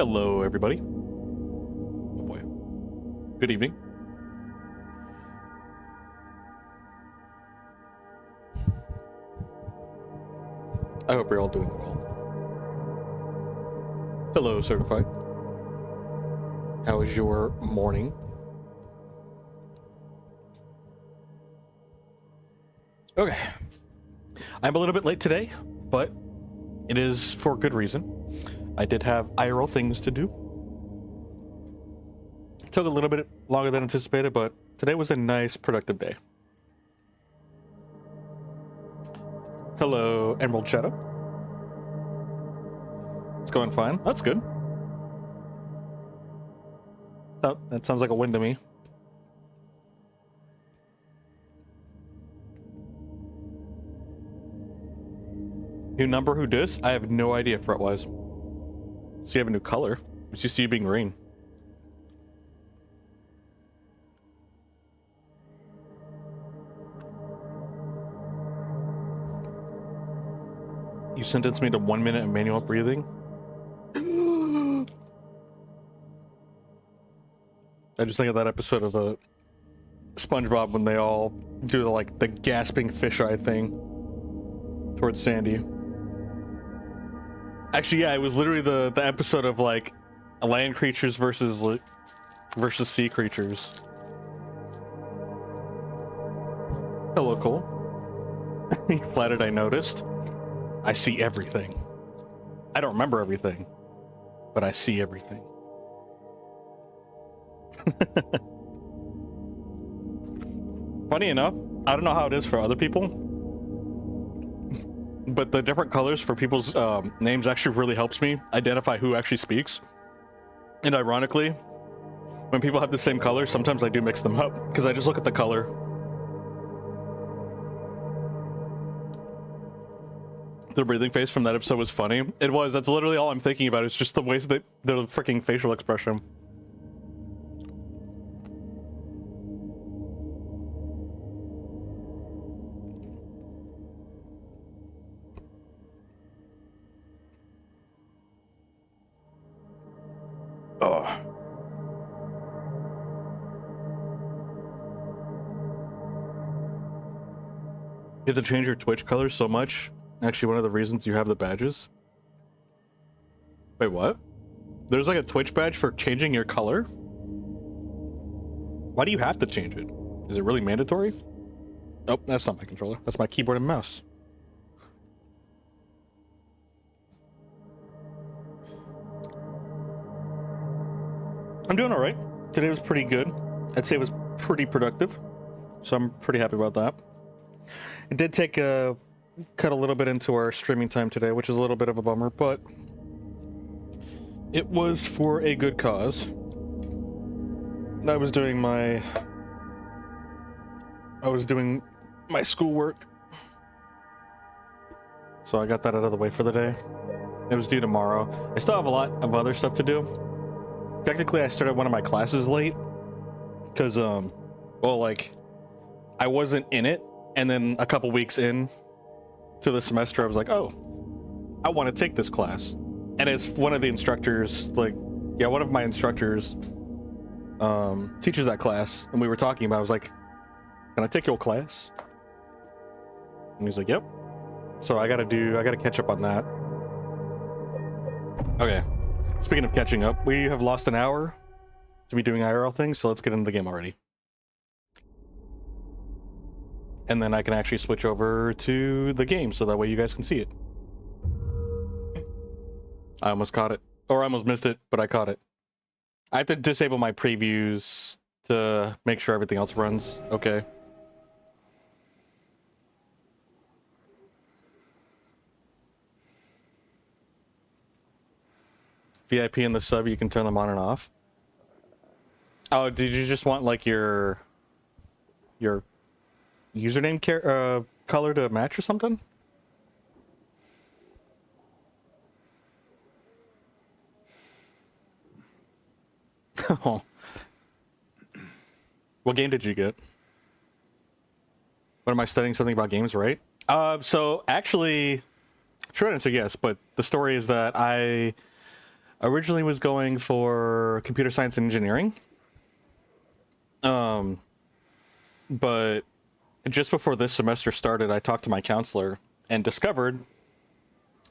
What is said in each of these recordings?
Hello, everybody. Oh boy. Good evening. I hope you're all doing well. Hello, Certified. How is your morning? Okay. I'm a little bit late today, but it is for good reason. I did have IRL things to do. It took a little bit longer than anticipated, but today was a nice, productive day. Hello, Emerald Shadow. It's going fine. That's good. Oh, that sounds like a win to me. New number, who dis? I have no idea, Fretwise. So you have a new color. It's just you being green. You sentenced me to 1 minute of manual breathing? I just think of that episode of SpongeBob when they all do the gasping fisheye thing towards Sandy. Actually, yeah, it was literally the episode of land creatures versus sea creatures. Hello, Cole. You flattered I noticed. I see everything. I don't remember everything, but I see everything. Funny enough, I don't know how it is for other people, but the different colors for people's names actually really helps me identify who actually speaks. And ironically, when people have the same color, sometimes I do mix them up because I just look at the color. The breathing face from that episode was funny. It was. That's literally all I'm thinking about. It's just the ways that their freaking facial expression. Oh. You have to change your Twitch color so much. Actually, one of the reasons you have the badges. Wait, what? There's a Twitch badge for changing your color? Why do you have to change it? Is it really mandatory? Oh, that's not my controller. That's my keyboard and mouse. I'm doing all right. Today was pretty good. I'd say it was pretty productive. So I'm pretty happy about that. It did take cut a little bit into our streaming time today, which is a little bit of a bummer, but it was for a good cause. I was doing my schoolwork, so I got that out of the way for the day. It was due tomorrow. I still have a lot of other stuff to do. Technically, I started one of my classes late because I wasn't in it, and then a couple weeks in to the semester, I was like, oh, I want to take this class. And it's one of the instructors, one of my instructors teaches that class, and we were talking about it. I was like, can I take your class? And he's like, yep. So I gotta catch up on that. Okay, speaking of catching up, we have lost an hour to be doing IRL things, so let's get into the game already. And then I can actually switch over to the game, so that way you guys can see it. I almost caught it. Or I almost missed it, but I caught it. I have to disable my previews to make sure everything else runs okay. VIP in the sub, you can turn them on and off. Oh, did you just want your username color to match or something? Oh. What game did you get? What am I studying? Something about games, right? So actually, short answer yes, but the story is that I Originally was going for computer science and engineering. But just before this semester started, I talked to my counselor and discovered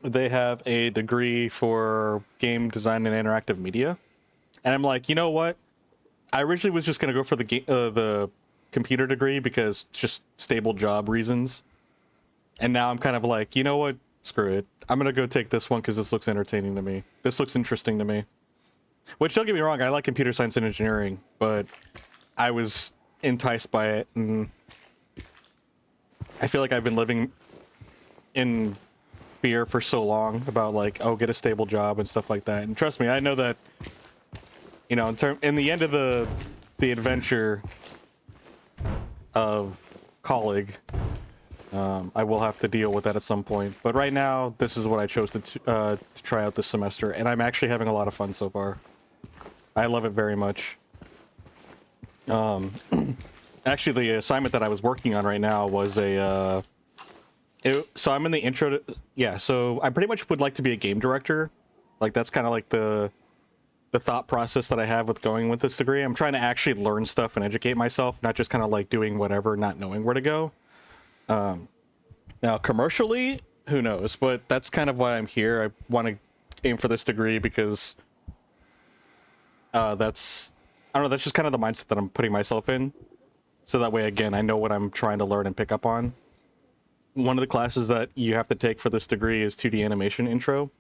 they have a degree for game design and interactive media. And I'm like, you know what? I originally was just going to go for the computer degree because just stable job reasons. And now I'm kind of like, you know what? Screw it. I'm going to go take this one because this looks entertaining to me. This looks interesting to me. Which, don't get me wrong, I like computer science and engineering, but I was enticed by it, and I feel like I've been living in fear for so long about, like, oh, get a stable job and stuff like that. And trust me, I know that, you know, in the end of the adventure of colleague, I will have to deal with that at some point. But right now, this is what I chose to try out this semester, and I'm actually having a lot of fun so far. I love it very much. Actually, the assignment that I was working on right now was so I'm in the intro to, yeah, so I pretty much would like to be a game director. Like, that's kind of like the thought process that I have with going with this degree. I'm trying to actually learn stuff and educate myself, not just kind of like doing whatever, not knowing where to go. Now, commercially, who knows? But that's kind of why I'm here. I want to aim for this degree because I don't know, that's just kind of the mindset that I'm putting myself in. So that way, again, I know what I'm trying to learn and pick up on. One of the classes that you have to take for this degree is 2D animation intro.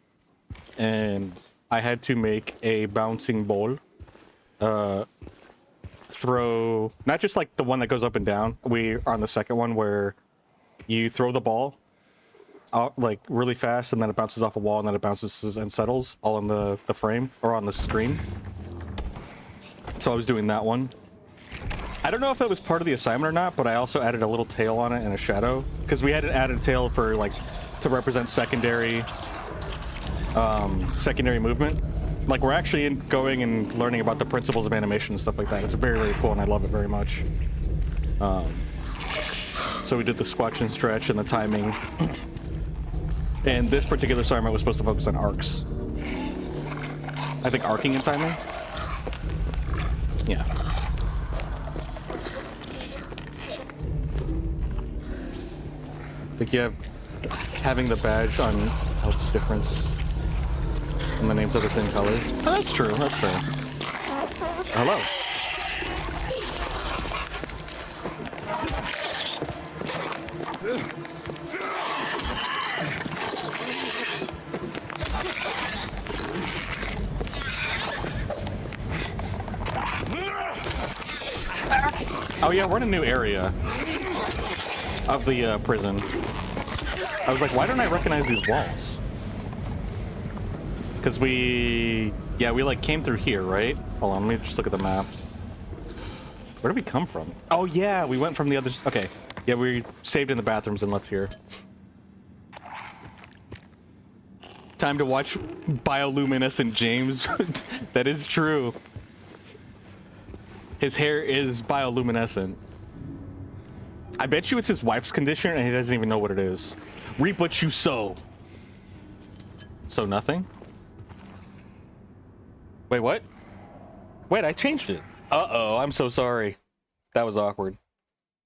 And I had to make a bouncing ball. Throw, not just like the one that goes up and down. We are on the second one where you throw the ball out like really fast and then it bounces off a wall and then it bounces and settles all in the frame or on the screen. So I was doing that one. I don't know if it was part of the assignment or not, but I also added a little tail on it and a shadow because we had to add a tail for like to represent secondary movement. Like, we're actually going and learning about the principles of animation and stuff like that. It's very, very cool, and I love it very much. So we did the squatch and stretch and the timing. And this particular assignment was supposed to focus on arcs. I think arcing and timing. Yeah. I think you have having the badge on helps difference in the names of the same color. Oh, that's true. That's fair. Hello. Oh yeah, we're in a new area of the prison. I was like, why don't I recognize these walls? Because we like came through here, right? Hold on, let me just look at the map. Where did we come from? Oh yeah, we went from the other, okay. Yeah, we saved in the bathrooms and left here. Time to watch bioluminescent James. That is true. His hair is bioluminescent. I bet you it's his wife's condition and he doesn't even know what it is. Reap what you sow. So nothing? Wait, what? Wait, I changed it. Uh-oh, I'm so sorry. That was awkward.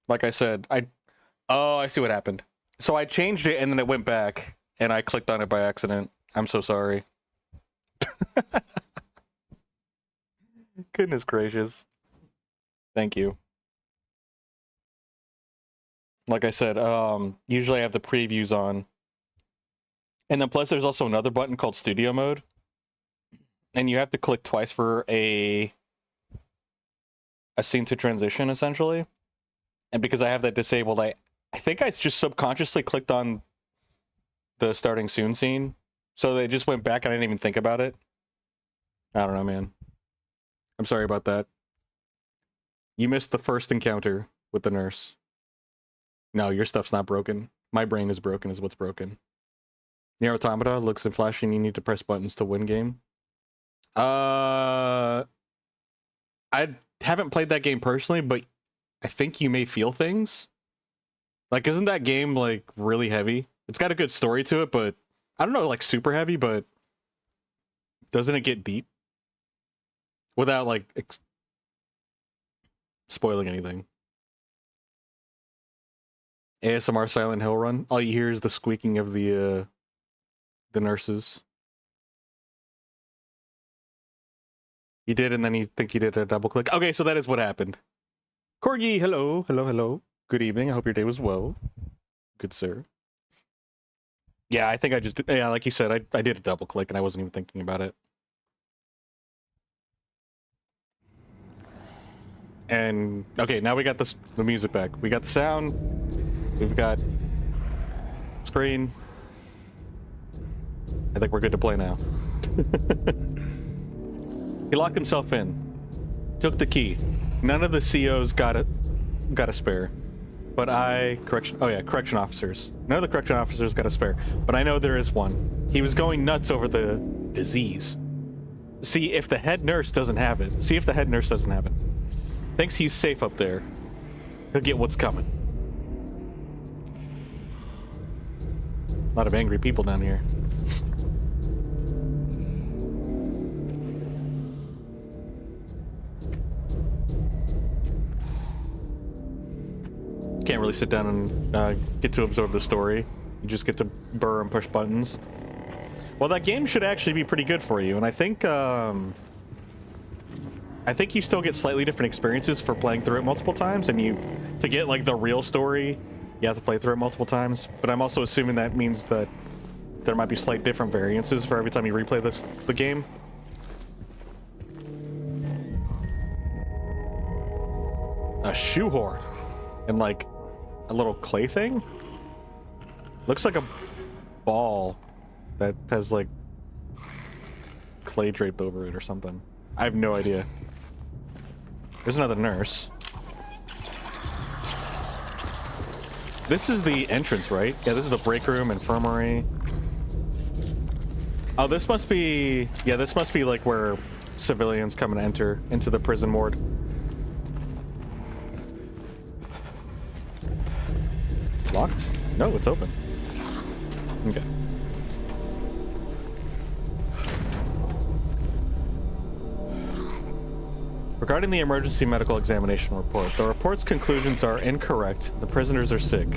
Like I said, I see what happened. So I changed it and then it went back and I clicked on it by accident. I'm so sorry. Goodness gracious. Thank you. Like I said, usually I have the previews on. And then plus there's also another button called studio mode. And you have to click twice for a scene to transition, essentially. And because I have that disabled, I think I just subconsciously clicked on the starting soon scene. So they just went back and I didn't even think about it. I don't know, man. I'm sorry about that. You missed the first encounter with the nurse. No, your stuff's not broken. My brain is broken is what's broken. Nier Automata looks and flashing. You need to press buttons to win game. I haven't played that game personally, but I think you may feel things. Like, isn't that game, like, really heavy? It's got a good story to it, but I don't know, like, super heavy, but Doesn't it get deep? Without, like, spoiling anything. ASMR Silent Hill run. All you hear is the squeaking of the nurses. You did, and then you think you did a double click. Okay, so that is what happened. Corgi, hello, hello, hello. Good evening. I hope your day was well. Good sir. Yeah, I think I just did, yeah, like you said, I did a double click and I wasn't even thinking about it. And okay, now we got the music back. We got the sound. We've got screen. I think we're good to play now. He locked himself in. Took the key. None of the COs got a spare. But correction officers. None of the correction officers got a spare. But I know there is one. He was going nuts over the disease. See if the head nurse doesn't have it. Thinks he's safe up there. He'll get what's coming. A lot of angry people down here. Can't really sit down and get to absorb the story. You just get to burr and push buttons. Well, that game should actually be pretty good for you, and I think you still get slightly different experiences for playing through it multiple times, and to get like the real story, you have to play through it multiple times. But I'm also assuming that means that there might be slight different variances for every time you replay the game. A shoehorn and like a little clay thing. Looks like a ball that has like clay draped over it or something. I have no idea. There's another nurse. This is the entrance, right? Yeah, this is the break room, infirmary. Oh, this must be... Yeah, this must be like where civilians come and enter into the prison ward. Locked? No, it's open. Okay. Regarding the emergency medical examination report, the report's conclusions are incorrect. The prisoners are sick.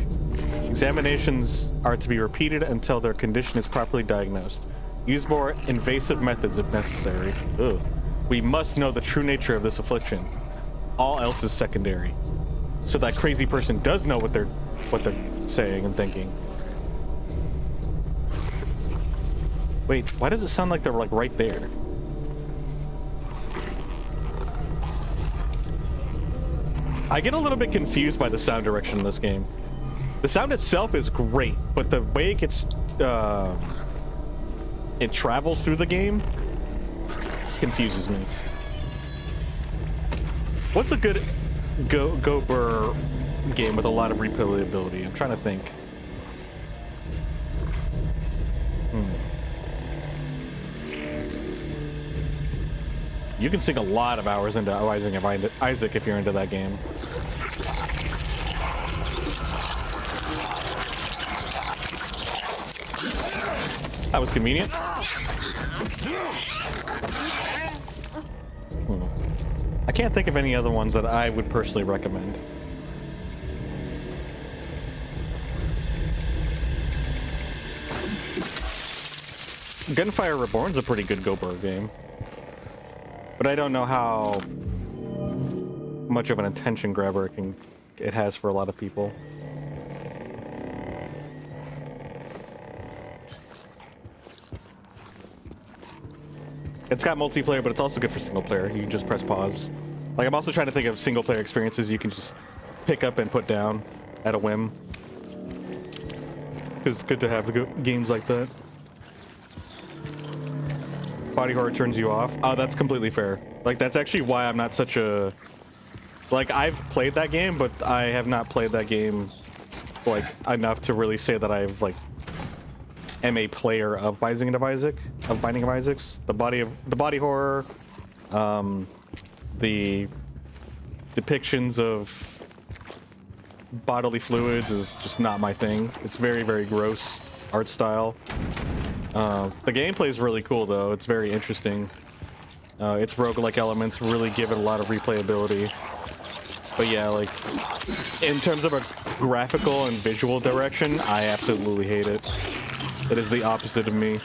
Examinations are to be repeated until their condition is properly diagnosed. Use more invasive methods if necessary. Ugh. We must know the true nature of this affliction. All else is secondary. So that crazy person does know what they're saying and thinking. Wait, why does it sound like they're like right there? I get a little bit confused by the sound direction in this game. The sound itself is great, but the way it gets it travels through the game confuses me. What's a good go burr game with a lot of replayability? I'm trying to think. You can sink a lot of hours into Isaac if you're into that game. That was convenient. I can't think of any other ones that I would personally recommend. Gunfire Reborn's a pretty good go-burr game. But I don't know how much of an attention grabber it has for a lot of people. It's got multiplayer, but it's also good for single player. You can just press pause. Like, I'm also trying to think of single player experiences you can just pick up and put down at a whim. Because it's good to have games like that. Body horror turns you off. Oh, that's completely fair. Like, that's actually why I'm not such a... Like, I've played that game, but I have not played that game, like, enough to really say that I've, like, am a player of Binding of Isaacs. The body horror, the depictions of bodily fluids is just not my thing. It's very, very gross art style. The gameplay is really cool, though. It's very interesting. Its roguelike elements really give it a lot of replayability. But yeah, like, in terms of a graphical and visual direction, I absolutely hate it. It is the opposite of me.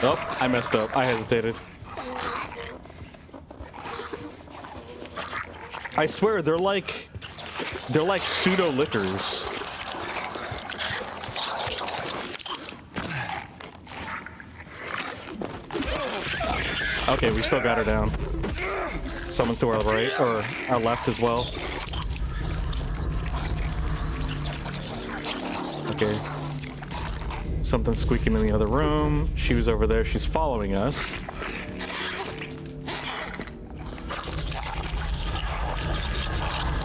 Oh, I messed up. I hesitated. I swear, they're like pseudo lickers. Okay, we still got her down. Someone's to our right, or our left as well. Okay. Something's squeaking in the other room. She was over there. She's following us.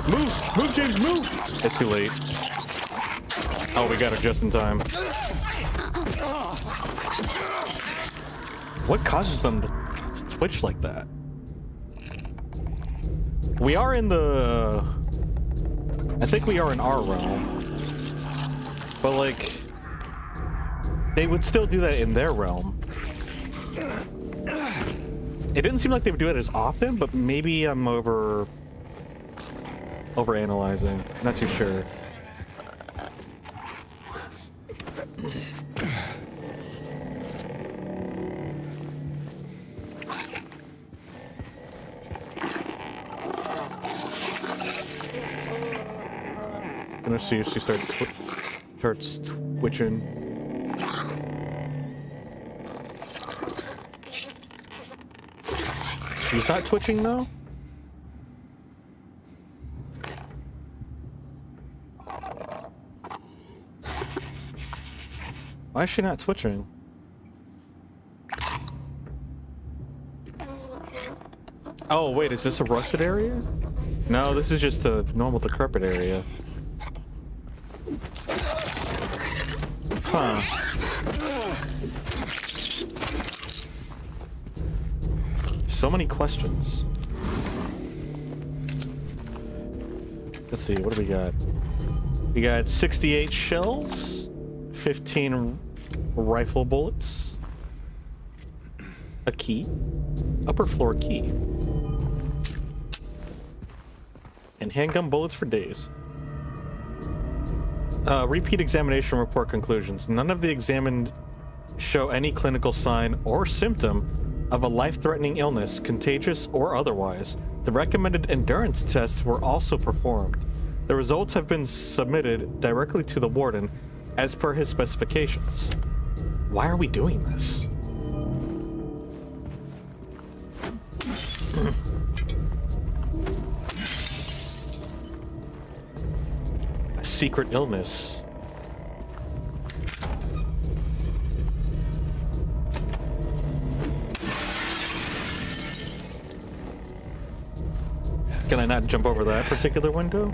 Move! Move, James, move! It's too late. Oh, we got her just in time. What causes them to twitch like that? We are in the... I think we are in our realm. But, like... they would still do that in their realm. It didn't seem like they would do it as often, but maybe I'm overanalyzing. Not too sure. Gonna see if she starts twitching. She's not twitching though? Why is she not twitching? Oh wait, is this a rusted area? No, this is just a normal decrepit area. Huh. So many questions. Let's see, what do we got? We got 68 shells, 15 rifle bullets, a key, upper floor key, and handgun bullets for days. Repeat examination report conclusions. None of the examined show any clinical sign or symptom of a life-threatening illness, contagious or otherwise. The recommended endurance tests were also performed. The results have been submitted directly to the warden as per his specifications. Why are we doing this? A secret illness. Can I not jump over that particular window?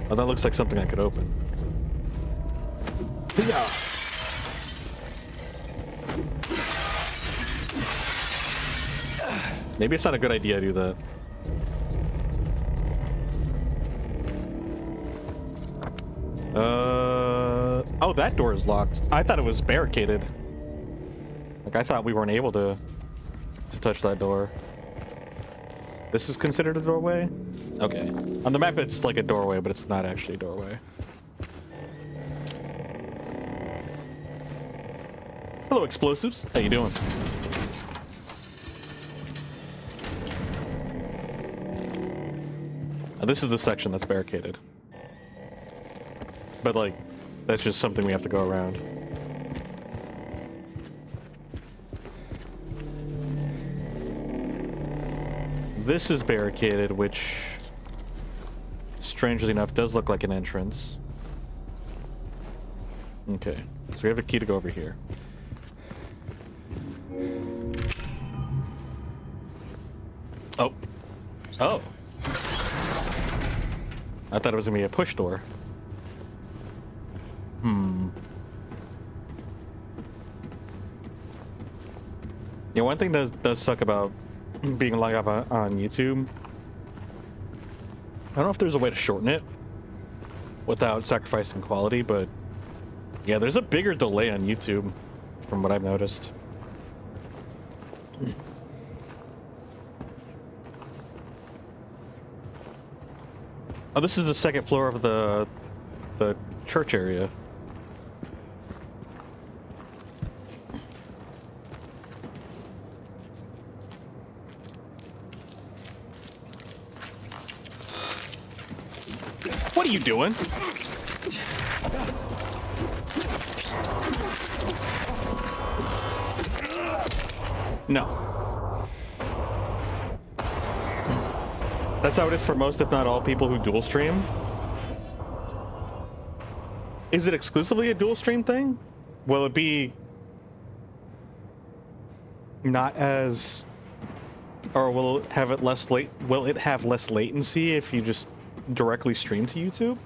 Oh, that looks like something I could open. Yeah. Maybe it's not a good idea to do that. Oh, that door is locked. I thought it was barricaded. Like, I thought we weren't able to touch that door. This is considered a doorway? Okay. On the map, it's like a doorway, but it's not actually a doorway. Hello, explosives. How you doing? This is the section that's barricaded. But, like, that's just something we have to go around. This is barricaded, which, strangely enough, does look like an entrance. Okay, so we have a key to go over here. Oh. Oh. I thought it was gonna be a push door. Yeah, one thing that does suck about being live on YouTube. I don't know if there's a way to shorten it without sacrificing quality, but yeah, there's a bigger delay on YouTube from what I've noticed. Oh, this is the second floor of the church area. What are you doing? No. That's how it is for most, if not all, people who dual stream. Is it exclusively a dual stream thing? Will it be not as, or will it have will it have less latency if you just directly stream to YouTube?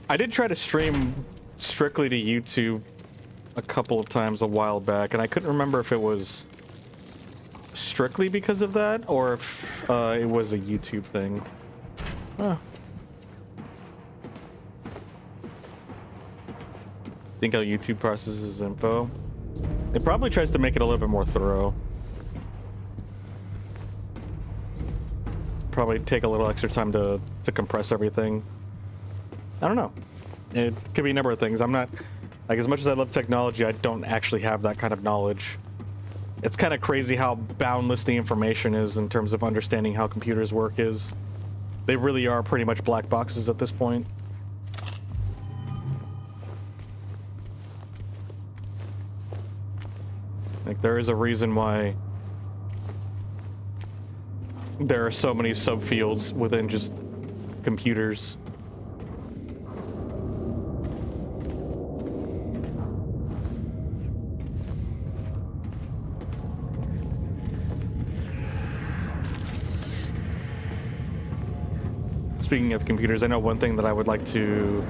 I did try to stream strictly to YouTube a couple of times a while back, and I couldn't remember if it was strictly because of that or if it was a YouTube thing. Huh. Think how YouTube processes info? It probably tries to make it a little bit more thorough. Probably take a little extra time to compress everything. I don't know. It could be a number of things. I'm not, like, as much as I love technology, I don't actually have that kind of knowledge. It's kind of crazy how boundless the information is in terms of understanding how computers work is. They really are pretty much black boxes at this point. Like, there is a reason why there are so many subfields within just computers. Speaking of computers, I know one thing that I would like to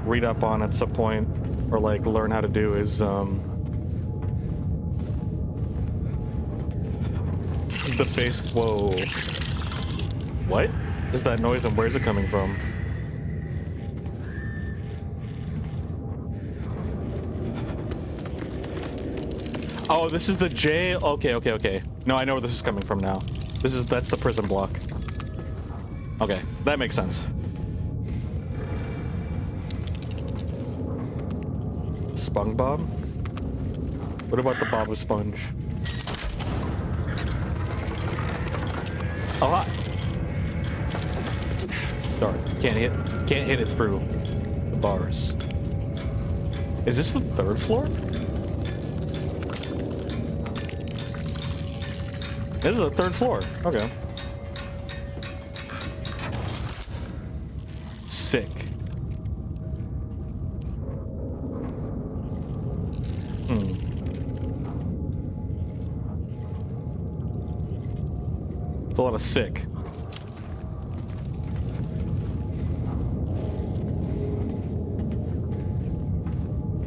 read up on at some point, or like learn how to do, is the face. Whoa. What is that noise and where's it coming from? Oh, this is the J. Okay. No, I know where this is coming from now. That's the prison block. Okay, that makes sense. SpongeBob? What about the Bob of Sponge? Oh, hi. Sorry, can't hit it through the bars. Is this the third floor? This is the third floor. Okay. Sick. It's a lot of sick.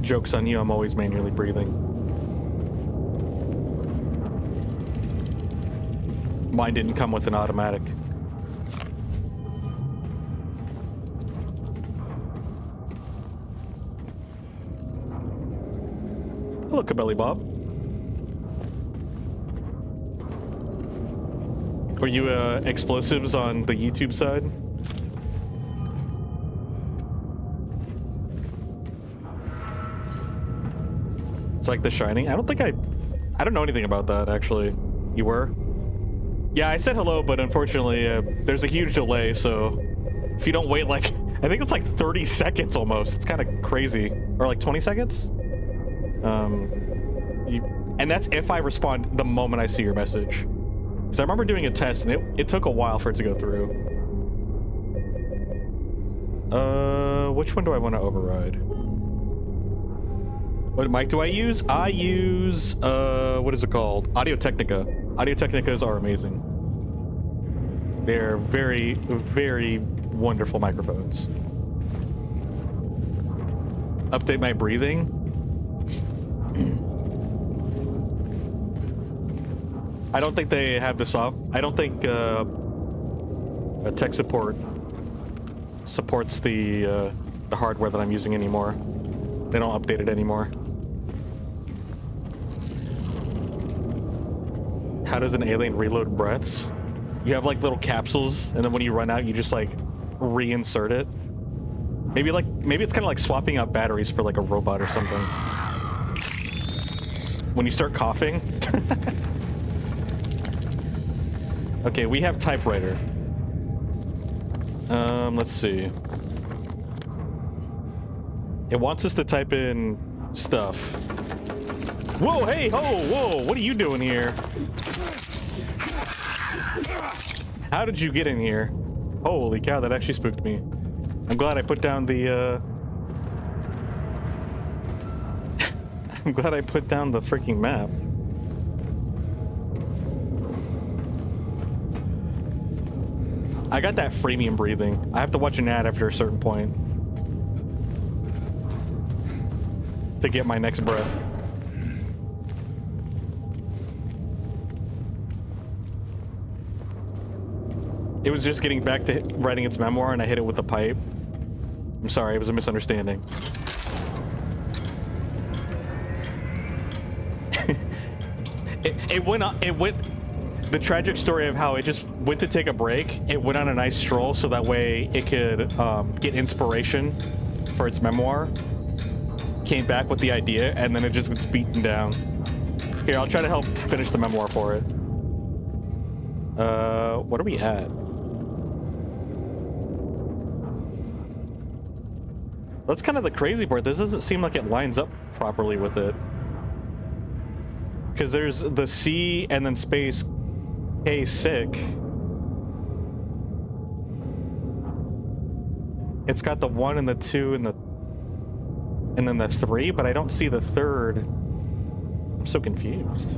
Joke's on you, I'm always manually breathing. Mine didn't come with an automatic. Hello, Cabelly Bob. Were you explosives on the YouTube side? It's like The Shining. I don't know anything about that, actually. You were? Yeah, I said hello, but unfortunately, there's a huge delay, so if you don't wait, like, I think it's like 30 seconds almost. It's kind of crazy. Or like 20 seconds? And that's if I respond the moment I see your message. Because I remember doing a test, and it took a while for it to go through. Which one do I want to override? What mic do I use? I use, what is it called? Audio-Technica. Audio-Technicas are amazing. They're very, very wonderful microphones. update my breathing. I don't think they have this off. I don't think tech support supports the hardware that I'm using anymore. They don't update it anymore. How does an alien reload breaths? You have like little capsules, and then when you run out, you just like reinsert it. Maybe it's kind of like swapping out batteries for like a robot or something. When you start coughing. Okay, we have typewriter. Let's see. It wants us to type in stuff. Whoa, hey, whoa, what are you doing here? How did you get in here? Holy cow, that actually spooked me. I'm glad I put down the, I'm glad I put down the freaking map. I got that freemium breathing. I have to watch an ad after a certain point to get my next breath. It was just getting back to writing its memoir, and I hit it with a pipe. I'm sorry, it was a misunderstanding. It went. The tragic story of how it just went to take a break. It went on a nice stroll so that way it could get inspiration for its memoir. Came back with the idea, and then it just gets beaten down. Here, I'll try to help finish the memoir for it. What are we at? That's kind of the crazy part. This doesn't seem like it lines up properly with it. Because there's the C and then space K sick. It's got the 1 and the 2 and then the 3, but I don't see the third. I'm so confused.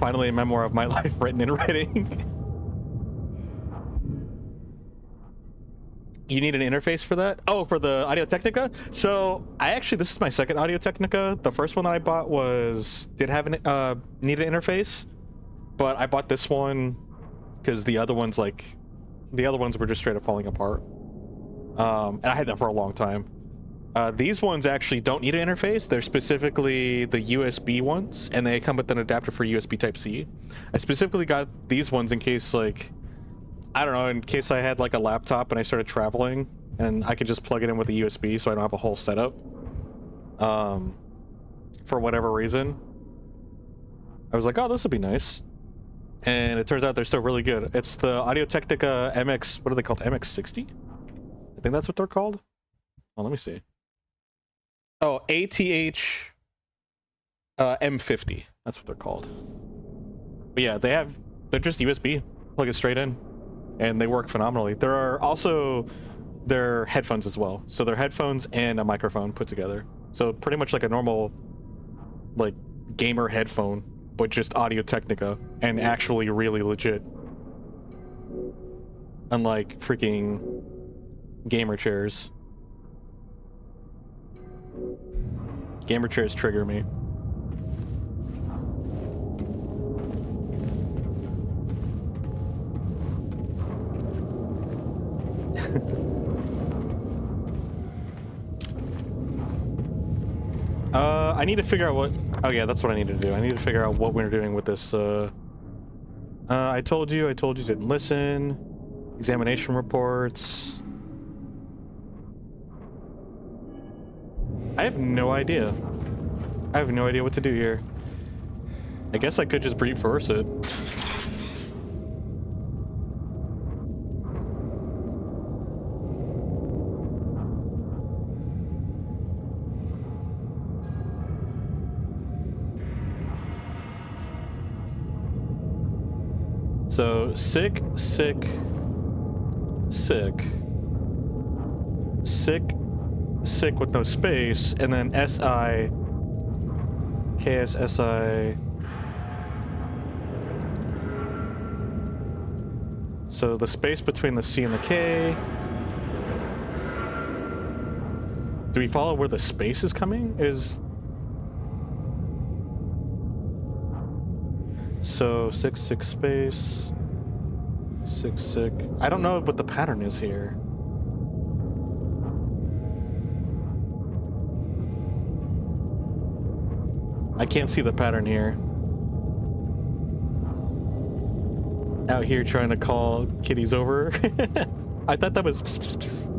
Finally a memoir of my life written in writing. You need an interface for that? Oh, for the Audio-Technica? So, this is my second Audio-Technica. The first one that I bought did have need an interface, but I bought this one because the other ones were just straight up falling apart. And I had that for a long time. These ones actually don't need an interface. They're specifically the USB ones, and they come with an adapter for USB Type-C. I specifically got these ones in case, like, I don't know, in case I had like a laptop and I started traveling and I could just plug it in with a USB so I don't have a whole setup. For whatever reason. I was like, oh, this would be nice. And it turns out they're still really good. It's the Audio-Technica MX, what are they called? MX60? I think that's what they're called. Oh, let me see. Oh, ATH M50. That's what they're called. But yeah, they're just USB. Plug it straight in. And they work phenomenally. There are also their headphones as well. So they're headphones and a microphone put together. So pretty much like a normal, like, gamer headphone, but just Audio-Technica and actually really legit. Unlike freaking gamer chairs. Gamer chairs trigger me. I need to figure out what... Oh yeah, that's what I need to do. I need to figure out what we're doing with this. I told you didn't listen. Examination reports. I have no idea. I have no idea what to do here. I guess I could just brute force it. So, sick with no space, and then SI, KSSI, So the space between the C and the K. Do we follow where the space is coming? So 6 6 space 6 6. I don't know what the pattern is here. I can't see the pattern here. Out here trying to call kitties over. I thought that was pss, pss, pss.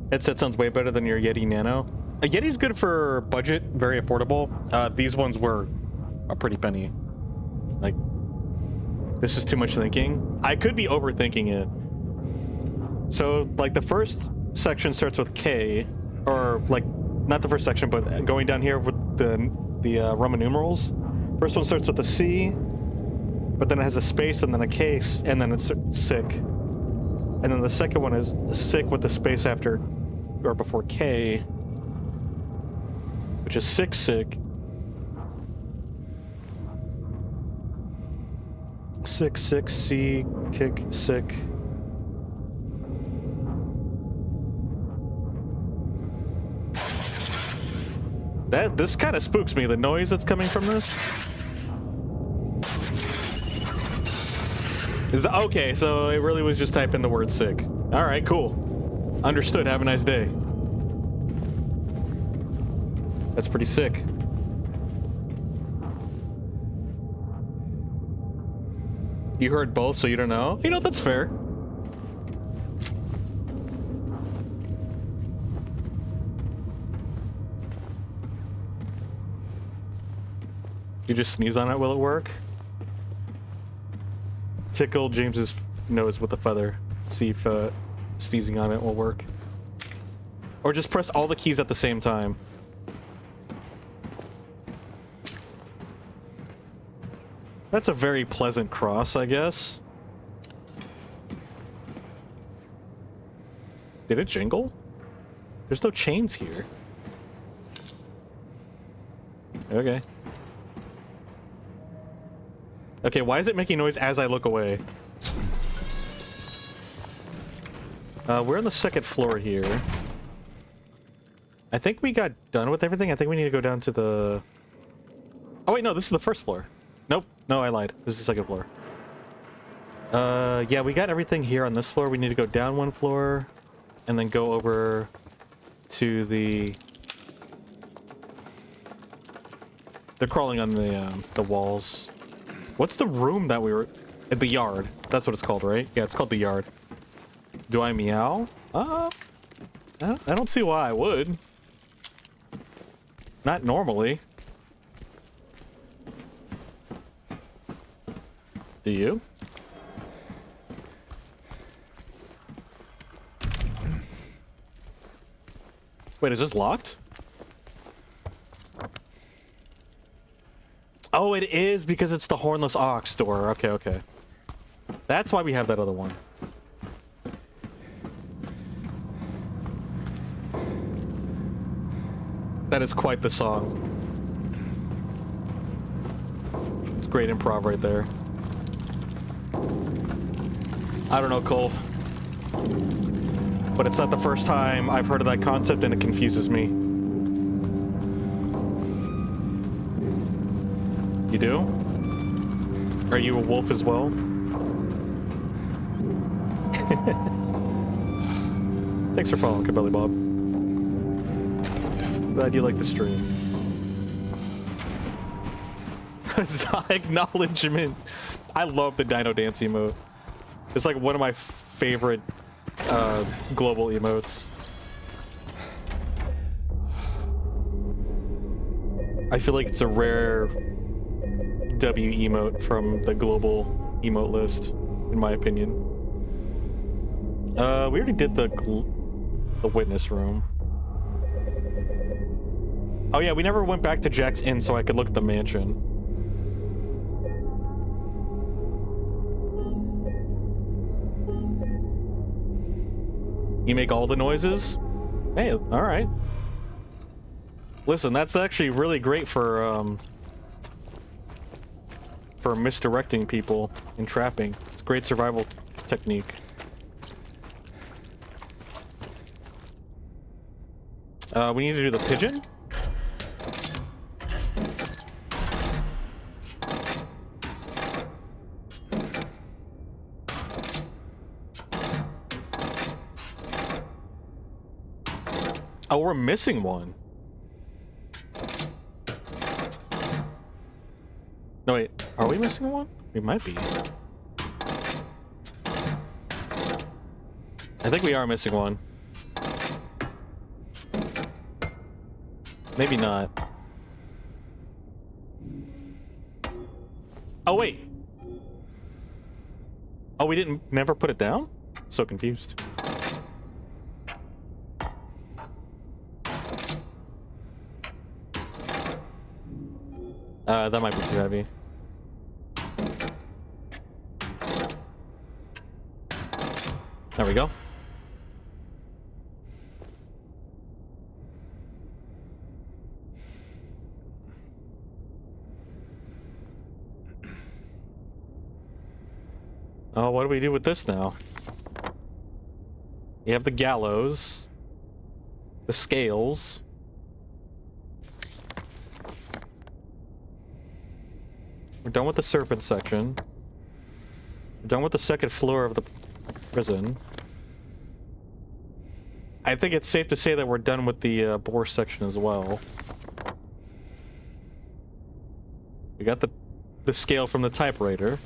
Headset sounds way better than your Yeti Nano. A Yeti's good for budget, very affordable. These ones were a pretty penny. Like, this is too much thinking. I could be overthinking it. So, like, the first section starts with K, or like, not the first section, but going down here with the Roman numerals. First one starts with a C, but then it has a space and then a K, and then it's sick. And then the second one is sick with the space after or before K, which is sick sick. Sick sick C kick sick. This kind of spooks me, the noise that's coming from this. Okay, so it really was just typing the word sick. All right, cool. Understood. Have a nice day. That's pretty sick. You heard both, so you don't know? You know, that's fair. You just sneeze on it, will it work? Tickle James's nose with a feather. See if sneezing on it will work. Or just press all the keys at the same time. That's a very pleasant cross, I guess. Did it jingle? There's no chains here. Okay. Okay, why is it making noise as I look away? We're on the second floor here. I think we got done with everything. I think we need to go down to the... Oh wait, no, this is the first floor. Nope, no, I lied. This is the second floor. Yeah, we got everything here on this floor. We need to go down one floor and then go over to the... They're crawling on the walls. What's the room that we were... The yard. That's what it's called, right? Yeah, it's called the yard. Do I meow? I don't see why I would. Not normally. Do you? Wait, is this locked? Oh, it is because it's the Hornless Ox door. Okay, okay. That's why we have that other one. That is quite the song. It's great improv right there. I don't know, Cole. But it's not the first time I've heard of that concept and it confuses me. You do? Are you a wolf as well? Thanks for following, Cabelly Bob. Glad you like the stream. Acknowledgement. I love the Dino Dance emote. It's like one of my favorite global emotes. I feel like it's a rare W emote from the global emote list, in my opinion. We already did the witness room. Oh yeah, we never went back to Jack's Inn so I could look at the mansion. You make all the noises? Hey, alright. Listen, that's actually really great for for misdirecting people and trapping. It's a great survival technique. We need to do the pigeon. Oh, we're missing one. No, wait. Are we missing one? We might be. I think we are missing one. Maybe not. Oh, wait. Oh, we didn't never put it down? So confused. That might be too heavy. There we go. Oh, what do we do with this now? You have the gallows, the scales. We're done with the serpent section. We're done with the second floor of the prison. I think it's safe to say that we're done with the boar section as well. We got the scale from the typewriter.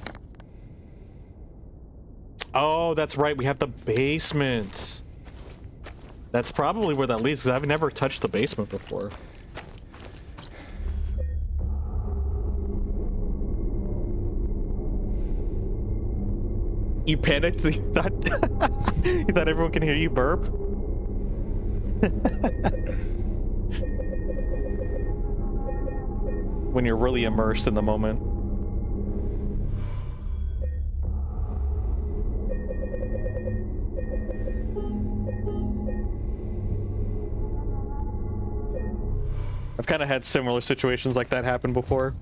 Oh, that's right. We have the basement. That's probably where that leads, because I've never touched the basement before. You panicked? You thought everyone can hear you burp? When you're really immersed in the moment. I've kind of had similar situations like that happen before.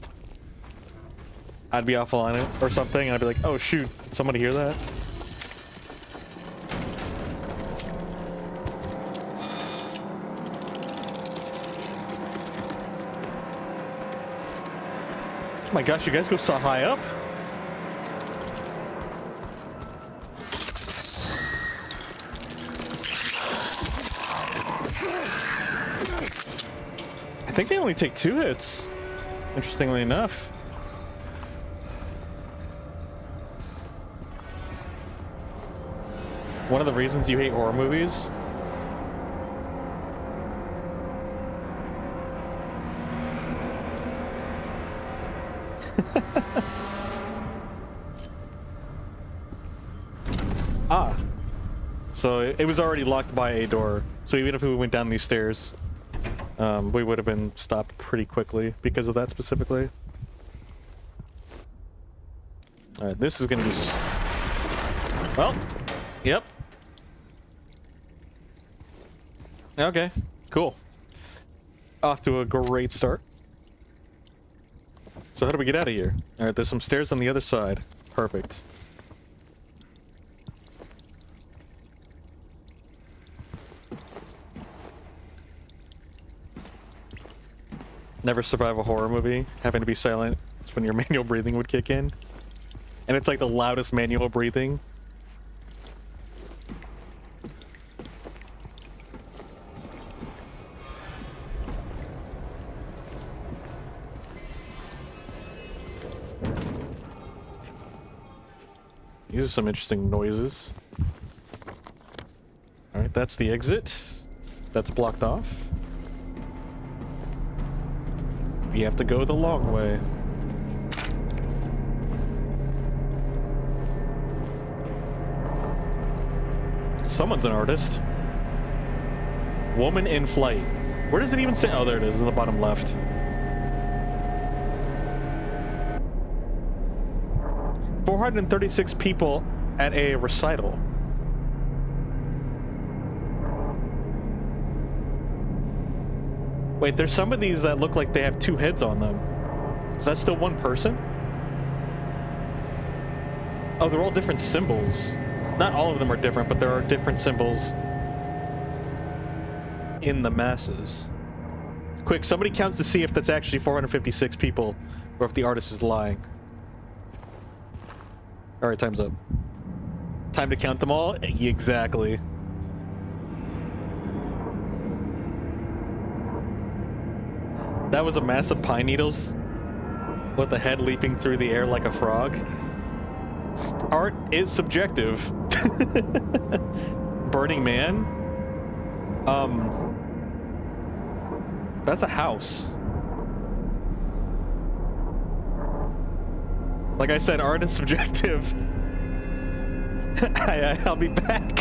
I'd be off on it or something, and I'd be like, oh shoot, did somebody hear that? Oh my gosh, you guys go so high up? I think they only take 2 hits, interestingly enough. One of the reasons you hate horror movies? Ah. So it was already locked by a door. So even if we went down these stairs, we would have been stopped pretty quickly because of that specifically. Alright, this is gonna be... Well, yep. Okay, cool. Off to a great start. So how do we get out of here? Alright, there's some stairs on the other side. Perfect. Never survive a horror movie having to be silent. It's when your manual breathing would kick in. And it's like the loudest manual breathing. These are some interesting noises. Alright, that's the exit. That's blocked off. We have to go the long way. Someone's an artist. Woman in flight. Where does it even say? Oh, there it is in the bottom left. $436 people at a recital. Wait, there's some of these that look like they have 2 heads on them. Is that still one person? Oh, they're all different symbols. Not all of them are different, but there are different symbols in the masses. Quick, somebody count to see if that's actually 456 people or if the artist is lying. Alright, time's up. Time to count them all? Exactly. That was a mass of pine needles with the head leaping through the air like a frog. Art is subjective. Burning Man? That's a house. Like I said, art is subjective. I'll be back.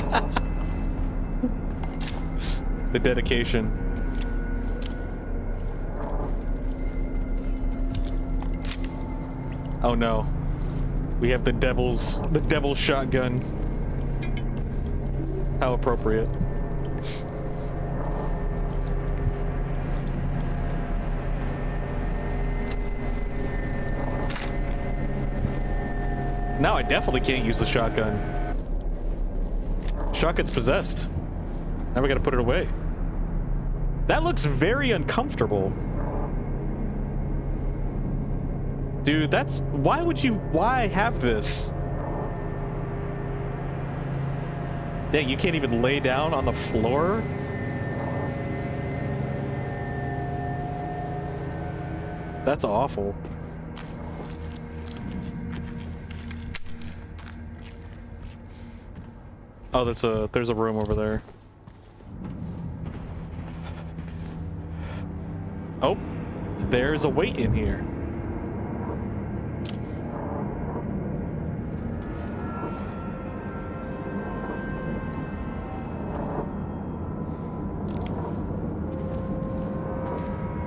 The dedication. Oh no. We have the devil's shotgun. How appropriate. Now I definitely can't use the shotgun. Shotgun's possessed. Now we gotta put it away. That looks very uncomfortable. Dude, that's... Why have this? Dang, you can't even lay down on the floor? That's awful. Oh, there's a room over there. Oh, there's a weight in here.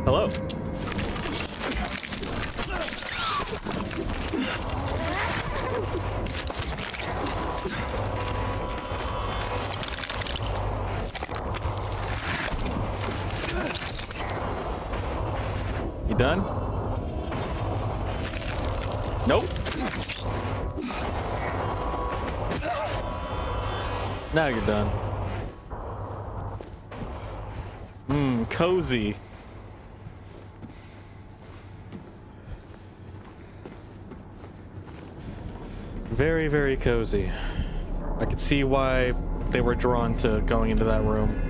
Hello. You done? Nope. Now you're done. Cozy. Very, very cozy. I could see why they were drawn to going into that room.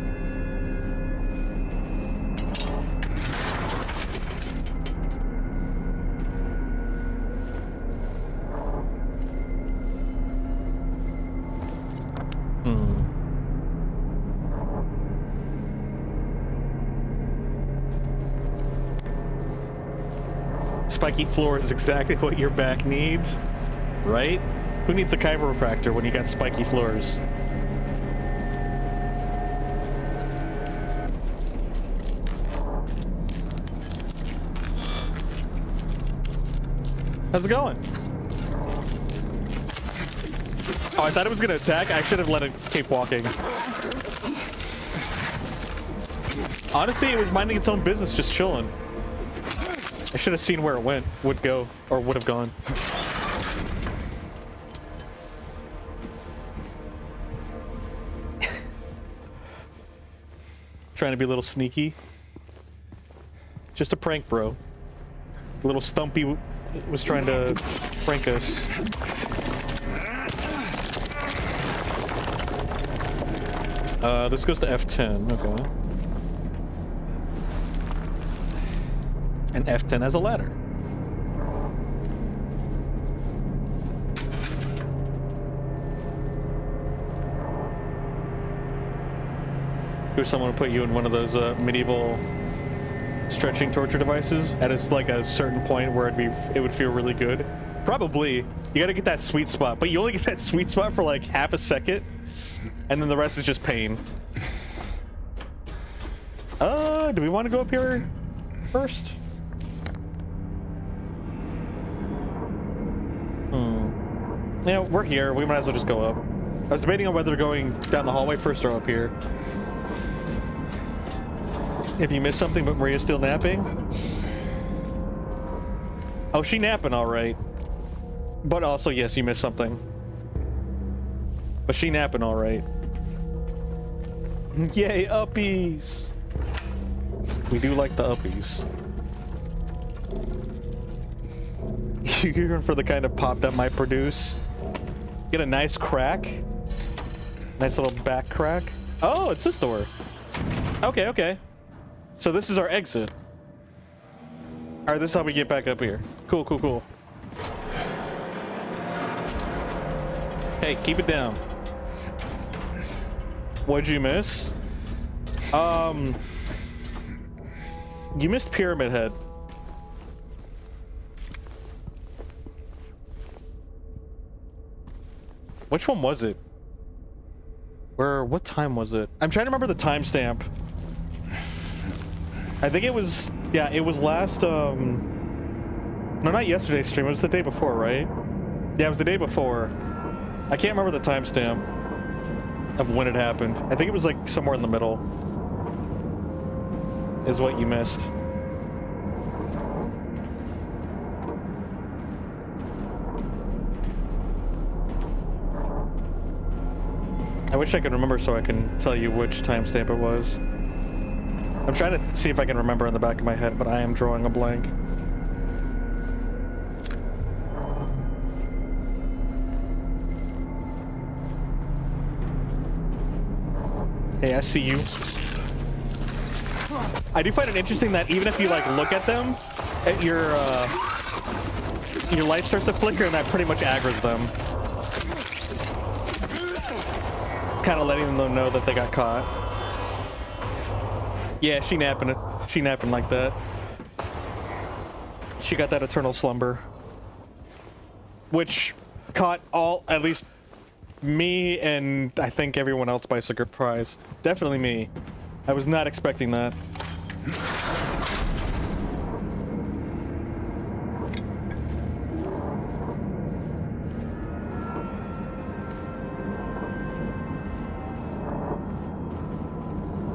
Spiky floor is exactly what your back needs, right? Who needs a chiropractor when you got spiky floors? How's it going? Oh, I thought it was gonna attack. I should have let it keep walking. Honestly, it was minding its own business, just chilling. I should have seen where it would go, or would have gone. Trying to be a little sneaky. Just a prank, bro. Little Stumpy was trying to prank us. This goes to F10, okay. And F10 has a ladder. There's someone to put you in one of those medieval stretching torture devices at like a certain point where it would feel really good. Probably. You gotta get that sweet spot, but you only get that sweet spot for like half a second, and then the rest is just pain. Do we want to go up here first? Yeah, we're here. We might as well just go up. I was debating on whether going down the hallway first or up here. If you missed something but Maria's still napping. Oh, she napping all right. But also, yes, you missed something. But she napping all right. Yay, uppies! We do like the uppies. You're going for the kind of pop that might produce. Get a nice crack. Nice little back crack. Oh, it's this door. Okay, okay. So this is our exit. All right, this is how we get back up here. Cool, cool, cool. Hey, keep it down. What'd you miss? You missed Pyramid Head. Which one was it? What time was it? I'm trying to remember the timestamp. I think it was, yeah, it was last, no, not yesterday's stream, it was the day before, right? Yeah, it was the day before. I can't remember the timestamp of when it happened. I think it was like somewhere in the middle is what you missed. I wish I could remember so I can tell you which timestamp it was. I'm trying to see if I can remember in the back of my head, but I am drawing a blank. Hey, I see you. I do find it interesting that even if you like look at them, your light starts to flicker, and that pretty much aggroes them. Kind of letting them know that they got caught. Yeah, she napping it. She napping like that. She got that eternal slumber, which caught at least me and I think everyone else by surprise. Definitely me. I was not expecting that.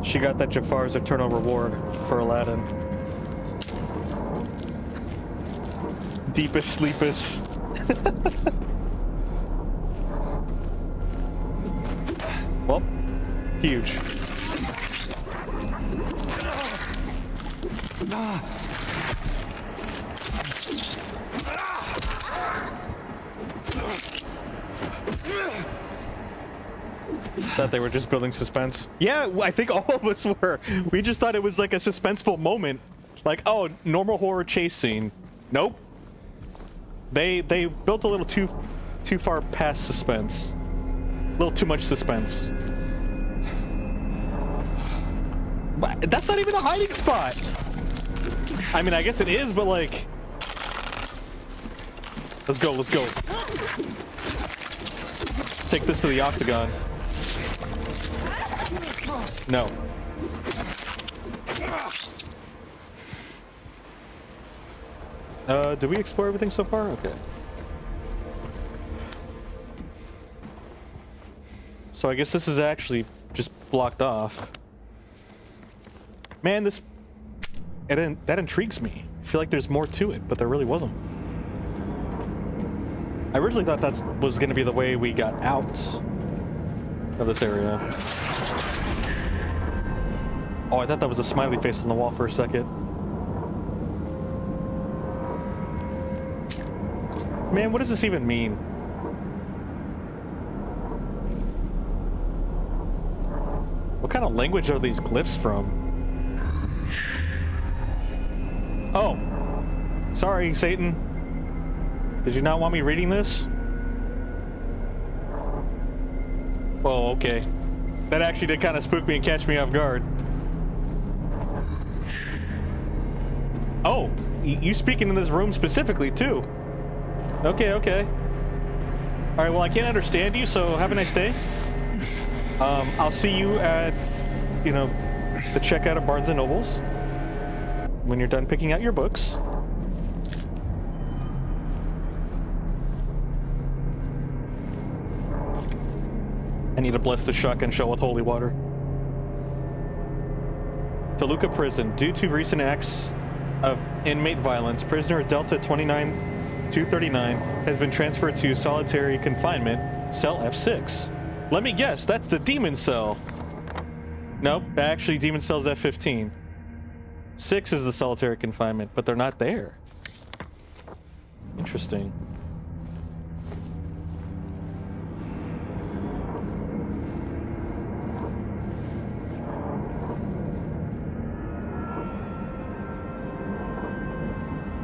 She got that Jafar's eternal reward for Aladdin. Deepest, sleepest. Well, huge. Thought they were just building suspense. Yeah, I think all of us were. We just thought it was like a suspenseful moment. Like, oh, normal horror chase scene. Nope. They built a little too far past suspense. A little too much suspense. But that's not even a hiding spot. I mean, I guess it is, but like... Let's go, let's go. Take this to the octagon. No. Did we explore everything so far? Okay. So I guess this is actually just blocked off. Man, that intrigues me. I feel like there's more to it, but there really wasn't. I originally thought that was going to be the way we got out of this area. Oh, I thought that was a smiley face on the wall for a second. Man, what does this even mean? What kind of language are these glyphs from? Oh. Sorry, Satan. Did you not want me reading this? Oh, okay. That actually did kind of spook me and catch me off guard. Oh, you speaking in this room specifically, too. Okay, okay. Alright, well, I can't understand you, so have a nice day. I'll see you at, you know, the checkout at Barnes & Noble's when you're done picking out your books. I need to bless the shotgun shell with holy water. Toluca Prison. Due to recent acts of inmate violence, prisoner Delta 29239 has been transferred to solitary confinement, cell F6. Let me guess, that's the demon cell. Nope, actually demon cell's at 15. 6 is the solitary confinement, but they're not there. Interesting.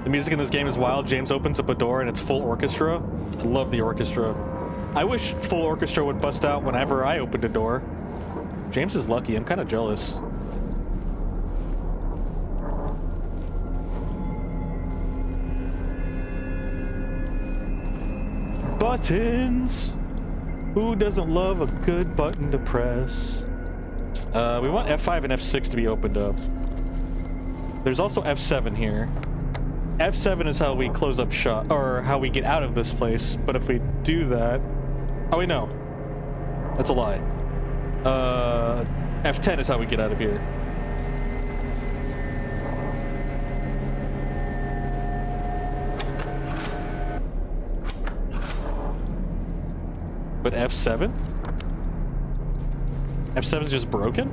The music in this game is wild. James opens up a door and it's full orchestra. I love the orchestra. I wish full orchestra would bust out whenever I opened a door. James is lucky. I'm kind of jealous. Buttons! Who doesn't love a good button to press? We want F5 and F6 to be opened up. There's also F7 here. F7 is how we close up shop, or how we get out of this place. But if we do that... Oh, wait, no. That's a lie. F10 is how we get out of here. But F7? F7 is just broken?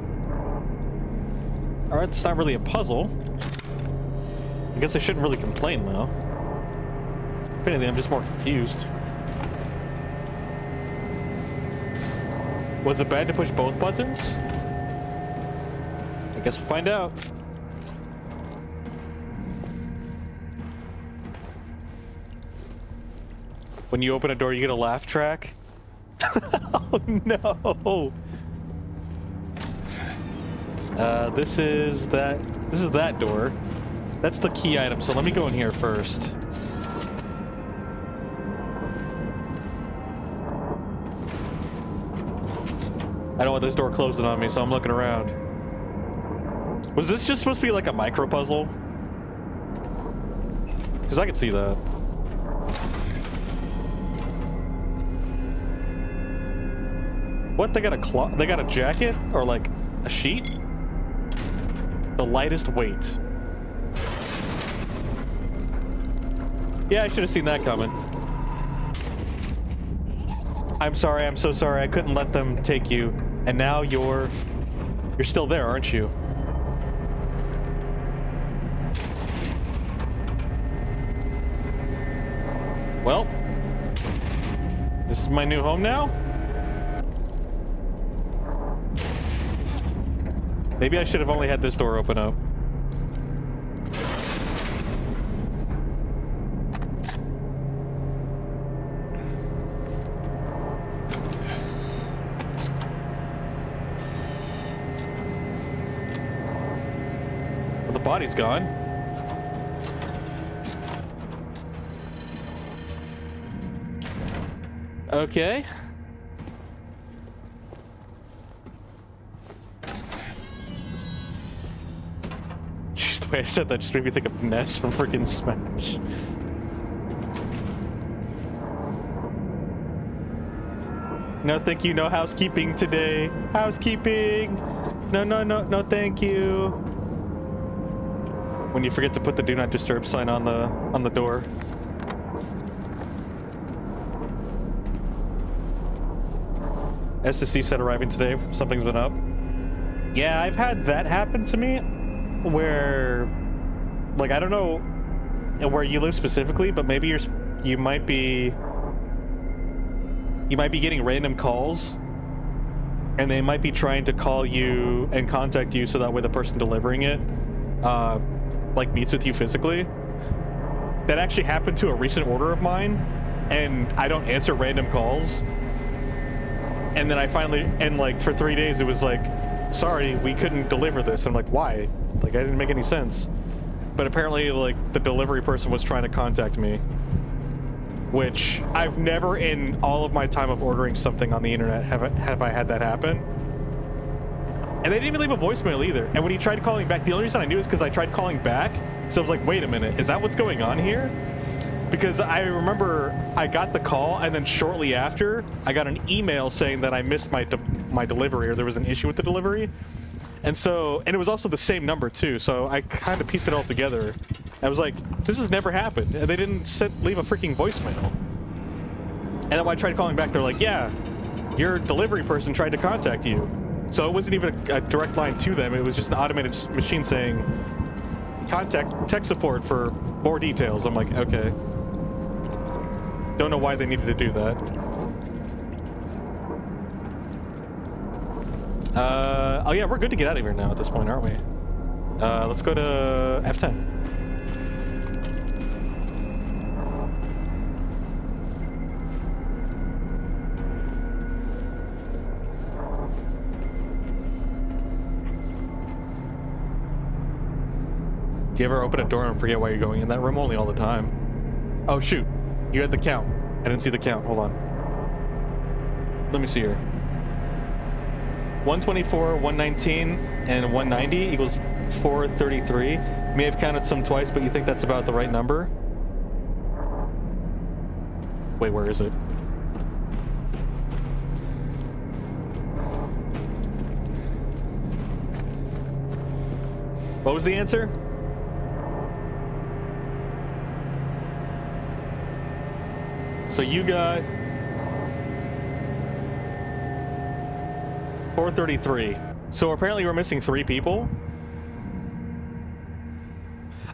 Alright, it's not really a puzzle. I guess I shouldn't really complain, though. If anything, I'm just more confused. Was it bad to push both buttons? I guess we'll find out. When you open a door, you get a laugh track. Oh no! This is that door. That's the key item, so let me go in here first. I don't want this door closing on me, so I'm looking around. Was this just supposed to be like a micro puzzle? Because I could see that. What? They got a cloth? They got a jacket? Or like a sheet? The lightest weight. Yeah, I should have seen that coming. I'm sorry, I'm so sorry. I couldn't let them take you. And now you're still there, aren't you? Well, this is my new home now? Maybe I should have only had this door open up. Well, the body's gone. Okay. The way I said that just made me think of Ness from freaking Smash. No, thank you. No housekeeping today. Housekeeping. No, thank you. When you forget to put the "Do Not Disturb" sign on the door. SSC said arriving today. Something's been up. Yeah, I've had that happen to me. Where, like, I don't know where you live specifically, but maybe you might be getting random calls, and they might be trying to call you and contact you so that way the person delivering it, like, meets with you physically. That actually happened to a recent order of mine, and I don't answer random calls. And then I finally, and like for 3 days, it was like, sorry, we couldn't deliver this. I'm like, why? Like, I didn't make any sense. But apparently, like, the delivery person was trying to contact me. Which, I've never in all of my time of ordering something on the internet have I had that happen. And they didn't even leave a voicemail either. And when he tried calling back, the only reason I knew is because I tried calling back. So I was like, wait a minute, is that what's going on here? Because I remember I got the call, and then shortly after, I got an email saying that I missed my delivery, or there was an issue with the delivery. And so, and it was also the same number too, so I kind of pieced it all together. I was like, this has never happened. And they didn't leave a freaking voicemail. And then when I tried calling back, they're like, yeah, your delivery person tried to contact you. So it wasn't even a direct line to them. It was just an automated machine saying, contact tech support for more details. I'm like, okay. Don't know why they needed to do that. Oh yeah, we're good to get out of here now at this point, aren't we? Let's go to F10. Do you ever open a door and forget why you're going in that room? Only all the time. Oh shoot, you had the count. I didn't see the count, hold on. Let me see here. 124, 119, and 190 equals 433. May have counted some twice, but you think that's about the right number? Wait, where is it? What was the answer? So you got 433. So apparently we're missing 3 people.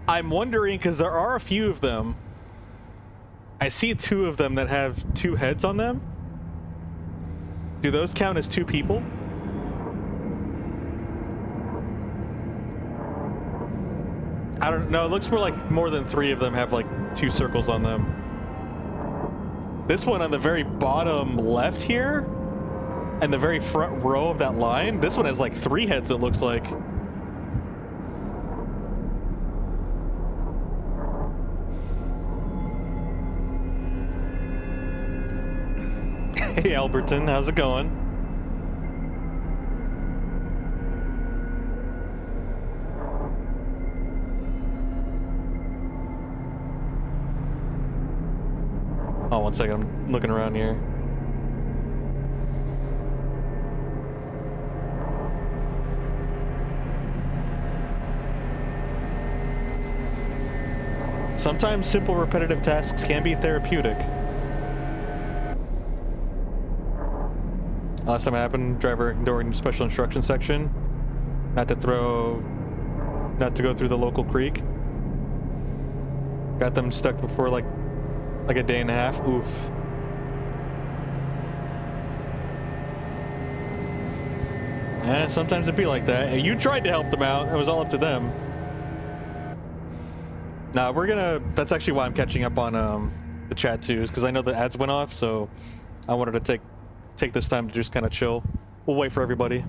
I'm wondering, because there are a few of them. I see 2 of them that have 2 heads on them. Do those count as 2 people? I don't know. It looks more like more than 3 of them have like 2 circles on them. This one on the very bottom left here, and the very front row of that line, this one has like 3 heads, it looks like. Hey Alberton, how's it going? Oh, one second, I'm looking around here. Sometimes simple repetitive tasks can be therapeutic. Last time it happened, driver ignoring special instruction section. Not to go through the local creek. Got them stuck before like a day and a half. Oof. Yeah, sometimes it'd be like that. You tried to help them out. It was all up to them. Nah, that's actually why I'm catching up on the chat too, is because I know the ads went off, so I wanted to take this time to just kind of chill. We'll wait for everybody.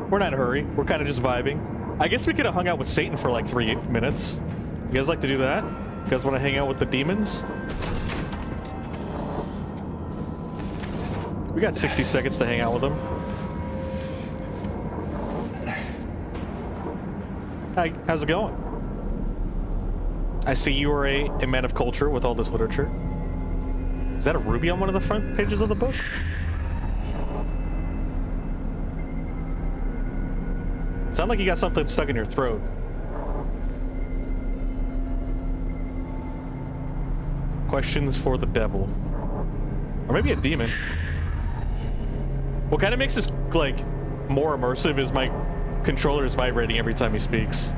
We're not in a hurry. We're kind of just vibing. I guess we could have hung out with Satan for like 3 minutes. You guys like to do that? You guys want to hang out with the demons? We got 60 seconds to hang out with them. Hi, how's it going? I see you are a man of culture with all this literature. Is that a ruby on one of the front pages of the book? Sound like you got something stuck in your throat. Questions for the devil. Or maybe a demon. What kind of makes this, like, more immersive is my controller is vibrating every time he speaks.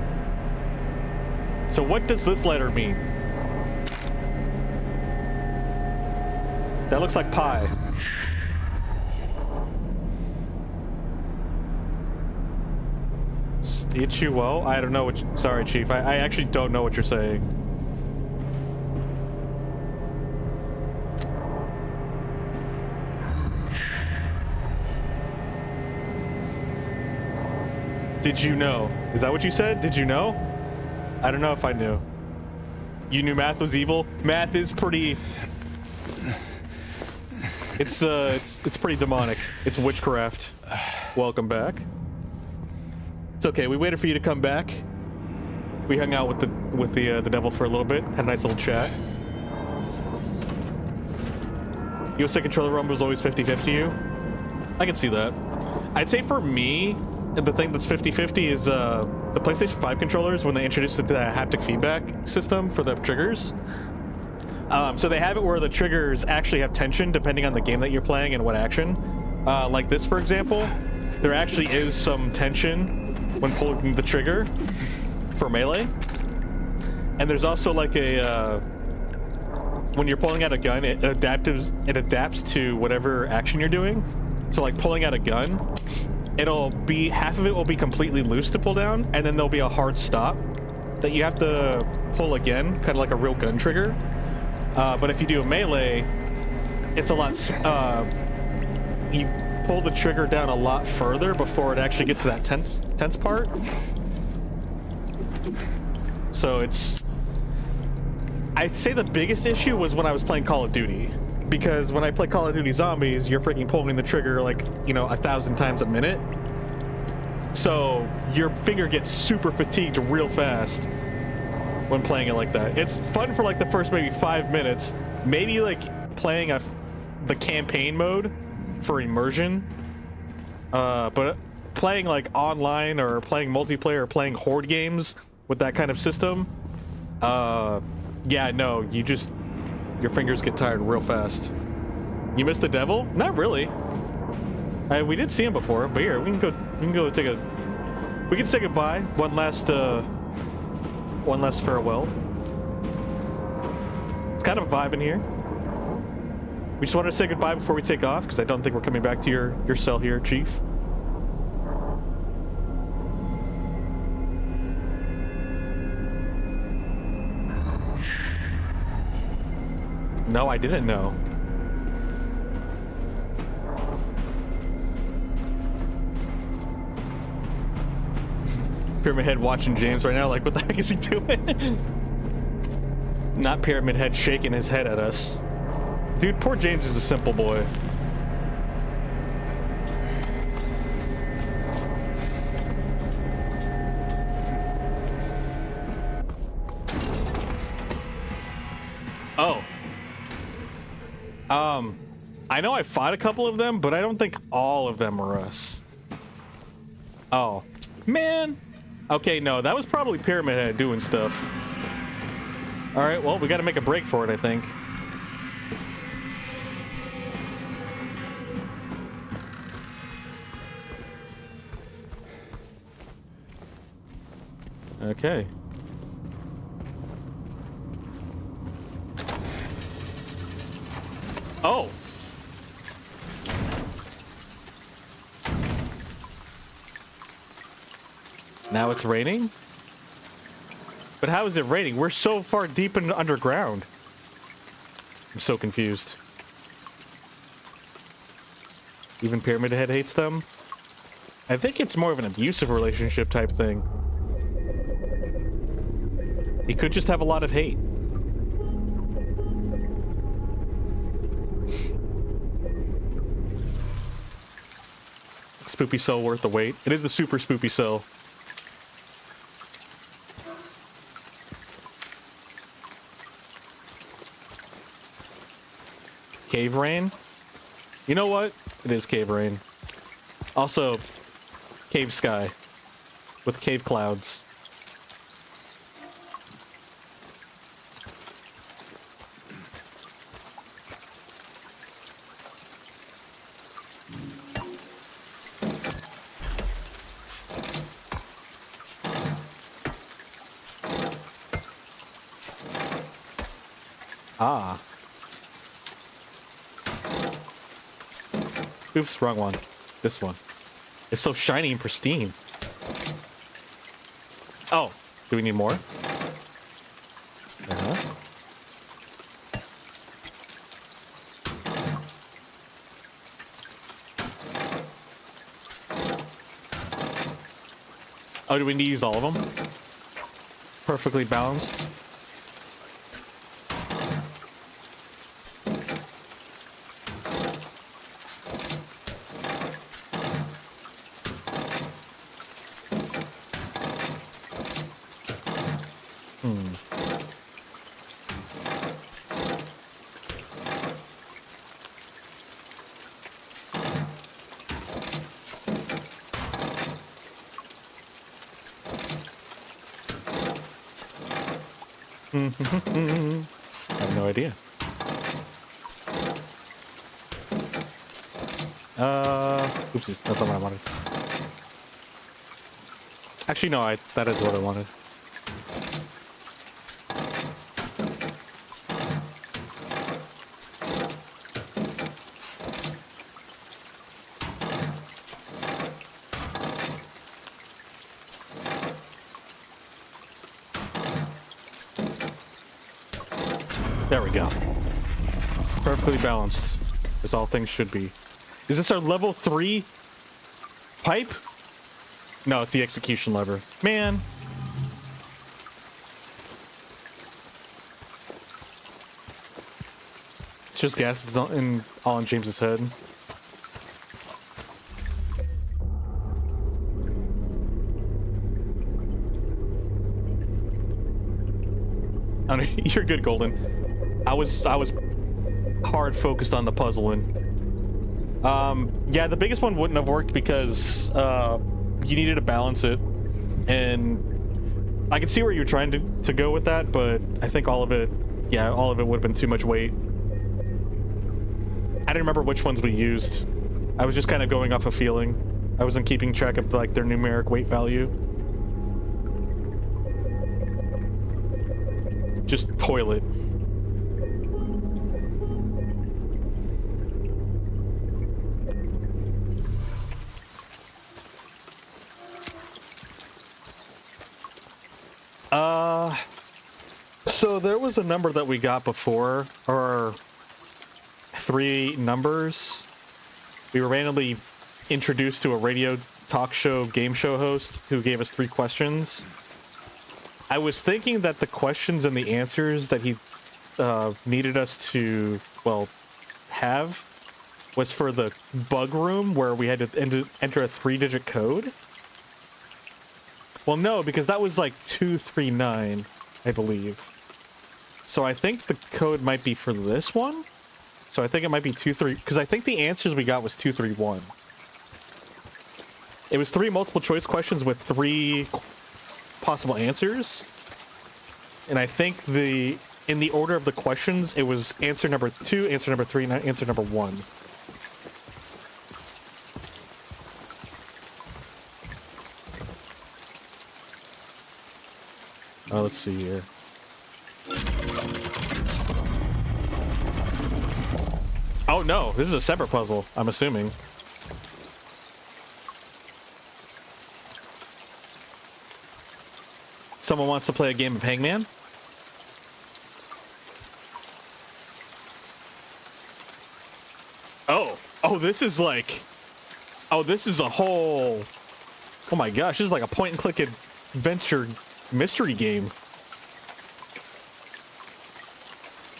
So what does this letter mean? That looks like pie. Ichiwo? I don't know what sorry, Chief. I actually don't know what you're saying. Did you know? Is that what you said? Did you know? I don't know if I knew. You knew math was evil? Math is pretty... It's pretty demonic. It's witchcraft. Welcome back. It's okay, we waited for you to come back. We hung out with the devil for a little bit, had a nice little chat. USA controller rumble was always 50-50 you? I can see that. I'd say for me, the thing that's 50-50 is the PlayStation 5 controllers, when they introduced the haptic feedback system for the triggers. So they have it where the triggers actually have tension depending on the game that you're playing and what action. Like this, for example, there actually is some tension when pulling the trigger for melee. And there's also like a when you're pulling out a gun, it adapts to whatever action you're doing. So like pulling out a gun, it'll be half of it will be completely loose to pull down, and then there'll be a hard stop that you have to pull again, kind of like a real gun trigger. But if you do a melee, it's a lot. You pull the trigger down a lot further before it actually gets to that tense part. So it's. I'd say the biggest issue was when I was playing Call of Duty, because when I play Call of Duty Zombies, you're freaking pulling the trigger like 1,000 times a minute. So your finger gets super fatigued real fast when playing it like that. It's fun for like the first maybe 5 minutes, maybe like playing the campaign mode for immersion. But playing like online or playing multiplayer or playing horde games with that kind of system, yeah, no, your fingers get tired real fast. You missed the devil? Not really. We did see him before, but here we can go take a. We can say goodbye. One last farewell. It's kind of a vibe in here. We just wanted to say goodbye before we take off, because I don't think we're coming back to your cell here, Chief. No, I didn't know. Pyramid Head watching James right now, like, what the heck is he doing? Not Pyramid Head shaking his head at us. Dude, poor James is a simple boy. Oh. I know I fought a couple of them, but I don't think all of them were us. Oh, man. Okay, no, that was probably Pyramid Head doing stuff. All right, well, we got to make a break for it, I think. Okay. Oh. Now it's raining? But how is it raining? We're so far deep in underground. I'm so confused. Even Pyramid Head hates them? I think it's more of an abusive relationship type thing. He could just have a lot of hate. Spoopy cell worth the wait. It is the super spoopy cell. Cave rain? You know what? It is cave rain. Also, cave sky with cave clouds. Ah. Oops, wrong one. This one. It's so shiny and pristine. Oh, do we need more? Oh, do we need to use all of them? Perfectly balanced. have no idea. Oopsies, that's not what I wanted. Actually, no, that is what I wanted. There we go. Perfectly balanced, as all things should be. Is this our level 3 pipe? No, it's the execution lever. Man. It's just gas is all in James's head. Oh, no, you're good, Golden. I was hard focused on the puzzling. Yeah, the biggest one wouldn't have worked because you needed to balance it, and I can see where you're trying to go with that, but I think all of it would have been too much weight. I didn't remember which ones we used. I was just kind of going off a feeling. I wasn't keeping track of like their numeric weight value. Just toilet. So there was a number that we got before, or 3 numbers. We were randomly introduced to a radio talk show, game show host who gave us 3 questions. I was thinking that the questions and the answers that he needed us to, well, have was for the bug room where we had to enter a 3-digit code. Well, no, because that was like 239, I believe. So I think the code might be for this one. So I think it might be 23, because I think the answers we got was 231. It was 3 multiple choice questions with 3 possible answers. And I think in the order of the questions, it was answer number 2, answer number 3, and answer number 1. Oh, let's see here. Oh no, this is a separate puzzle, I'm assuming. Someone wants to play a game of Hangman? Oh, this is like... Oh, this is a whole... Oh my gosh, this is like a point-and-click adventure mystery game.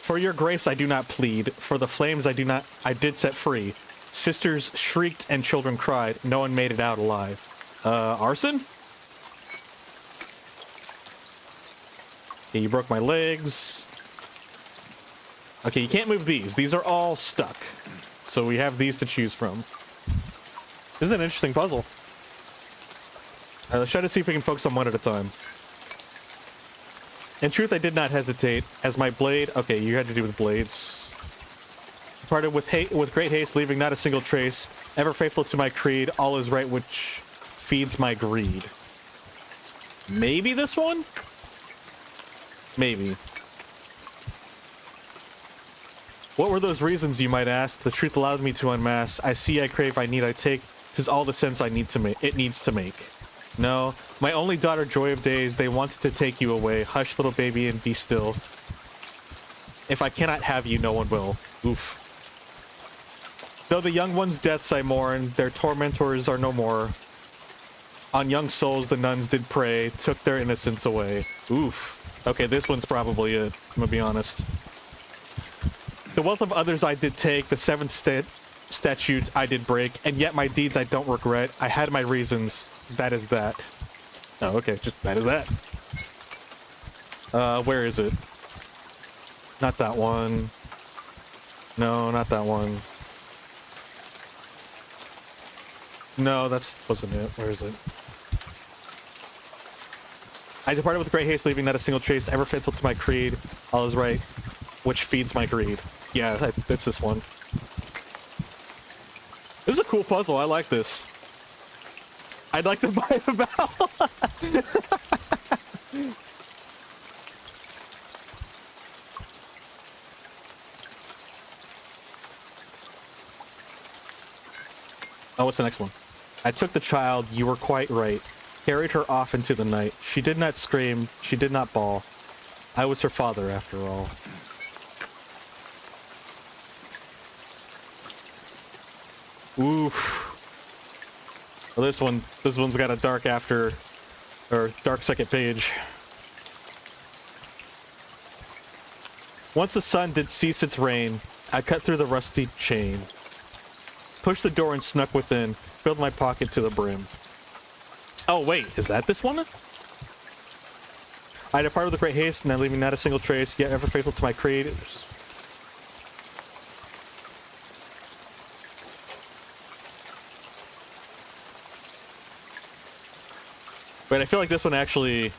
For your grace I do not plead. For the flames I did set free. Sisters shrieked and children cried. No one made it out alive. Arson? Okay, you broke my legs. Okay, you can't move these. These are all stuck. So we have these to choose from. This is an interesting puzzle. Let's try to see if we can focus on one at a time. In truth, I did not hesitate, as my blade... Okay, you had to do with blades. Departed with great haste, leaving not a single trace. Ever faithful to my creed, all is right which feeds my greed. Maybe this one? Maybe. What were those reasons, you might ask? The truth allowed me to unmask. I see, I crave, I need, I take. 'Tis all the sense I need to make. It needs to make. No, my only daughter, joy of days, they wanted to take you away. Hush, little baby, and be still. If I cannot have you, no one will. Oof. Though the young ones' deaths I mourn, their tormentors are no more. On young souls the nuns did pray, took their innocence away. Oof. Okay, this one's probably it, I'm gonna be honest. The wealth of others I did take, the 7th statute I did break, and yet my deeds I don't regret. I had my reasons. That is that. Oh, okay, just that is that. Where is it? Not that one. No, not that one. No, that wasn't it. Where is it? I departed with great haste, leaving not a single trace, ever faithful to my creed. All is right. which feeds my greed. Yeah, it's this one. This is a cool puzzle. I like this. I'd like to buy a bow. Oh, what's the next one? I took the child, you were quite right. Carried her off into the night. She did not scream, she did not bawl. I was her father, after all. Oof. Well, this one's got a dark after, or dark second page. Once the sun did cease its reign, I cut through the rusty chain, pushed the door and snuck within, filled my pocket to the brim. Oh wait, is that this one? I departed with great haste, and I leaving not a single trace, yet ever faithful to my creed. Wait, I feel like this one actually...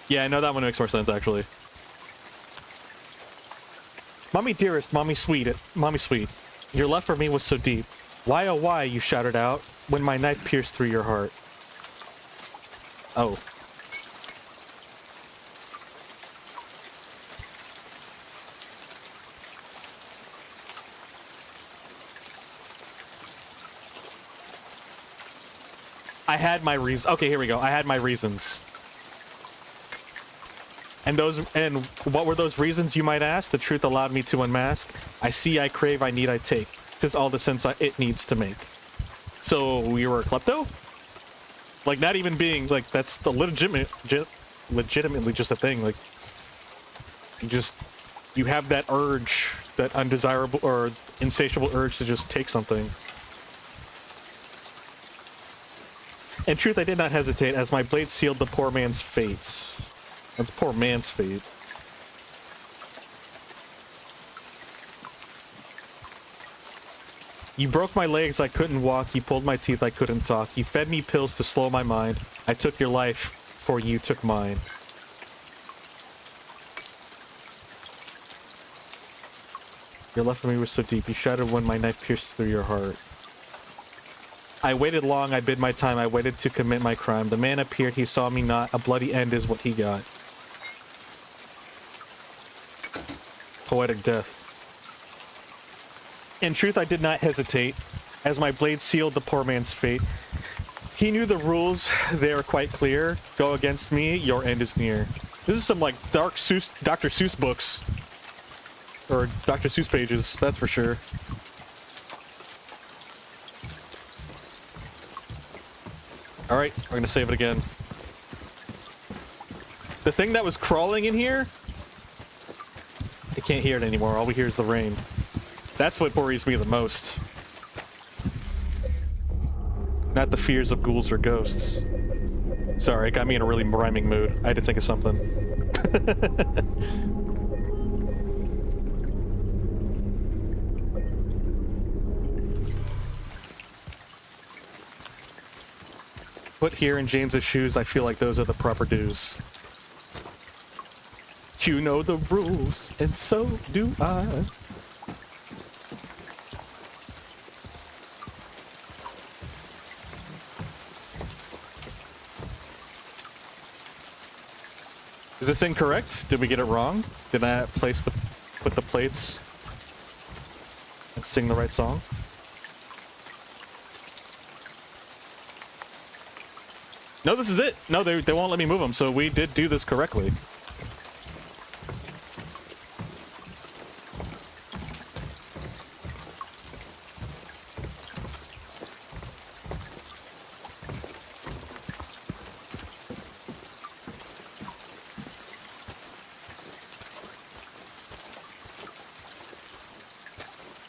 Yeah, I know that one makes more sense, actually. Mommy dearest, mommy sweet, your love for me was so deep. Why, oh why, you shouted out, when my knife pierced through your heart. Oh. I had my reasons. Okay, here we go. I had my reasons. And what were those reasons, you might ask? The truth allowed me to unmask. I see, I crave, I need, I take. 'Tis all the sense it needs to make. So, we were a klepto? Like, not even being, like, that's the legitimately just a thing. Like, you have that urge, that undesirable or insatiable urge to just take something. In truth, I did not hesitate, as my blade sealed the poor man's fate. That's poor man's fate. You broke my legs, I couldn't walk. You pulled my teeth, I couldn't talk. You fed me pills to slow my mind. I took your life, for you took mine. Your love for me was so deep. You shuddered when my knife pierced through your heart. I waited long, I bid my time. I waited to commit my crime. The man appeared, he saw me not. A bloody end is what he got. Poetic death. In truth, I did not hesitate, as my blade sealed the poor man's fate. He knew the rules, they are quite clear. Go against me, your end is near. This is some, like, Dr. Seuss books. Or Dr. Seuss pages, that's for sure. Alright, we're gonna save it again. The thing that was crawling in here, I can't hear it anymore. All we hear is the rain. That's what worries me the most. Not the fears of ghouls or ghosts. Sorry, it got me in a really rhyming mood. I had to think of something. Put here in James's shoes, I feel like those are the proper dues. You know the rules, and so do I. Is this incorrect? Did we get it wrong? Did I put the plates and sing the right song? No, this is it. No, they won't let me move them, so we did do this correctly.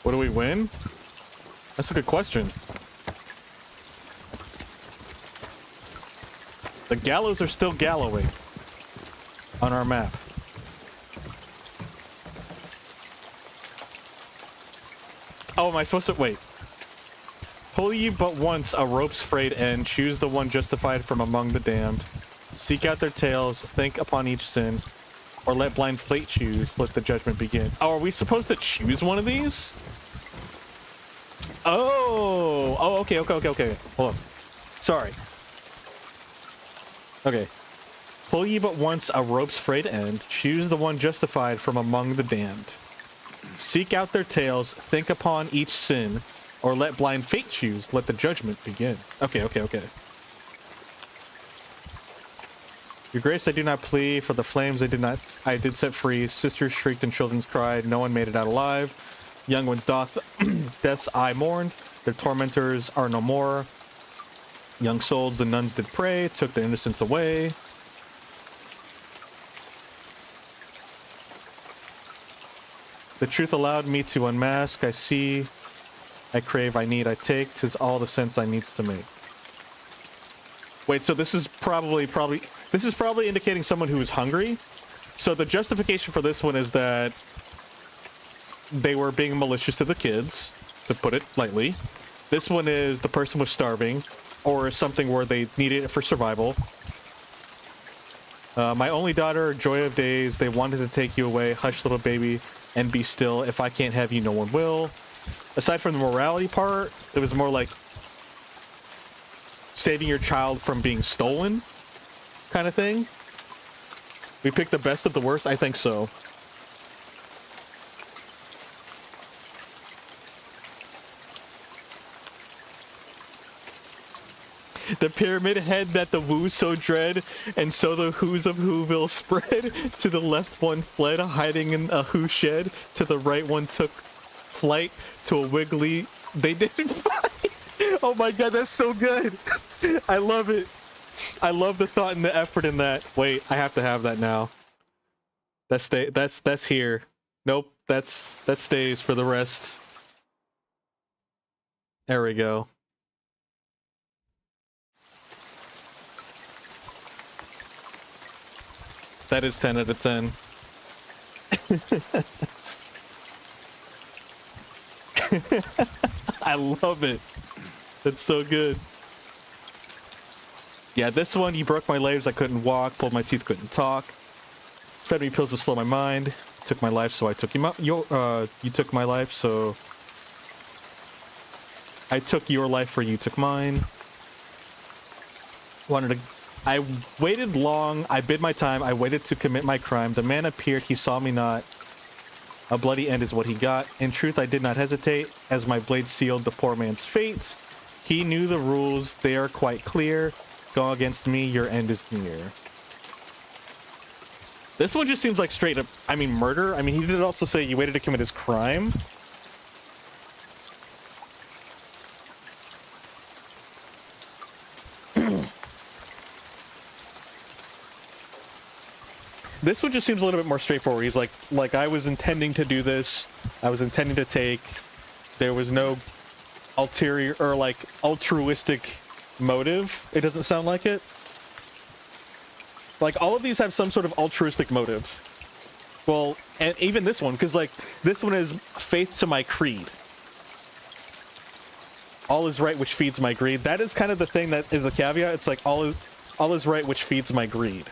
What do we win? That's a good question. The gallows are still gallowing on our map. Oh, am I supposed to... Wait. Pull ye but once a rope's frayed end, choose the one justified from among the damned. Seek out their tails, think upon each sin, or let blind fate choose, let the judgment begin. Oh, are we supposed to choose one of these? Oh, okay. Hold on. Sorry. Okay. Pull ye but once a rope's frayed end, choose the one justified from among the damned. Seek out their tails, think upon each sin, or let blind fate choose, let the judgment begin. Okay. Your grace I do not plea, for the flames I did set free. Sisters shrieked and children cried, no one made it out alive. Young ones death's eye mourned, their tormentors are no more. Young souls the nuns did pray, took the innocence away. The truth allowed me to unmask, I see, I crave, I need, I take, 'tis all the sense I needs to make. Wait, so this is probably indicating someone who is hungry. So the justification for this one is that they were being malicious to the kids, to put it lightly. This one is the person was starving, or something where they needed it for survival. My only daughter, joy of days, they wanted to take you away, hush little baby, and be still. If I can't have you, no one will. Aside from the morality part, it was more like saving your child from being stolen kind of thing. We picked the best of the worst? I think so. The pyramid head that the woos so dread, and so the whoos of Whoville spread. To the left one fled, hiding in a who shed. To the right one took flight to a wiggly they didn't fight. Oh my god, that's so good. I love it. I love the thought and the effort in that. Wait, I have to have that now. That's here. Nope, that stays for the rest. There we go. That is 10 out of 10. I love it. That's so good. Yeah, this one, you broke my legs, I couldn't walk, pulled my teeth, couldn't talk. Fed me pills to slow my mind. Took my life, so I took you took my life, so I took your life for you took mine. I waited long, I bid my time, I waited to commit my crime. The man appeared, he saw me not. A bloody end is what he got. In truth, I did not hesitate, as my blade sealed the poor man's fate. He knew the rules, they are quite clear. Go against me, your end is near. This one just seems like straight up, I mean, murder. I mean, he did also say you waited to commit his crime. This one just seems a little bit more straightforward. He's like I was intending to do this. I was intending to take. There was no ulterior or like altruistic motive. It doesn't sound like it. Like all of these have some sort of altruistic motive. Well, and even this one, because like this one is faith to my creed. All is right which feeds my greed. That is kind of the thing that is a caveat. It's like all is right which feeds my greed.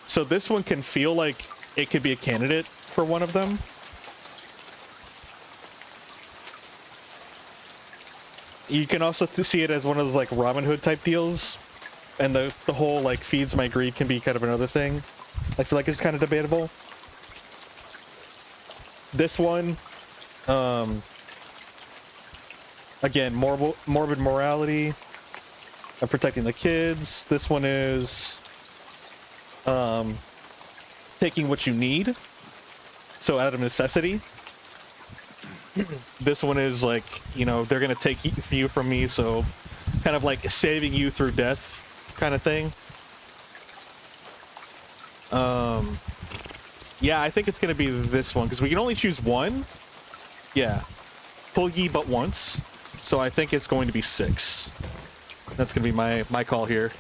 So this one can feel like it could be a candidate for one of them. You can also see it as one of those like Robin Hood type deals. And the whole like feeds my greed can be kind of another thing. I feel like it's kind of debatable. This one, again, morbid morality of protecting the kids. This one is taking what you need, so out of necessity. This one is like, you know, they're gonna take you from me, so kind of like saving you through death kind of thing. Yeah, I think it's gonna be this one because we can only choose one. Yeah, pull ye but once, so I think it's going to be 6. That's gonna be my call here.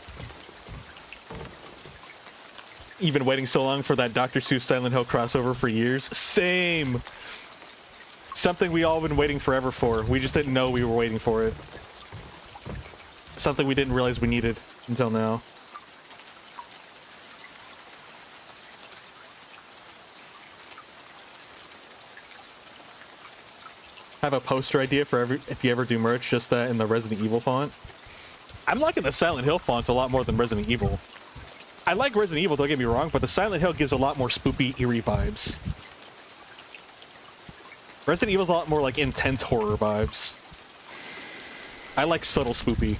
You've been waiting so long for that Dr. Seuss Silent Hill crossover for years. Same. Something we all been waiting forever for. We just didn't know we were waiting for it. something we didn't realize we needed until now. I have a poster idea for if you ever do merch, just that in the Resident Evil font. I'm liking the Silent Hill font a lot more than Resident Evil. I like Resident Evil, don't get me wrong, but the Silent Hill gives a lot more spoopy, eerie vibes. Resident Evil's a lot more like intense horror vibes. I like subtle spoopy.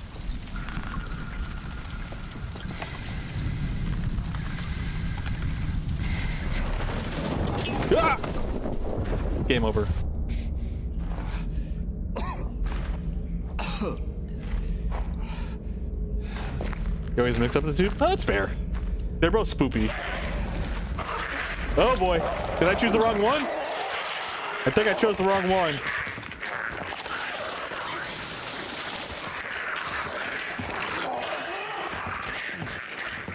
Ah! Game over. You always mix up the two? Oh, that's fair. They're both spoopy. Oh boy. Did I choose the wrong one? I think I chose the wrong one.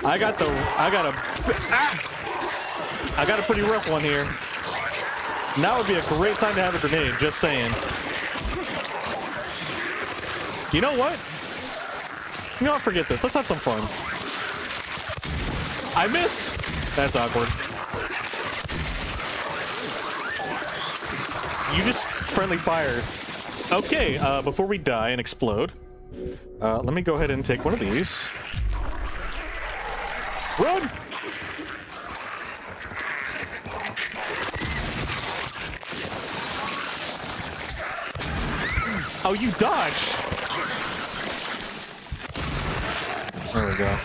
I got a pretty rough one here. Now would be a great time to have a grenade, just saying. You know what? You know what, forget this. Let's have some fun. I missed! That's awkward. You just friendly fire. Okay, before we die and explode, let me go ahead and take one of these. Run! Oh, you dodged! There we go.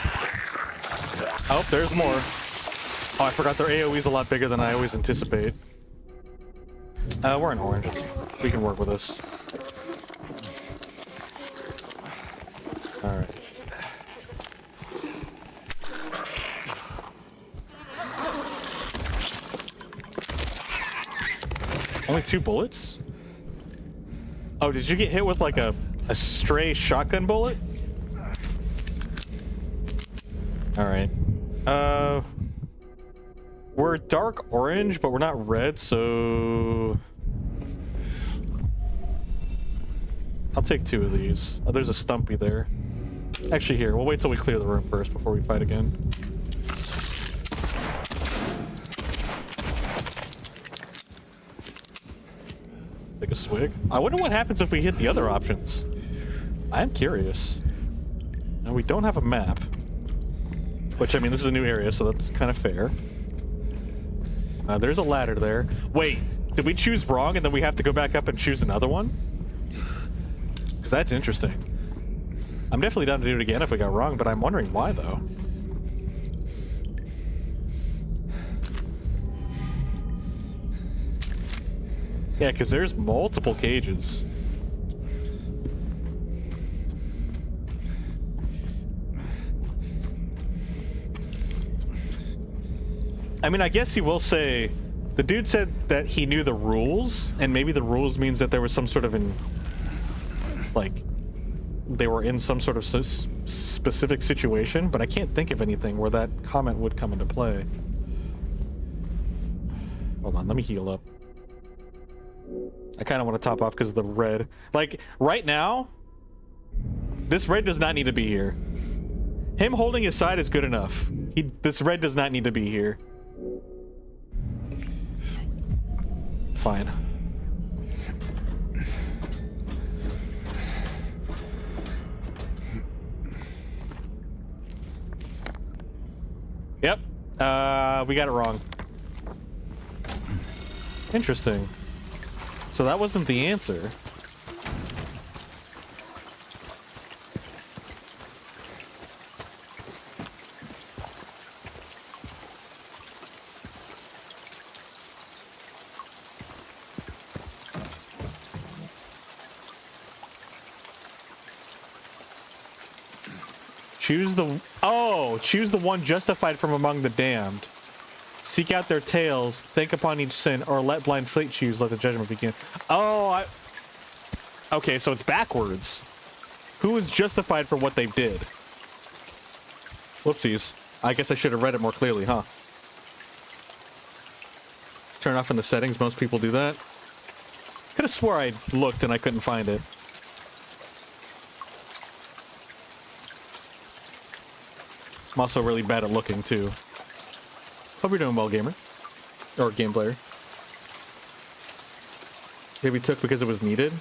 Oh, there's more. Oh, I forgot their AoE's a lot bigger than I always anticipate. We're in orange. We can work with this. Alright. Only 2 bullets? Oh, did you get hit with like a stray shotgun bullet? Alright. We're dark orange, but we're not red, so... I'll take 2 of these. Oh, there's a Stumpy there. Actually, here, we'll wait till we clear the room first before we fight again. Take a swig. I wonder what happens if we hit the other options. I'm curious. Now, we don't have a map. Which, I mean, this is a new area, so that's kind of fair. There's a ladder there. Wait, did we choose wrong and then we have to go back up and choose another one? Because that's interesting. I'm definitely down to do it again if we got wrong, but I'm wondering why, though. Yeah, because there's multiple cages. I mean, I guess he will say... The dude said that he knew the rules, and maybe the rules means that there was some sort of like, they were in some sort of specific situation, but I can't think of anything where that comment would come into play. Hold on, let me heal up. I kind of want to top off because of the red. Like, right now, this red does not need to be here. Him holding his side is good enough. This red does not need to be here. Fine. Yep. We got it wrong. Interesting. So that wasn't the answer. Choose the one justified from among the damned. Seek out their tails, think upon each sin, or let blind fate choose, let the judgment begin. Oh, okay, so it's backwards. Who is justified for what they did? Whoopsies. I guess I should have read it more clearly, huh? Turn off in the settings, most people do that. Could have swore I looked and I couldn't find it. I'm also really bad at looking, too. Hope you're doing well, gamer. Or game player. Maybe took because it was needed?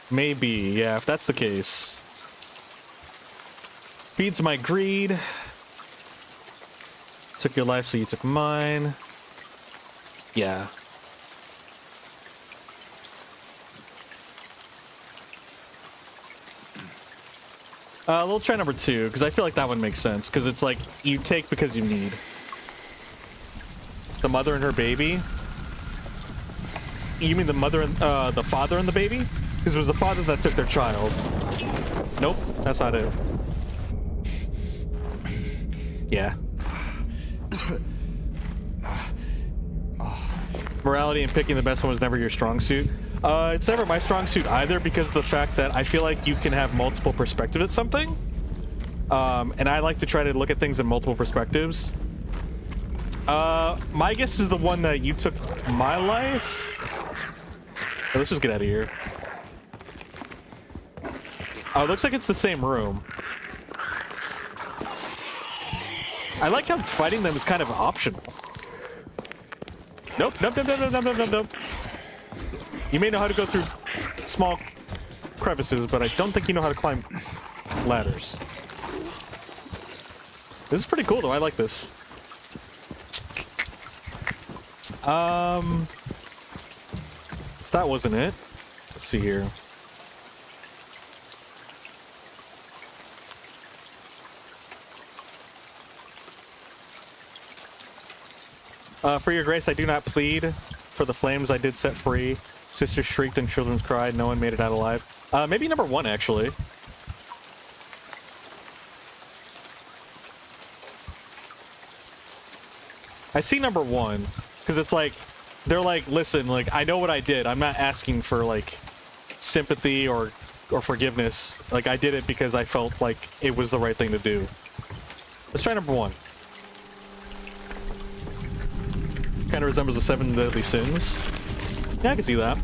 Maybe, yeah, if that's the case. Feeds my greed. Took your life, so you took mine. Yeah. We'll try number 2, because I feel like that one makes sense, because it's like, you take because you need. The mother and her baby? You mean the mother and, the father and the baby? Because it was the father that took their child. Nope, that's not it. Yeah. Morality and picking the best one was never your strong suit. It's never my strong suit either, because of the fact that I feel like you can have multiple perspectives at something. And I like to try to look at things in multiple perspectives. My guess is the one that you took my life. Oh, let's just get out of here. Oh, it looks like it's the same room. I like how fighting them is kind of optional. Nope, nope, nope, nope, nope, nope, nope, nope. You may know how to go through small crevices, but I don't think you know how to climb ladders. This is pretty cool, though. I like this. That wasn't it. Let's see here. For your grace, I do not plead. For the flames I did set free. Sisters shrieked and children cried. No one made it out alive. Maybe number 1, actually. I see number 1. Because it's like, they're like, listen, like, I know what I did. I'm not asking for, like, sympathy or forgiveness. Like, I did it because I felt like it was the right thing to do. Let's try number 1. Kind of resembles the 7 deadly sins. Yeah, I can see that.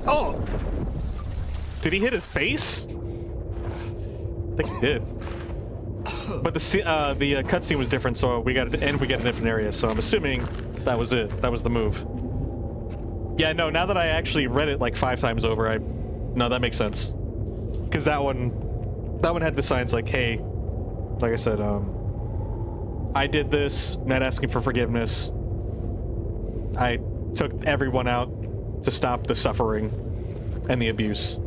Oh! Did he hit his face? I think he did. But the cutscene was different, so we got a different area. So I'm assuming that was it. That was the move. Yeah, no. Now that I actually read it like 5 times over, no, that makes sense. Because that one had the signs like, hey, like I said, I did this, not asking for forgiveness. I took everyone out to stop the suffering and the abuse.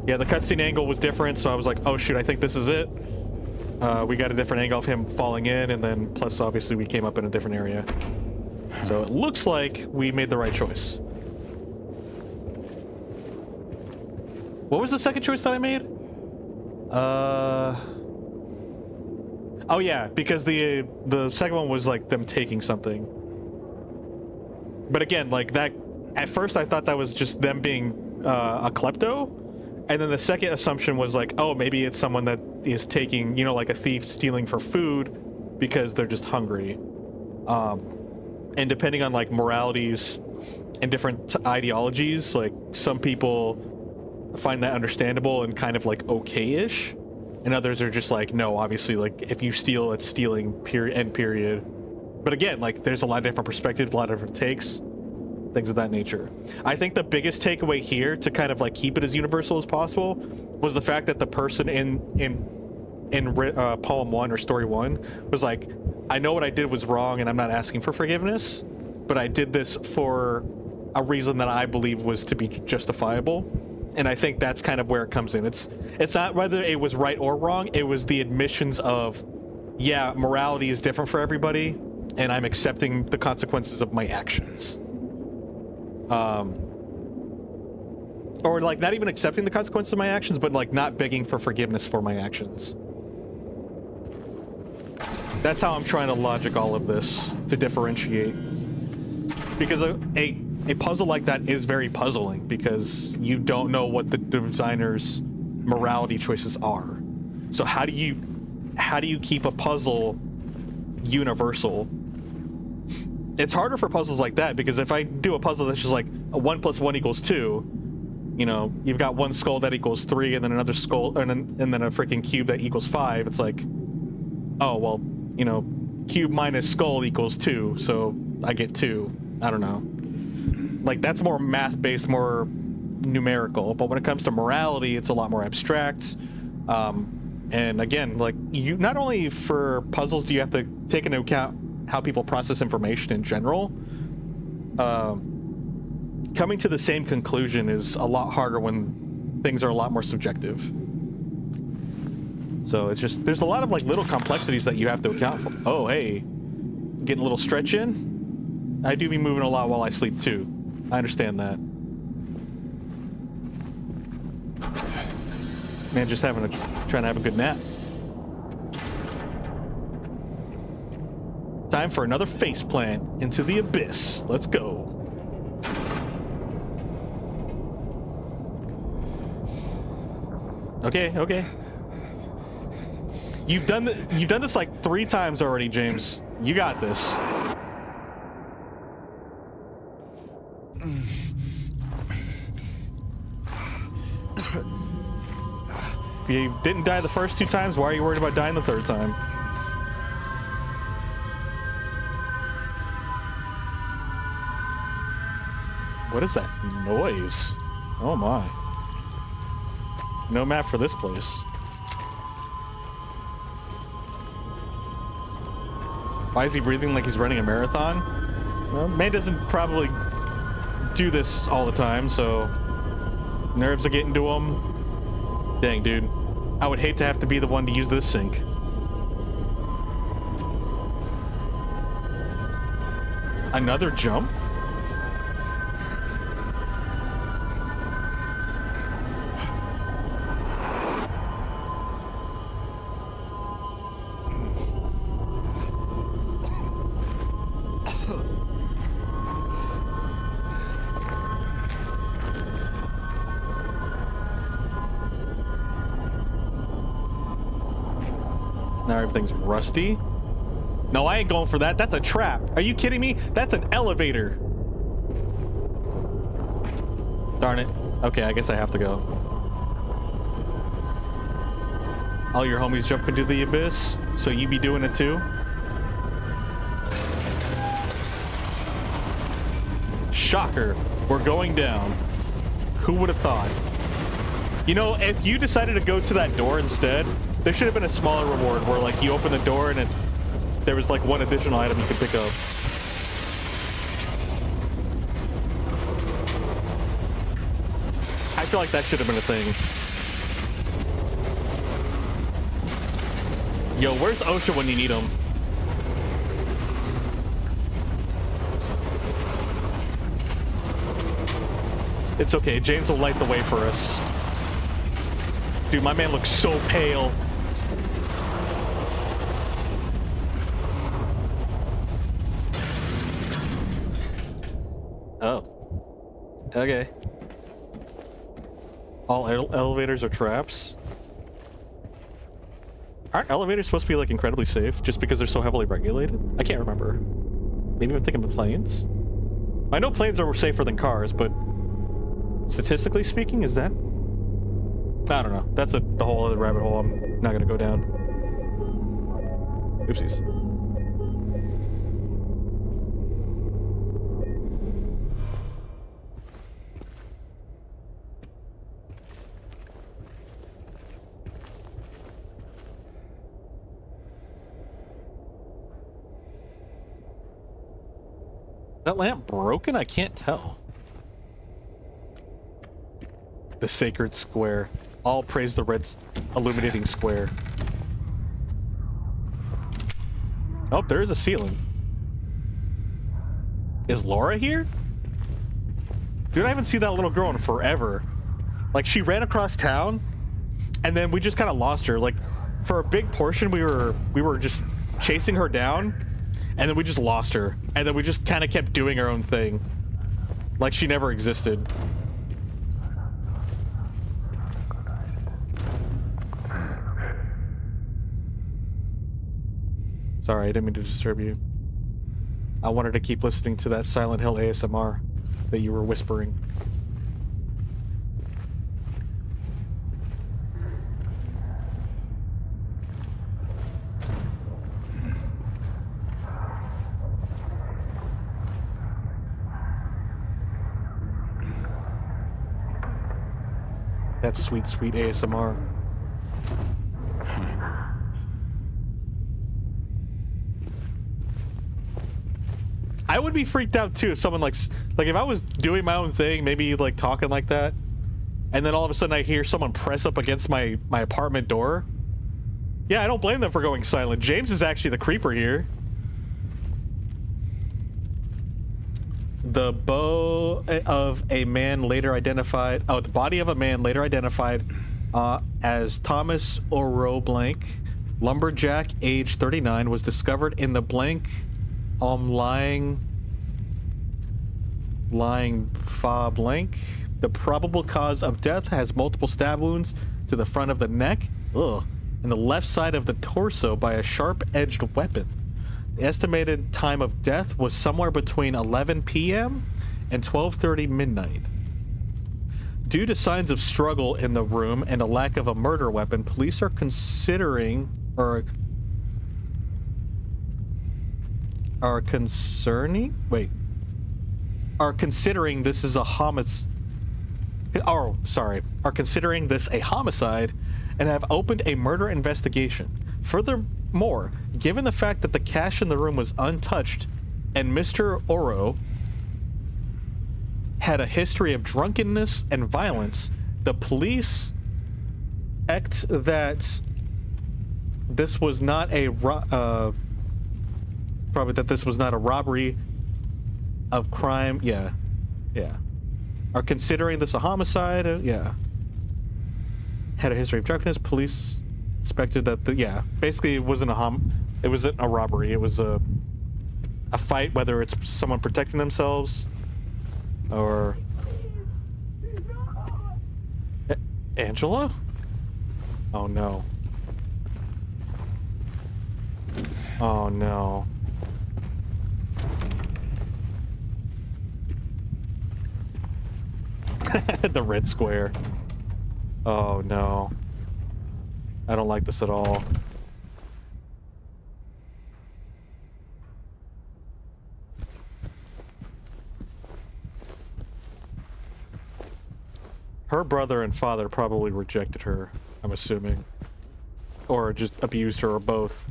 Yeah, the cutscene angle was different, so I was like, oh shoot, I think this is it. We got a different angle of him falling in, and then plus obviously we came up in a different area. So it looks like we made the right choice. What was the second choice that I made? Oh yeah, because the second one was like them taking something. But again, like that, at first I thought that was just them being a klepto, and then the second assumption was like, oh, maybe it's someone that is taking, you know, like a thief stealing for food because they're just hungry. And depending on like moralities and different ideologies, like some people find that understandable and kind of like okay-ish, and others are just like, no, obviously, like if you steal, it's stealing, period, end period. But again, like there's a lot of different perspectives, a lot of different takes, things of that nature. I think the biggest takeaway here, to kind of like keep it as universal as possible, was the fact that the person in poem 1 or story 1 was like, I know what I did was wrong and I'm not asking for forgiveness, but I did this for a reason that I believe was to be justifiable. And I think that's kind of where it comes in. It's not whether it was right or wrong, it was the admissions of, yeah, morality is different for everybody, and I'm accepting the consequences of my actions. Or like not even accepting the consequences of my actions, but like not begging for forgiveness for my actions. That's how I'm trying to logic all of this, to differentiate. Because a puzzle like that is very puzzling, because you don't know what the designer's morality choices are. So how do you keep a puzzle universal it's harder for puzzles like that, because if I do a puzzle that's just like a 1 + 1 = 2, you know, you've got one skull that equals 3, and then another skull, and then a freaking cube that equals 5. It's like, oh well, you know, cube minus skull equals 2, so I get 2. I don't know. Like, that's more math-based, more numerical. But when it comes to morality, it's a lot more abstract. And again, like, you not only for puzzles do you have to take into account how people process information in general, coming to the same conclusion is a lot harder when things are a lot more subjective. So it's just, there's a lot of like little complexities that you have to account for. Oh, hey, getting a little stretch in. I do be moving a lot while I sleep too. I understand that. Man, just trying to have a good nap. Time for another faceplant into the abyss. Let's go. Okay, okay. You've done this like 3 times already, James. You got this. If you didn't die the first 2 times, why are you worried about dying the 3rd time? What is that noise? Oh my. No map for this place. Why is he breathing like he's running a marathon? Well, man doesn't probably do this all the time, so nerves are getting to him. Dang, dude. I would hate to have to be the one to use this sink. Another jump? Now everything's rusty. No, I ain't going for that. That's a trap. Are you kidding me? That's an elevator. Darn it. Okay, I guess I have to go. All your homies jump into the abyss, so you be doing it too? Shocker. We're going down. Who would have thought? You know, if you decided to go to that door instead, there should have been a smaller reward where, like, you open the door and there was, like, one additional item you could pick up. I feel like that should have been a thing. Yo, where's OSHA when you need him? It's okay, James will light the way for us. Dude, my man looks so pale. Oh. Okay. All elevators are traps? Aren't elevators supposed to be, like, incredibly safe just because they're so heavily regulated? I can't remember. Maybe I'm thinking of planes? I know planes are safer than cars, but statistically speaking, is that? I don't know. That's the whole other rabbit hole I'm not gonna go down. Oopsies. That lamp broken? I can't tell. The sacred square. All praise the red illuminating square. Oh, there is a ceiling. Is Laura here? Dude, I haven't seen that little girl in forever. Like, she ran across town, and then we just kind of lost her. Like, for a big portion, we were just chasing her down, and then we just lost her. And then we just kind of kept doing our own thing. Like she never existed. Sorry, I didn't mean to disturb you. I wanted to keep listening to that Silent Hill ASMR that you were whispering. That's sweet, sweet ASMR. I would be freaked out too if someone like if I was doing my own thing, maybe like talking like that, and then all of a sudden I hear someone press up against my apartment door. Yeah, I don't blame them for going silent. James is actually the creeper here. The body of a man later identified as Thomas Oro blank, lumberjack, age 39, was discovered in the blank lying fa blank. The probable cause of death has multiple stab wounds to the front of the neck, and the left side of the torso by a sharp-edged weapon. The estimated time of death was somewhere between 11 p.m. and 12:30 midnight. Due to signs of struggle in the room and a lack of a murder weapon, police are considering this is a homicide. Are considering this a homicide and have opened a murder investigation. Furthermore, given the fact that the cash in the room was untouched and Mr. Oro had a history of drunkenness and violence, the police that this was not a robbery of crime. Yeah. Are considering this a homicide. Had a history of drunkenness. Police expected that basically it wasn't a robbery. It was a fight, whether it's someone protecting themselves or Angela? Oh no. Oh no. The red square. Oh no. I don't like this at all. Her brother and father probably rejected her, I'm assuming. Or just abused her, or both.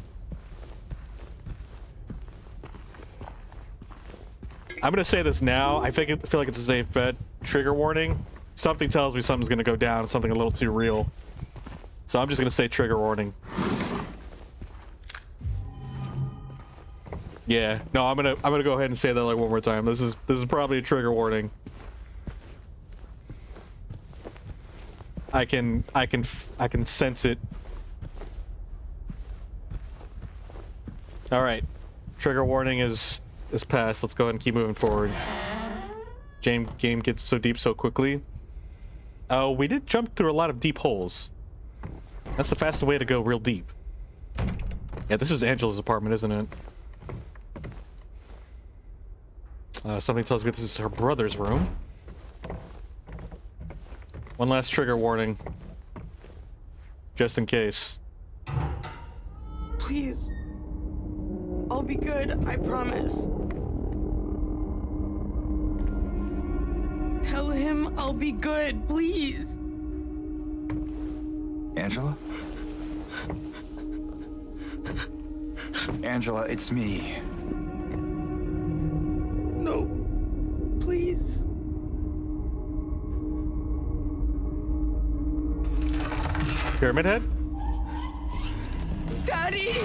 I'm gonna say this now. I feel like it's a safe bet. Trigger warning. Something tells me something's gonna go down. Something a little too real. So I'm just gonna say trigger warning. Yeah. No, I'm gonna go ahead and say that like one more time. This is probably a trigger warning. I can sense it. All right. Trigger warning is passed. Let's go ahead and keep moving forward. Game gets so deep so quickly. Oh, we did jump through a lot of deep holes. That's the fastest way to go real deep. Yeah, this is Angela's apartment, isn't it? Something tells me this is her brother's room. One last trigger warning. Just in case. Please. I'll be good, I promise. Tell him I'll be good, please. Angela? Angela, it's me. No. Please. Pyramid Head? Daddy!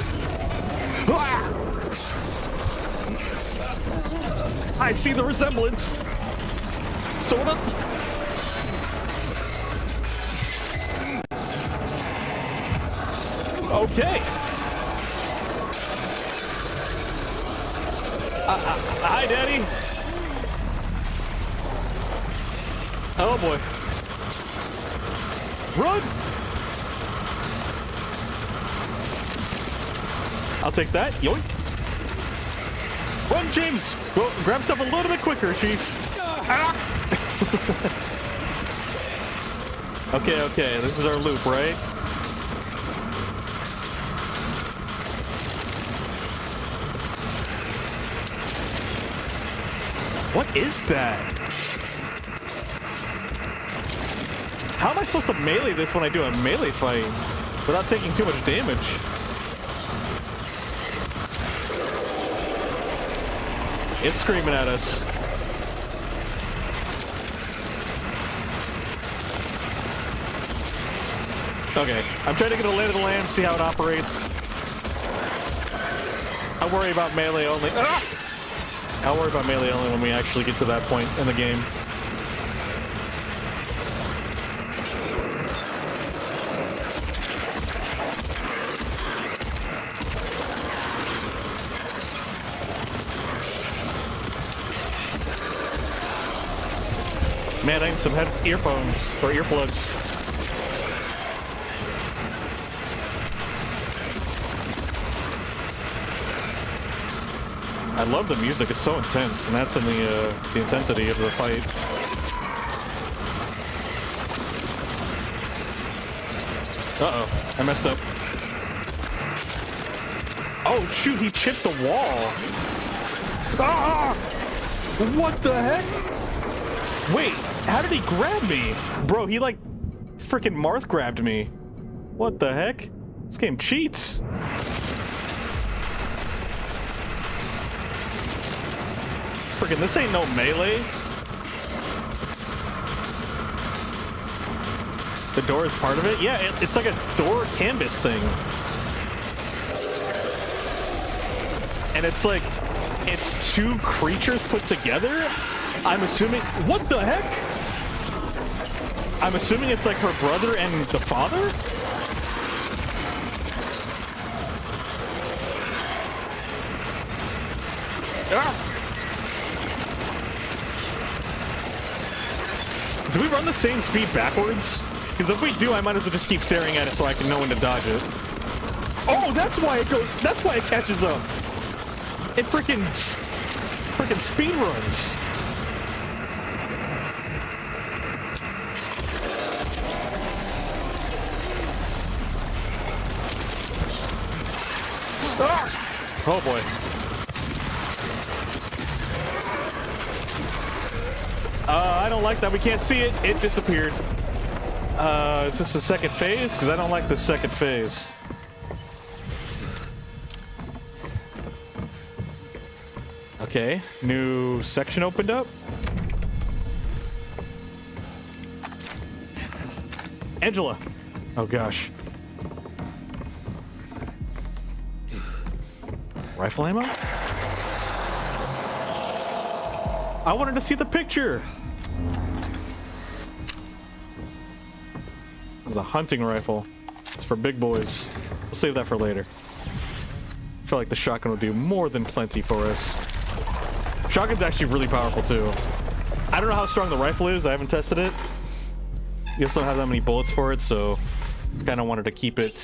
I see the resemblance. Sort of. Okay. Hi, Daddy. Oh boy. Run! I'll take that. Yoink. Run, James! Well, grab stuff a little bit quicker, Chief. Ah! Okay, okay, this is our loop, right? What is that? How am I supposed to melee this when I do a melee fight without taking too much damage? It's screaming at us. Okay, I'm trying to get a lay of the land, see how it operates. I'll worry about melee only. Ah! I'll worry about melee only when we actually get to that point in the game. Man, I need some earphones or earplugs. I love the music, it's so intense, and that's in the intensity of the fight. Uh-oh, I messed up. Oh shoot, he chipped the wall! Ah! What the heck? Wait, how did he grab me? Bro, he like freaking Marth grabbed me. What the heck? This game cheats. Freaking, this ain't no melee. The door is part of it? Yeah, it's like a door canvas thing. And it's like, it's two creatures put together? I'm assuming, what the heck? I'm assuming it's like her brother and the father? Ah! Do we run the same speed backwards? Because if we do, I might as well just keep staring at it so I can know when to dodge it. Oh, that's why it goes, that's why it catches up. It freaking speed runs. Ah! Oh boy. I don't like that. We can't see it. It disappeared. Is this the second phase? Because I don't like the second phase. Okay, new section opened up. Angela. Oh gosh. Rifle ammo? I wanted to see the picture. It's a hunting rifle. It's for big boys. We'll save that for later. I feel like the shotgun will do more than plenty for us. Shotgun's actually really powerful too. I don't know how strong the rifle is. I haven't tested it. You also don't have that many bullets for it, so kind of wanted to keep it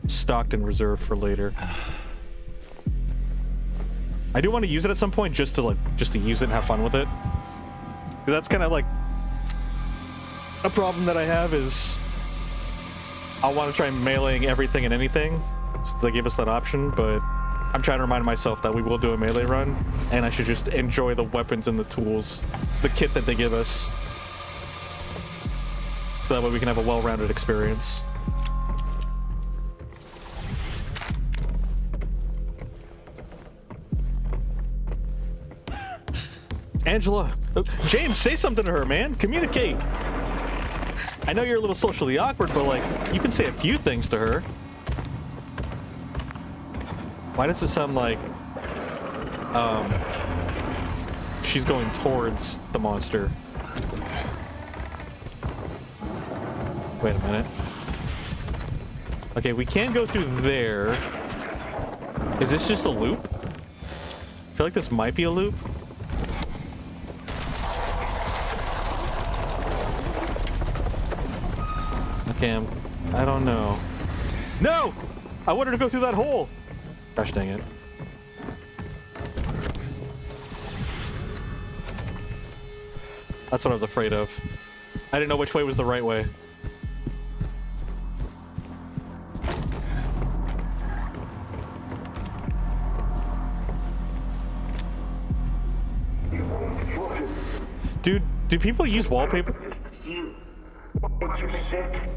stocked and reserved for later. I do want to use it at some point just to use it and have fun with it. Because that's kind of like a problem that I have is I want to try meleeing everything and anything. So they give us that option, but I'm trying to remind myself that we will do a melee run and I should just enjoy the weapons and the tools, the kit that they give us. So that way we can have a well-rounded experience. Angela, James, say something to her, man. Communicate. I know you're a little socially awkward, but like, you can say a few things to her. Why does it sound like she's going towards the monster? Wait a minute. Okay, we can go through there. Is this just a loop? I feel like this might be a loop. Okay, I don't know. No! I wanted to go through that hole! Gosh dang it. That's what I was afraid of. I didn't know which way was the right way. Dude, do people use wallpaper? You. Once you're sick,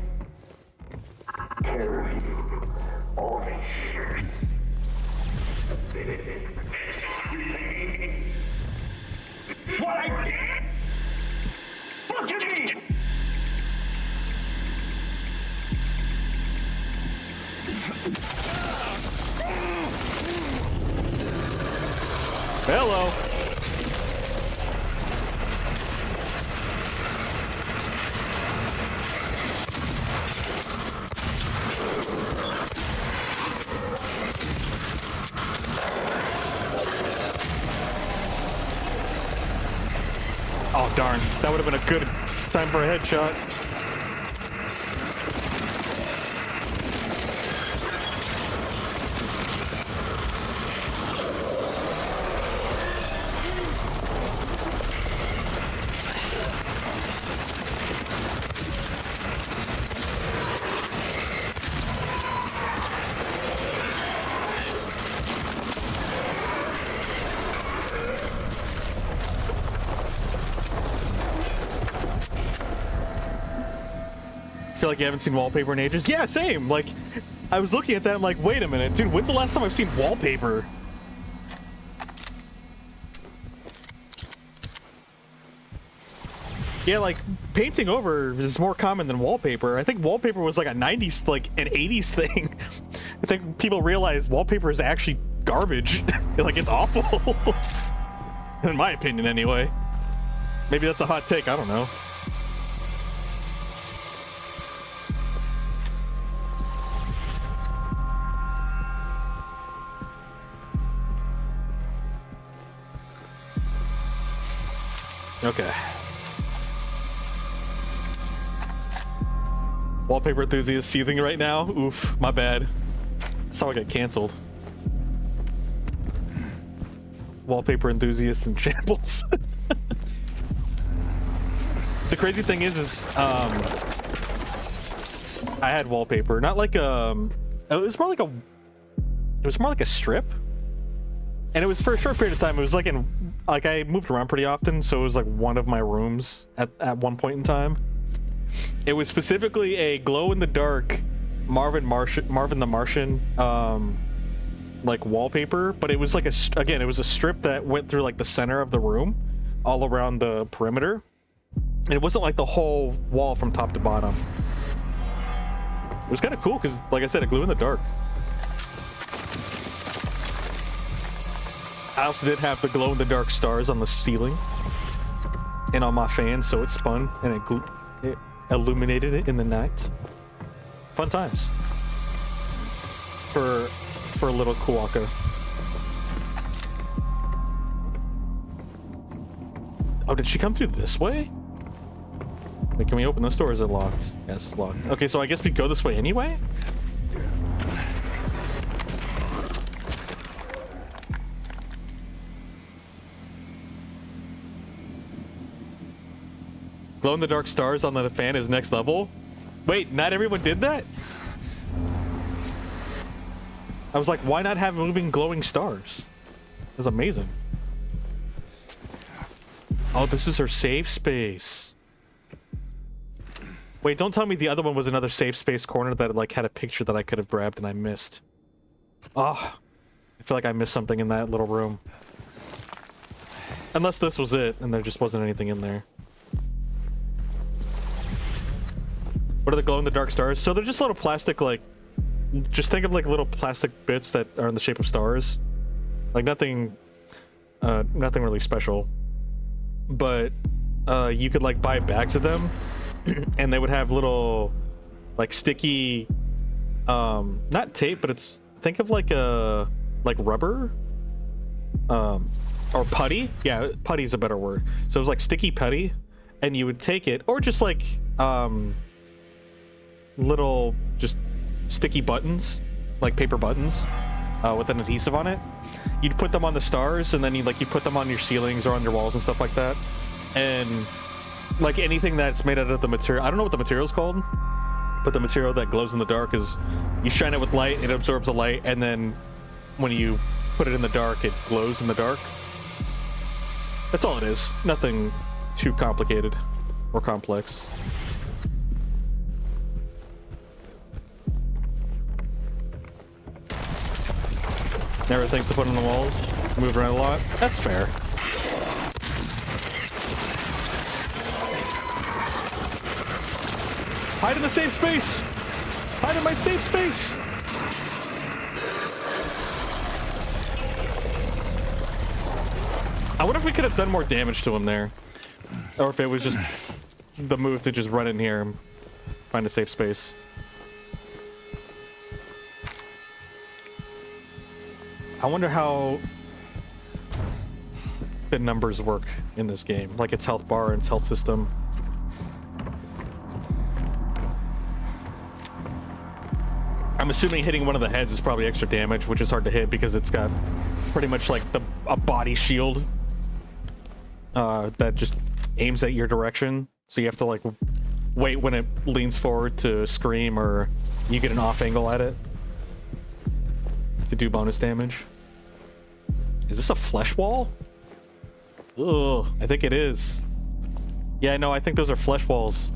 care of you. All this shit. What I did? Look at me! Hello. Oh darn, that would have been a good time for a headshot. I feel like you haven't seen wallpaper in ages. Yeah, same. Like, I was looking at that, I'm like, wait a minute, dude, when's the last time I've seen wallpaper? Yeah, like, painting over is more common than wallpaper. I think wallpaper was like a 90s, like, an 80s thing. I think people realize wallpaper is actually garbage. Like, it's awful. In my opinion, anyway. Maybe that's a hot take, I don't know. Okay. Wallpaper enthusiast seething right now. Oof, my bad. That's how I got canceled. Wallpaper enthusiast in shambles. The crazy thing is I had wallpaper, not like it was more like a strip. And it was for a short period of time. It was like I moved around pretty often, so it was like one of my rooms at one point in time. It was specifically a glow-in-the-dark Marvin the Martian like wallpaper, but it was like again, it was a strip that went through like the center of the room, all around the perimeter. And it wasn't like the whole wall from top to bottom. It was kind of cool because, like I said, it glue in the dark. I also did have the glow-in-the-dark stars on the ceiling and on my fan, so it spun and it illuminated it in the night. Fun times for a little Kuwaka. Oh, did she come through this way? Wait, can we open this door? Or is it locked? Yes, it's locked. Okay, so I guess we go this way anyway? Glow-in-the-dark stars on the fan is next level. Wait, not everyone did that? I was like, why not have moving glowing stars? That's amazing. Oh, this is her safe space. Wait, don't tell me the other one was another safe space corner that like had a picture that I could have grabbed and I missed. Oh, I feel like I missed something in that little room. Unless this was it and there just wasn't anything in there. What are the glow-in-the-dark stars? So they're just little plastic, like, just think of like little plastic bits that are in the shape of stars. Like nothing really special. But you could like buy bags of them and they would have little like sticky, not tape, but it's, think of like a, like rubber, or putty. Yeah, putty's a better word. So it was like sticky putty and you would take it, or just like, little just sticky buttons, like paper buttons, with an adhesive on it. You'd put them on the stars, and then you put them on your ceilings or on your walls and stuff like that. And like anything that's made out of the material, I don't know what the material is called, but the material that glows in the dark is, you shine it with light, it absorbs the light, and then when you put it in the dark, it glows in the dark. That's all it is. Nothing too complicated or complex. Never things to put on the walls. Move around a lot. That's fair. Hide in the safe space! Hide in my safe space! I wonder if we could have done more damage to him there. Or if it was just the move to just run in here and find a safe space. I wonder how the numbers work in this game, like its health bar and its health system. I'm assuming hitting one of the heads is probably extra damage, which is hard to hit because it's got pretty much like a body shield that just aims at your direction. So you have to like wait when it leans forward to scream, or you get an off angle at it to do bonus damage. Is this a flesh wall? Ugh, I think it is. Yeah, no, I think those are flesh walls.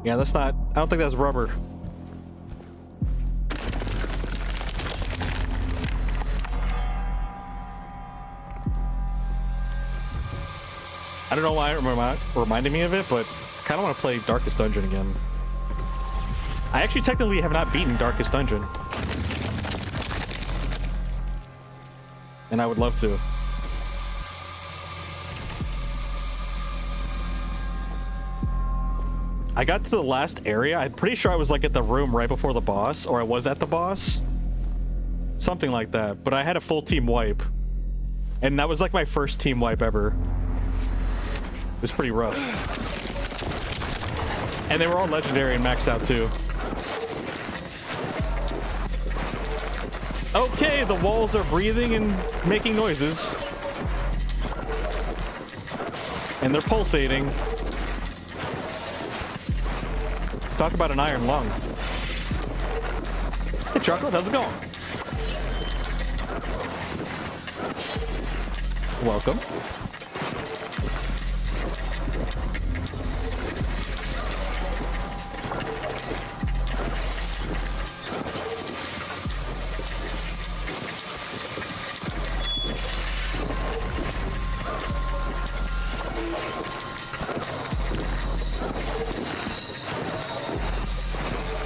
Yeah, that's not, I don't think that's rubber. I don't know why it reminded me of it, but I kind of want to play Darkest Dungeon again. I actually technically have not beaten Darkest Dungeon. And I would love to. I got to the last area. I'm pretty sure I was like at the room right before the boss, or I was at the boss. Something like that. But I had a full team wipe. And that was like my first team wipe ever. It was pretty rough. And they were all legendary and maxed out too. Okay, the walls are breathing and making noises. And they're pulsating. Talk about an iron lung. Hey, Chocolate, how's it going? Welcome.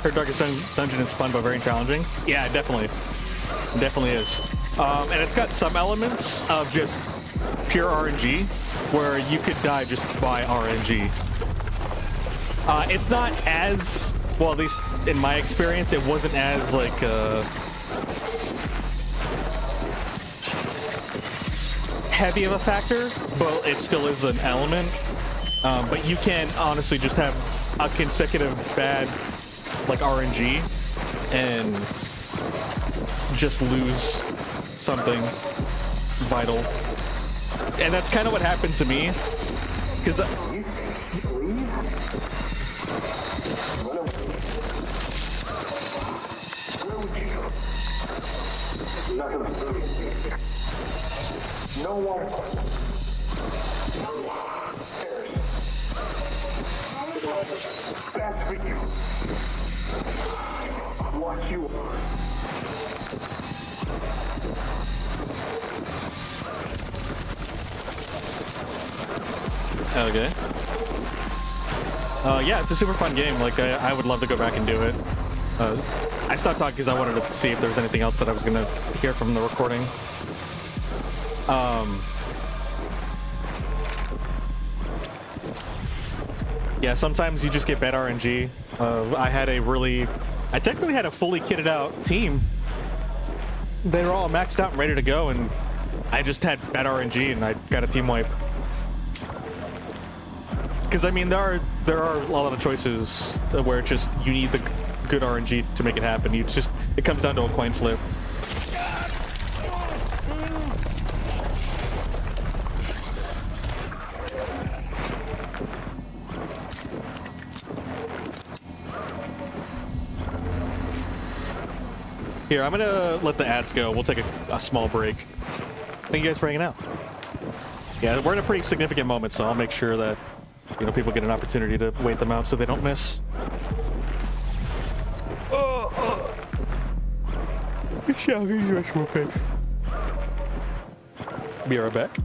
Heard Darkest Dungeon is fun but very challenging. Yeah, definitely. It definitely is. And it's got some elements of just pure RNG, where you could die just by RNG. It's not as, well, at least in my experience, it wasn't as like heavy of a factor, but it still is an element. But you can honestly just have a consecutive bad like RNG and just lose something vital. And that's kind of what happened to me, because no one that's for you. What you are. okay. Yeah, it's a super fun game. Like, I would love to go back and do it. I stopped talking because I wanted to see if there was anything else that I was going to hear from the recording. Yeah, sometimes you just get bad RNG. I technically had a fully kitted out team. They were all maxed out and ready to go, and I just had bad RNG and I got a team wipe. Because I mean, there are a lot of choices where it's just you need good RNG to make it happen. It comes down to a coin flip. Here, I'm gonna let the ads go. We'll take a small break. Thank you guys for hanging out. Yeah, we're in a pretty significant moment, so I'll make sure that, you know, people get an opportunity to wait them out so they don't miss. Yeah, I'll use the restroom real quick. Be right back.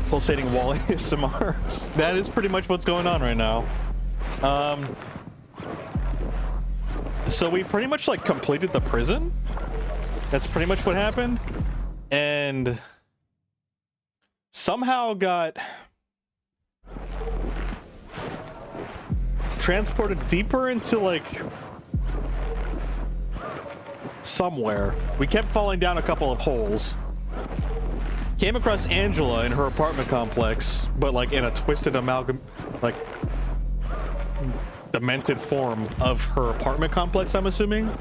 Pulsating wall ASMR. That is pretty much what's going on right now. So we pretty much like completed the prison. That's pretty much what happened. And somehow got transported deeper into like somewhere. We kept falling down a couple of holes. Came across Angela in her apartment complex, but like in a twisted amalgam, like demented form of her apartment complex, I'm assuming.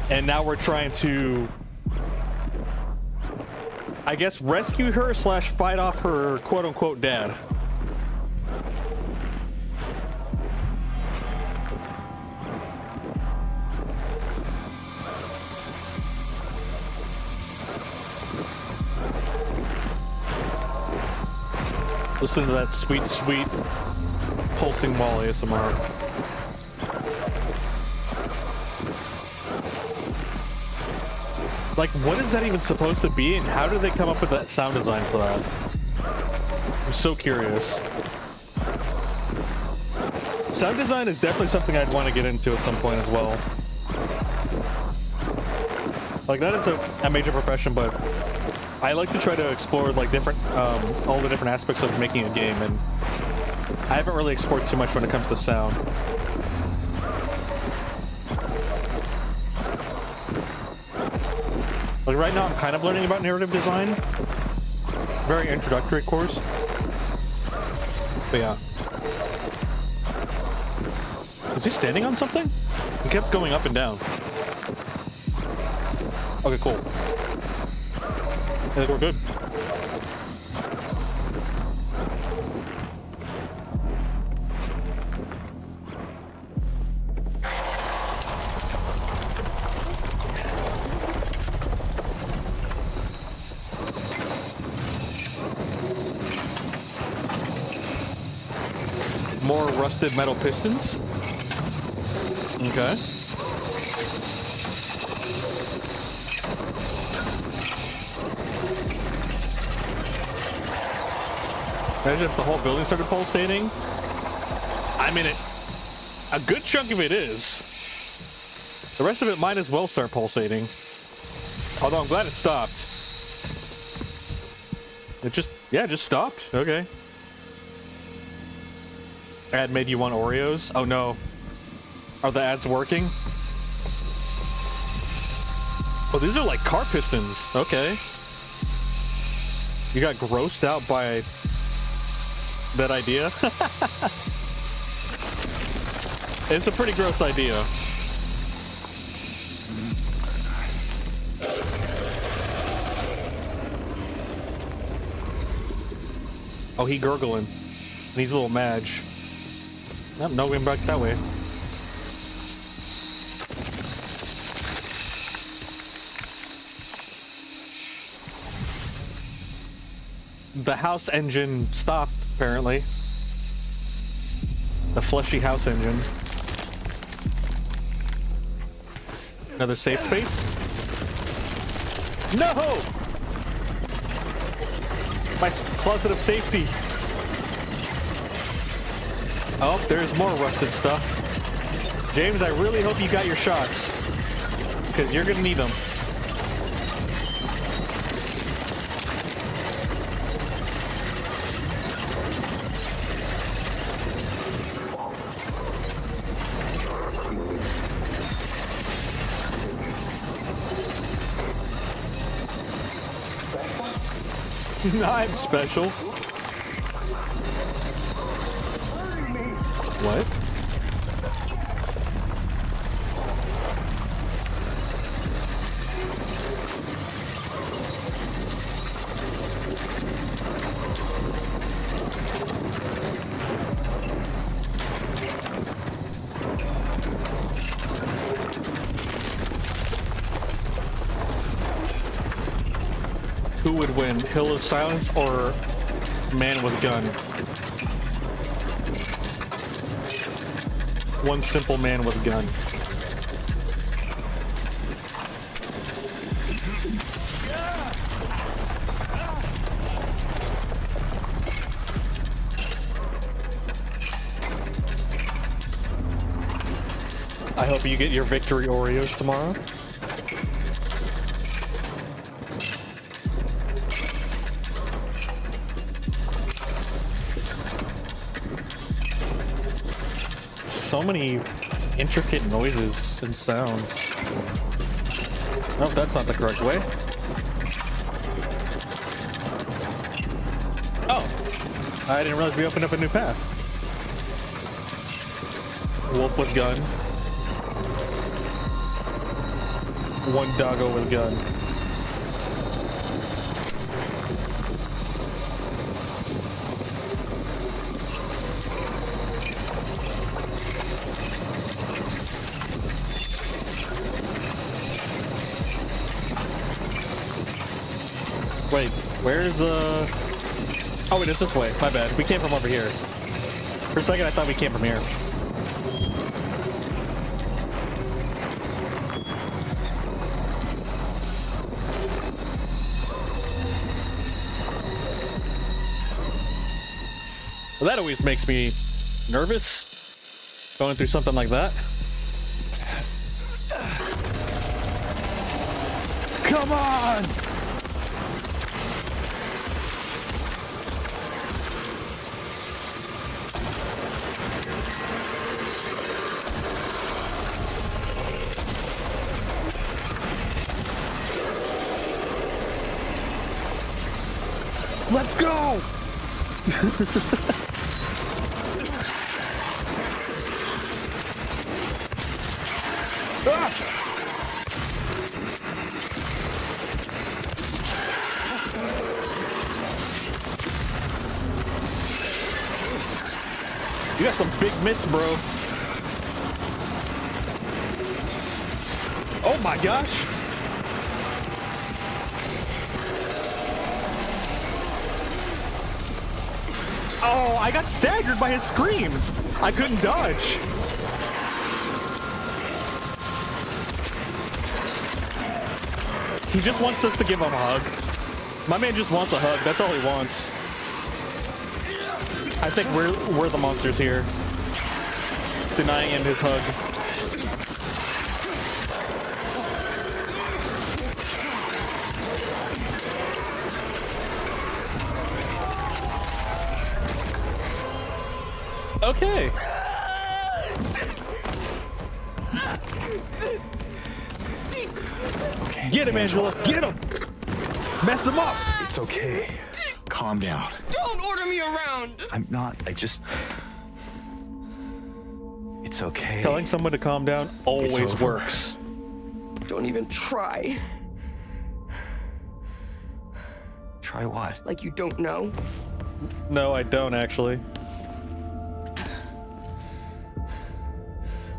And now we're trying to, I guess, rescue her / fight off her quote-unquote dad. Listen to that sweet, sweet pulsing wall ASMR. Like, what is that even supposed to be, and how did they come up with that sound design for that? I'm so curious. Sound design is definitely something I'd want to get into at some point as well. Like, that is a major profession, but I like to try to explore like different, all the different aspects of making a game, and I haven't really explored too much when it comes to sound. Like right now I'm kind of learning about narrative design. Very introductory course. But yeah. Is he standing on something? He kept going up and down. Okay, cool. I think we're good. More rusted metal pistons. Okay. Imagine if the whole building started pulsating. I mean, a good chunk of it is. The rest of it might as well start pulsating. Although I'm glad it stopped. It just stopped. Okay. Ad made you want Oreos? Oh no. Are the ads working? Oh, these are like car pistons. Okay. You got grossed out by that idea? It's a pretty gross idea. Oh, he gurgling. And he's a little Madge. Nope, no going back that way. The house engine stopped, apparently. The fleshy house engine. Another safe space? No! My closet of safety. Oh, there's more rusted stuff. James, I really hope you got your shots. Because you're gonna need them. I'm special. What? Who would win, Hill of Silence or Man with Gun? One simple man with gun. I hope you get your victory Oreos tomorrow. So many intricate noises and sounds. Nope, that's not the correct way. Oh, I didn't realize we opened up a new path. Wolf with gun. One doggo with gun. Wait, where's oh wait, it's this way. My bad. We came from over here. For a second I thought we came from here. Well, that always makes me nervous, going through something like that. Come on! Let's go! Ah! You got some big mitts, bro. Oh my gosh. Oh, I got staggered by his scream. I couldn't dodge. He just wants us to give him a hug. My man just wants a hug. That's all he wants. I think we're the monsters here. Denying him his hug. Okay. Okay. Get him, Angela. Get him. Mess him up. It's okay. Calm down. Don't order me around! I'm not. It's okay. Telling someone to calm down always over. works. Don't even try. Try what? Like you don't know. No, I don't actually.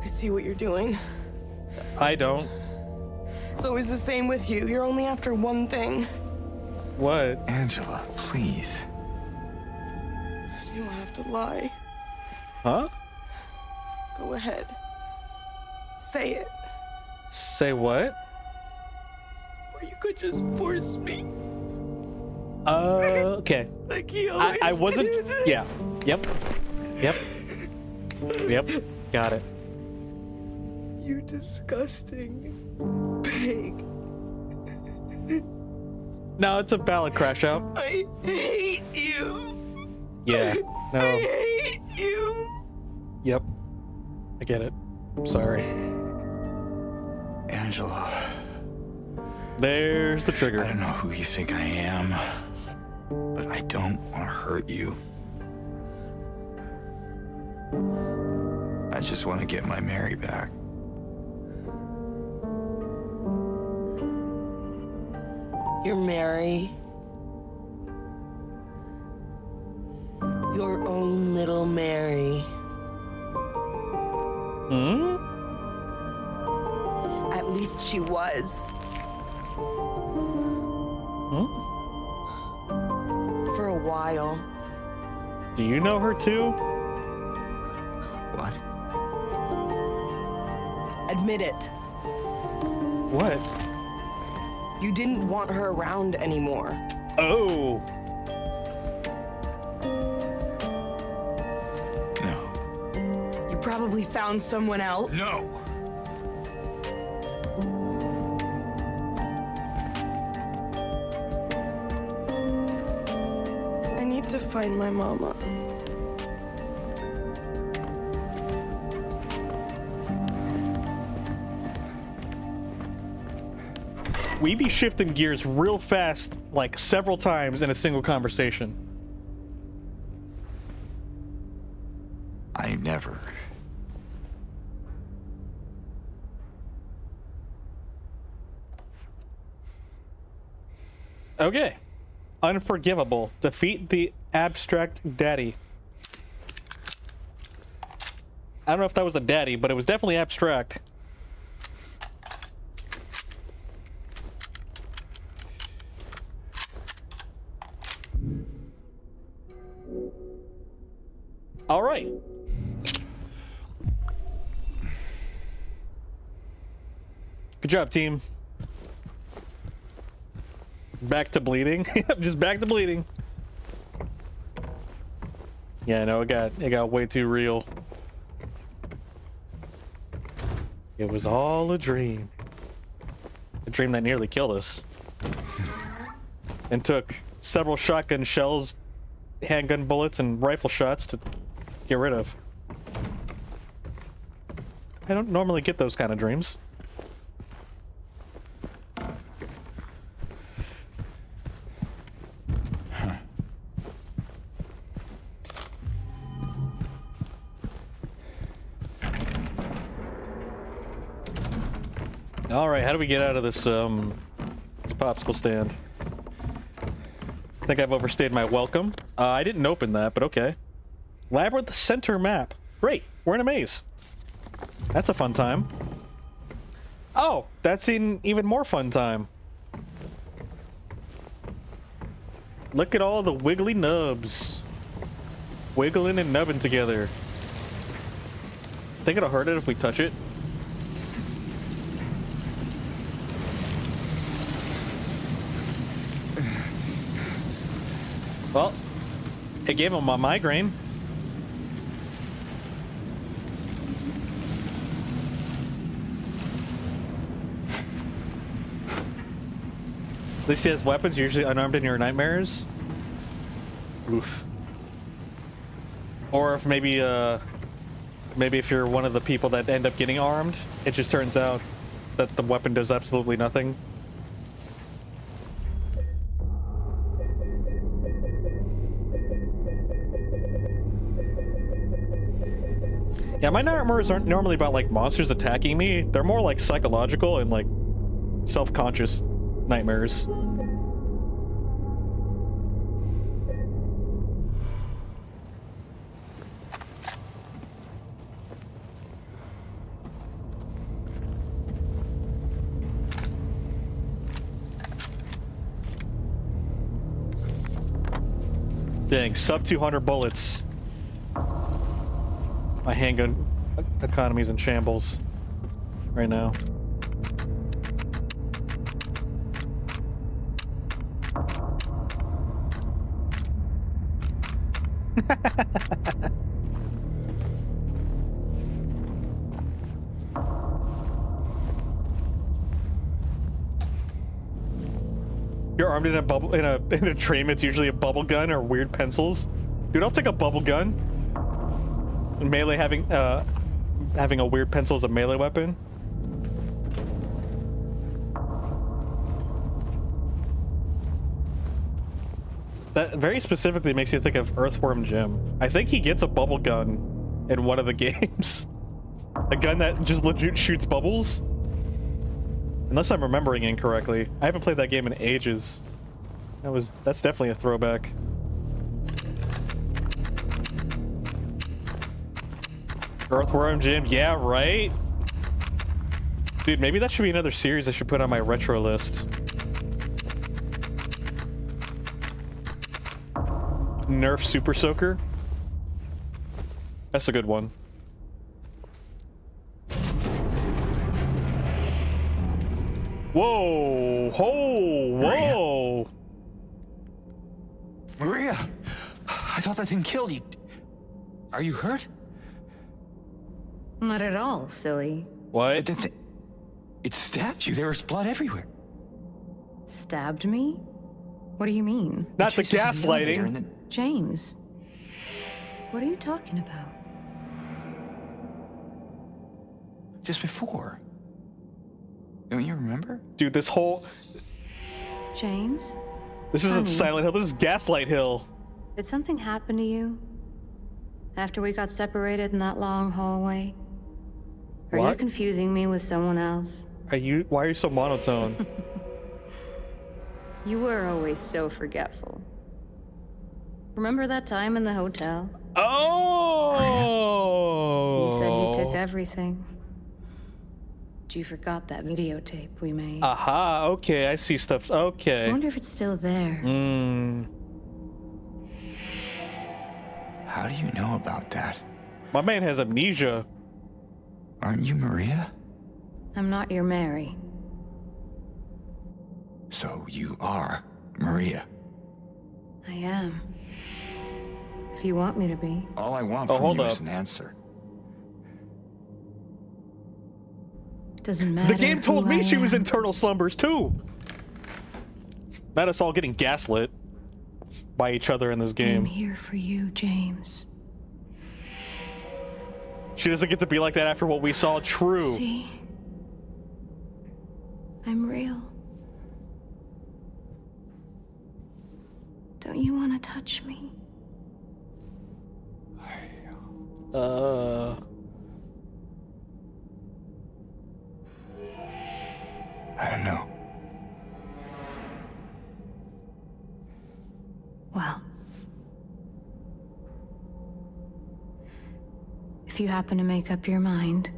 I see what you're doing. I don't. It's always the same with you. You're only after one thing. What? Angela, please. You don't have to lie. Huh? Go ahead. Say it. Say what? Or you could just force me. Okay. Like he always I wasn't. did. Yeah. Yep. Yep. Yep. Got it. You disgusting pig. No, it's a valid crash out. I hate you. Yeah. I No. hate you. Yep. I get it. I'm sorry. Angela, There's the I trigger. don't know who you think I am, but I don't want to hurt you. I just want to get my Mary back. You're Mary. Your own little Mary. Hmm? At least she was. Hmm? For a while. Do you know her too? What? Admit it. What? You didn't want her around anymore. Oh. No. You probably found someone else. No! I need to find my mama. We be shifting gears real fast, like several times in a single conversation. I never. Okay. Unforgivable. Defeat the abstract daddy. I don't know if that was a daddy, but it was definitely abstract. All right. Good job, team. Back to bleeding. Just back to bleeding. Yeah, no, it got way too real. It was all a dream. A dream that nearly killed us. And took several shotgun shells, handgun bullets, and rifle shots to get rid of. I don't normally get those kind of dreams. All right, how do we get out of this popsicle stand? I think I've overstayed my welcome. I didn't open that, but okay. Labyrinth center map. Great, we're in a maze. That's a fun time. Oh, that's an even more fun time. Look at all the wiggly nubs. Wiggling and nubbing together. Think it'll hurt it if we touch it? Well, it gave him a migraine. At least he has weapons, usually unarmed in your nightmares. Oof. Or if maybe if you're one of the people that end up getting armed, it just turns out that the weapon does absolutely nothing. Yeah, my nightmares aren't normally about like monsters attacking me. They're more like psychological and like self-conscious nightmares. Dang, sub 200 bullets. My handgun economy's in shambles right now. You're armed in a bubble in a train. It's usually a bubble gun or weird pencils. Dude, I'll take a bubble gun. And melee having a weird pencil as a melee weapon. That very specifically makes you think of Earthworm Jim. I think he gets a bubble gun in one of the games. A gun that just legit shoots bubbles. Unless I'm remembering incorrectly. I haven't played that game in ages. That's definitely a throwback. Earthworm Jim, yeah, right? Dude, maybe that should be another series I should put on my retro list. Nerf Super Soaker. That's a good one. Whoa! Whoa! Maria! I thought that thing killed you. Are you hurt? Not at all, silly. What? It stabbed you. There was blood everywhere. Stabbed me? What do you mean? Not the Chased us in the elevator gaslighting. and then- James, what are you talking about? Just before. Don't you remember? Dude, this James? isn't Honey. Silent Hill, this is Gaslight Hill. Did something happen to you? After we got separated in that long hallway? Are you What? confusing me with someone else? Why are you so monotone? You were always so forgetful. Remember that time in the hotel? Oh! You said you took everything. But you forgot that videotape we made. Aha, okay, I see stuff. I Okay. wonder if it's still there. How do you know about that? My man has amnesia. Aren't you Maria? I'm not your Mary. So you are Maria. I am. If you want me to be. All I want Oh, from hold you up. is an answer. Doesn't matter. The game told who me I she was am. in Turtle Slumbers too. Not us all getting gaslit by each other in this I'm game. here for you, James. She doesn't get to be like that after what we saw. True. See? I'm real. Don't you want to touch me? I don't know. Well. If you happen to make up your mind.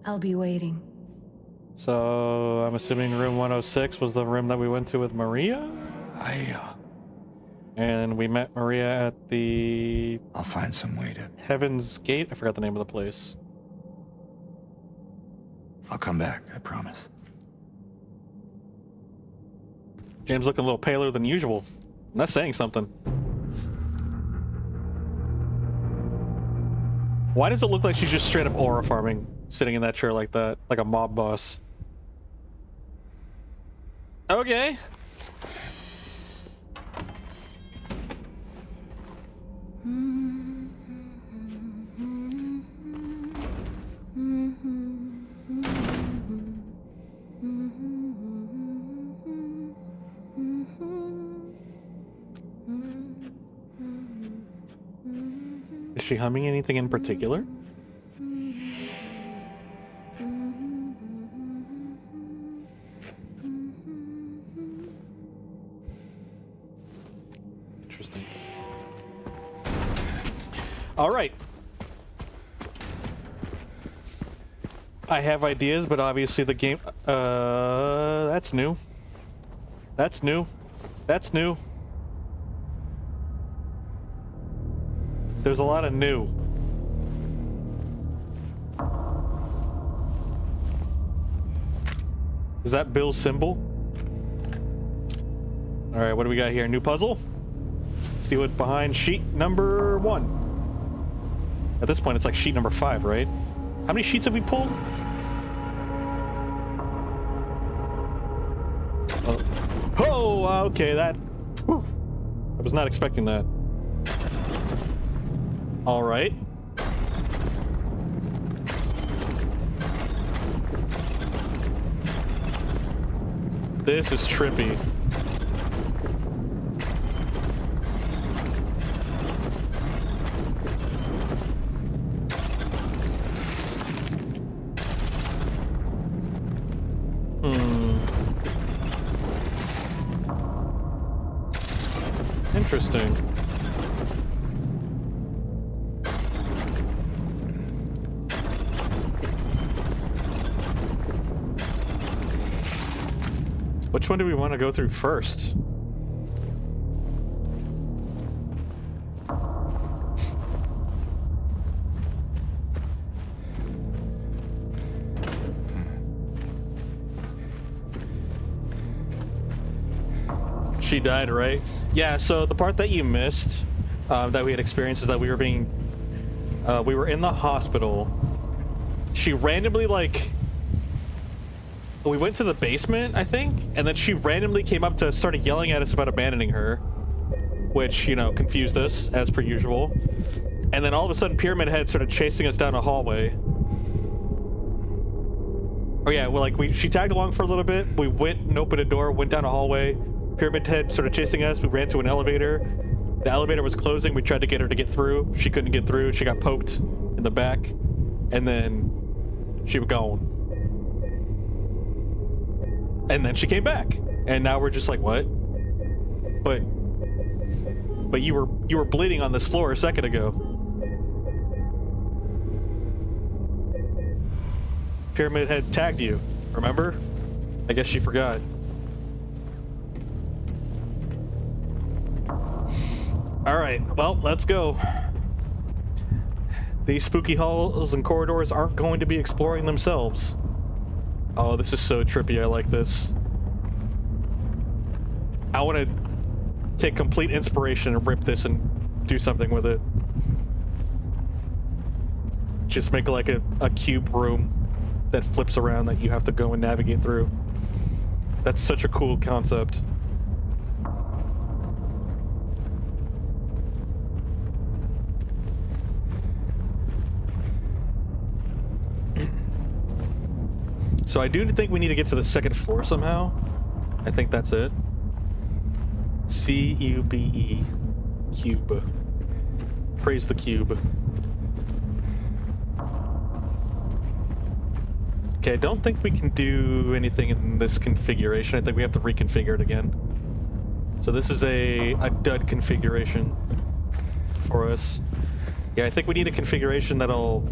I'll be waiting. So I'm assuming room 106 was the room that we went to with Maria? And we met Maria at the I'll find some way to... Heaven's Gate? I forgot the name of the place. I'll come back, I promise. James looking a little paler than usual. And that's saying something. Why does it look like she's just straight up aura farming, sitting in that chair like that, like a mob boss? Okay. Is she humming anything in particular? Interesting. All right. I have ideas, but obviously the game... that's new. That's new. That's new. There's a lot of new. Is that Bill's symbol? All right, what do we got here? New puzzle? Let's see what's behind sheet number 1. At this point, it's like sheet number 5, right? How many sheets have we pulled? Oh, okay, that... Whew, I was not expecting that. All right. This is trippy. Interesting. Which one do we want to go through first? She died, right? Yeah, so the part that you missed, that we had experienced, is that we were in the hospital. She randomly, like... We went to the basement, I think, and then she randomly came up to started yelling at us about abandoning her, which, you know, confused us, as per usual. And then all of a sudden, Pyramid Head started chasing us down a hallway. Oh yeah, well, like, she tagged along for a little bit. We went and opened a door, went down a hallway. Pyramid Head started chasing us. We ran to an elevator. The elevator was closing. We tried to get her to get through. She couldn't get through. She got poked in the back. And then she was gone. And then she came back. And now we're just like, what? But you were bleeding on this floor a second ago. Pyramid Head tagged you, remember? I guess she forgot. Alright, well, let's go. These spooky halls and corridors aren't going to be exploring themselves. Oh, this is so trippy. I like this. I want to take complete inspiration and rip this and do something with it. Just make like a cube room that flips around that you have to go and navigate through. That's such a cool concept. So I do think we need to get to the second floor somehow. I think that's it. C-U-B-E. Cube. Praise the cube. Okay, I don't think we can do anything in this configuration. I think we have to reconfigure it again. So this is a dud configuration for us. Yeah, I think we need a configuration that'll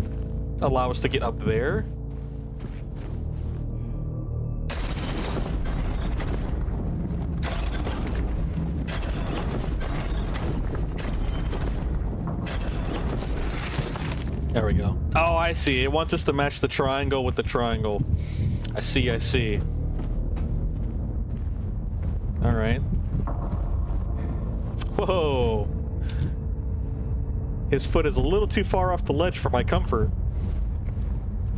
allow us to get up there. There we go. Oh, I see. It wants us to match the triangle with the triangle. I see, I see. Alright. Whoa. His foot is a little too far off the ledge for my comfort.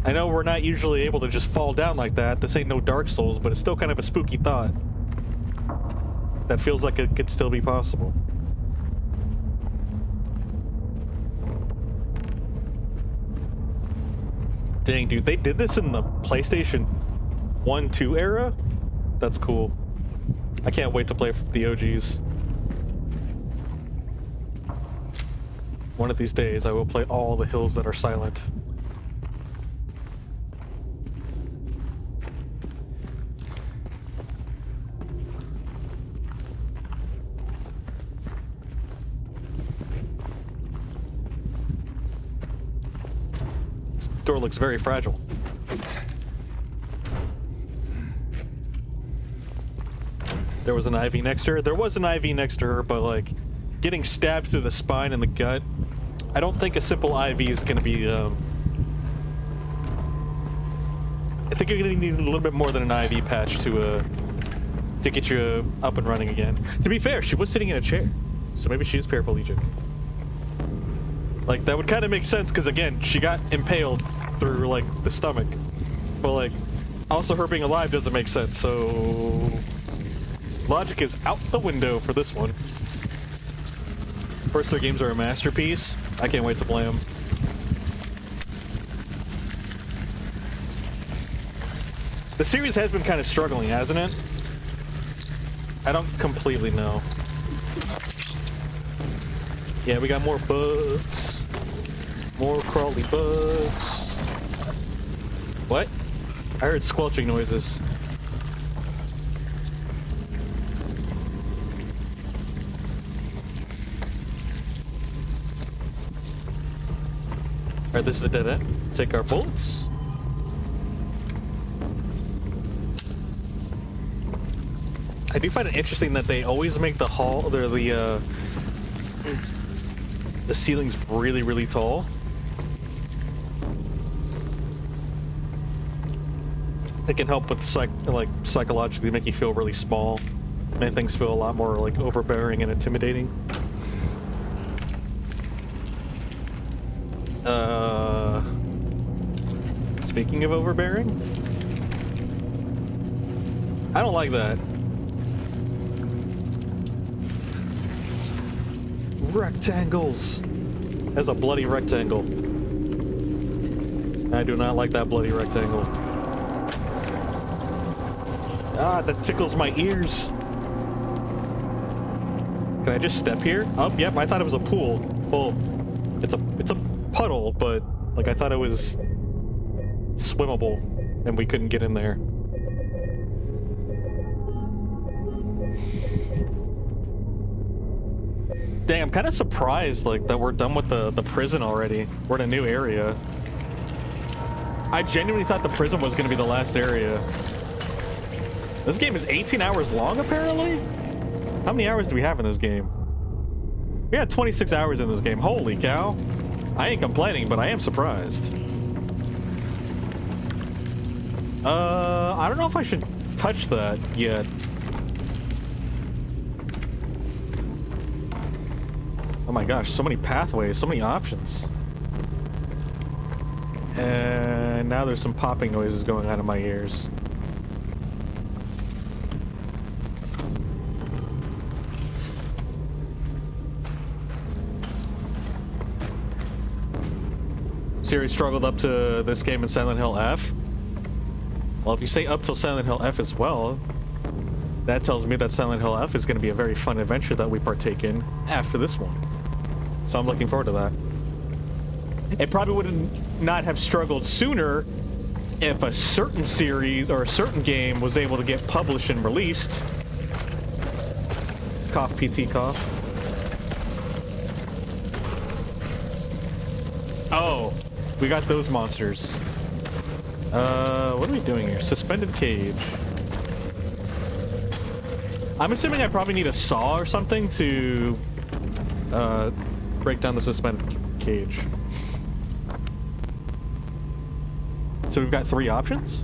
I know we're not usually able to just fall down like that. This ain't no Dark Souls, but it's still kind of a spooky thought. That feels like it could still be possible. Dang, dude, they did this in the PlayStation 1, 2 era? That's cool. I can't wait to play the OGs. One of these days, I will play all the hills that are silent. This door looks very fragile. There was an IV next to her. There was an IV next to her, but like getting stabbed through the spine and the gut, I don't think a simple IV is going to be. I think you're going to need a little bit more than an IV patch to get you up and running again. To be fair, she was sitting in a chair, so maybe she is paraplegic. Like that would kind of make sense because again, she got impaled through like the stomach, but like also her being alive doesn't make sense. So logic is out the window for this one. First three games are a masterpiece. I can't wait to play them. The series has been kind of struggling, hasn't it? I don't completely know. Yeah, we got more bugs. More crawly bugs. What? I heard squelching noises. Alright, this is a dead end. Take our bullets. I do find it interesting that they always make the ceilings really, really tall. It can help with psychologically make you feel really small. Make things feel a lot more like overbearing and intimidating. Speaking of overbearing, I don't like that. Rectangles. That's a bloody rectangle. I do not like that bloody rectangle. Ah, that tickles my ears. Can I just step here? Oh, yep, I thought it was a pool. Well, it's a puddle, but like I thought it was swimmable and we couldn't get in there. Dang, I'm kind of surprised like that we're done with the prison already. We're in a new area. I genuinely thought the prison was going to be the last area. This game is 18 hours long, apparently? How many hours do we have in this game? We had 26 hours in this game. Holy cow. I ain't complaining, but I am surprised. I don't know if I should touch that yet. Oh my gosh, so many pathways, so many options. And now there's some popping noises going on in my ears. Series struggled up to this game in Silent Hill F. Well, if you say up till Silent Hill F as well, that tells me that Silent Hill F is going to be a very fun adventure that we partake in after this one. So I'm looking forward to that. It probably would not have struggled sooner if a certain series or a certain game was able to get published and released. Cough, PT, cough. Oh, we got those monsters. What are we doing here? Suspended cage. I'm assuming I probably need a saw or something to break down the suspended cage. So we've got 3 options?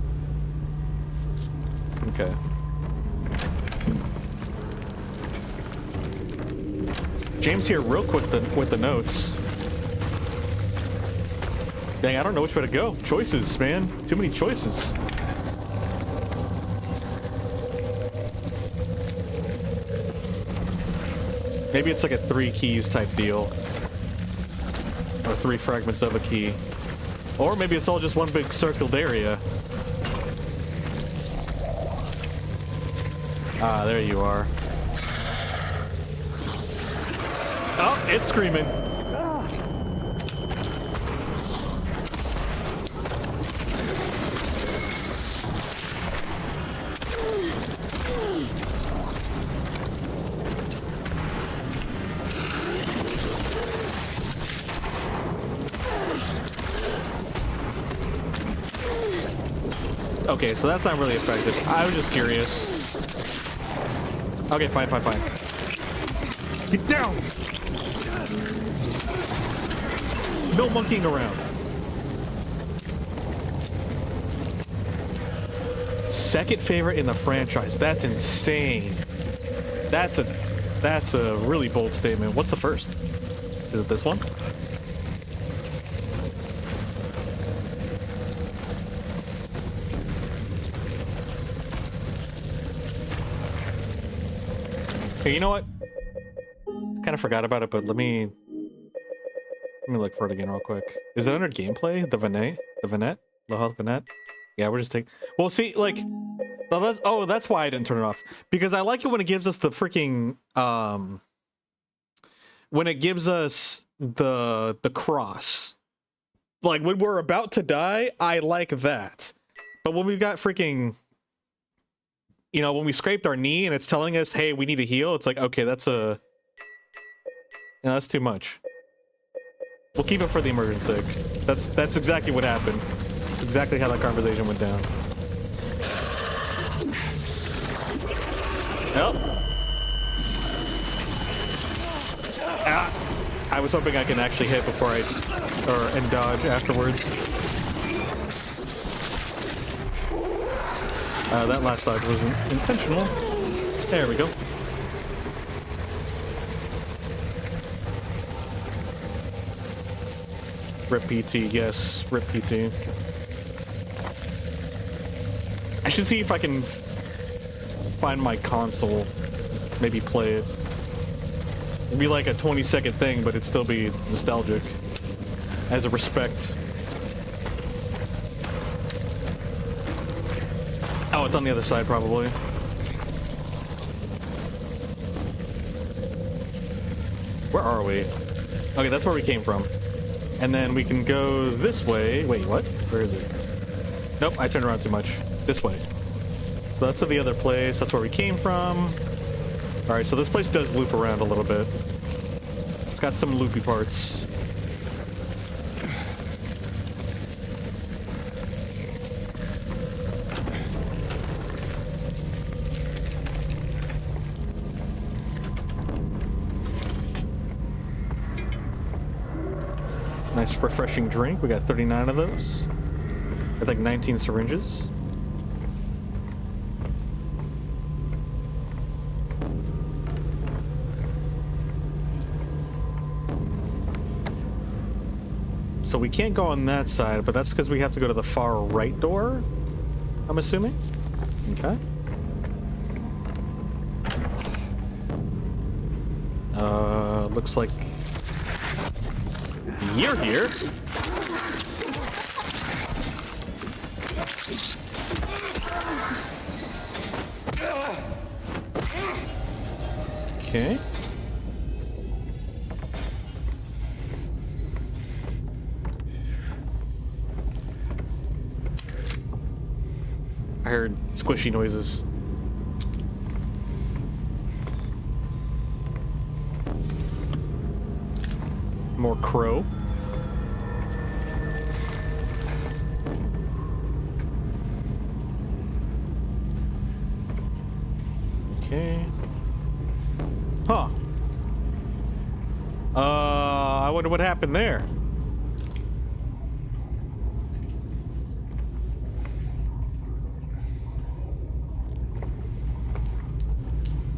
Okay. James here real quick with the notes. Dang, I don't know which way to go. Choices, man. Too many choices. Maybe it's like a 3 keys type deal. Or 3 fragments of a key. Or maybe it's all just one big circled area. Ah, there you are. Oh, it's screaming. Okay, so that's not really effective. I was just curious. Okay, fine. Get down! No monkeying around. Second favorite in the franchise. That's insane. That's a really bold statement. What's the first? Is it this one? Hey, you know what? I kind of forgot about it, but let me look for it again real quick. Is it under gameplay? The Vignette? The Health Vignette? Yeah, we're just taking... Well, see, like... that's why I didn't turn it off. Because I like it when it gives us the freaking... when it gives us the cross. Like, when we're about to die, I like that. But when we've got freaking... You know, when we scraped our knee and it's telling us, hey, we need to heal, it's like, okay, that's too much. We'll keep it for the immersion sake. That's exactly what happened. That's exactly how that conversation went down. Yep. Ah, I was hoping I can actually hit before and dodge afterwards. That last dodge wasn't intentional. There we go. Rip PT, yes, Rip PT. I should see if I can find my console, maybe play it. It'd be like a 20-second thing, but it'd still be nostalgic. As a respect. Oh, it's on the other side, probably. Where are we? Okay, that's where we came from. And then we can go this way. Wait, what? Where is it? Nope, I turned around too much. This way. So that's to the other place. That's where we came from. Alright, so this place does loop around a little bit. It's got some loopy parts. Nice refreshing drink. We got 39 of those. I think 19 syringes. So we can't go on that side, but that's because we have to go to the far right door, I'm assuming. Okay. Looks like you're here. Okay. I heard squishy noises. More crow. Okay. Huh. I wonder what happened there.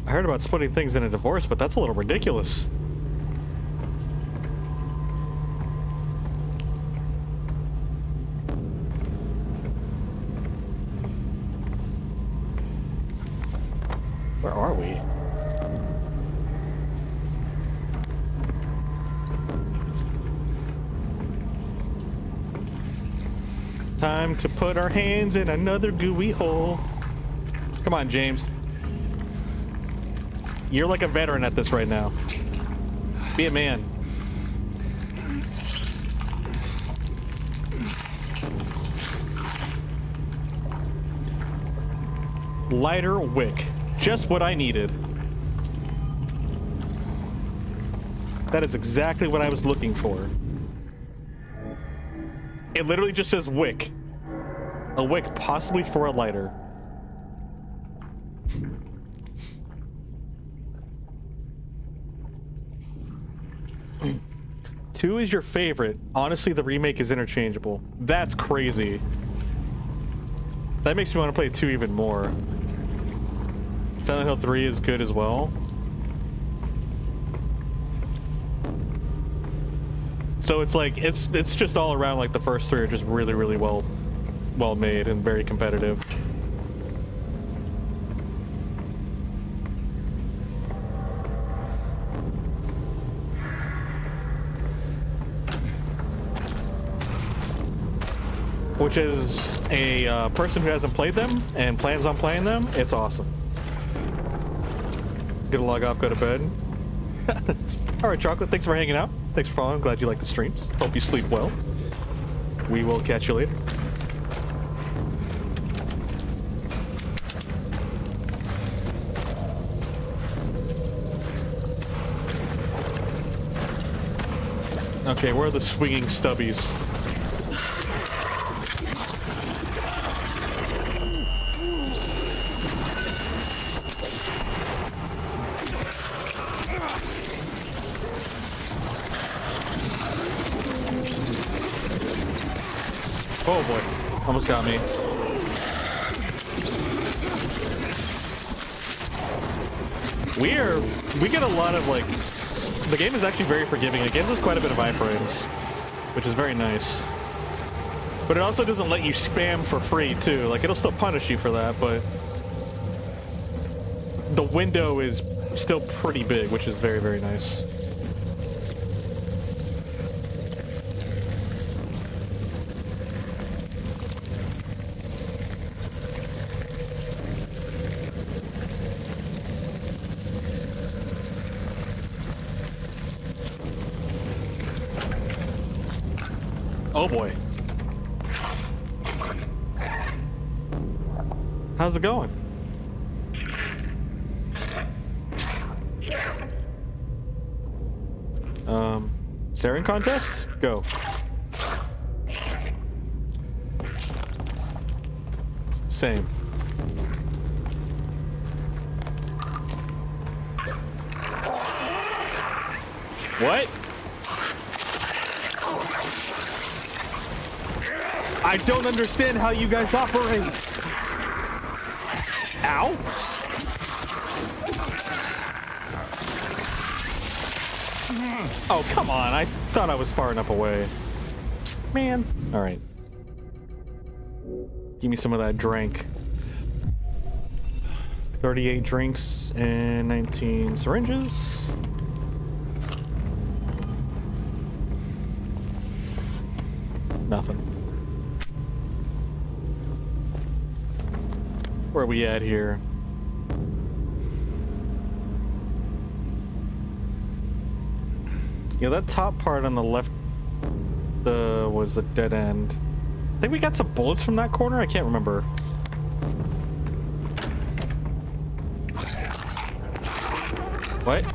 I heard about splitting things in a divorce, but that's a little ridiculous. Where are we? Time to put our hands in another gooey hole. Come on, James. You're like a veteran at this right now. Be a man. Lighter wick. Just what I needed. That is exactly what I was looking for. It literally just says wick. A wick possibly for a lighter. Two is your favorite. Honestly, the remake is interchangeable. That's crazy. That makes me want to play 2 even more. Silent Hill 3 is good as well. So it's like it's just all around like the first 3 are just really well made and very competitive. Which is a person who hasn't played them and plans on playing them, it's awesome. Gonna log off, go to bed. Alright, Chocolate, thanks for hanging out. Thanks for following. Glad you like the streams. Hope you sleep well. We will catch you later. Okay, where are the swinging stubbies? Oh boy, almost got me. We get a lot of like, the game is actually very forgiving. It gives us quite a bit of iframes, which is very nice. But it also doesn't let you spam for free too. Like it'll still punish you for that, but the window is still pretty big, which is very nice. Oh boy. How's it going? Staring contest? Go. Same. What? I don't understand how you guys operate. Ow. Oh, come on. I thought I was far enough away. Man. All right. Give me some of that drink. 38 drinks and 19 syringes. Nothing. Where are we at here? Yeah, that top part on the left was a dead end. I think we got some bullets from that corner. I can't remember. What?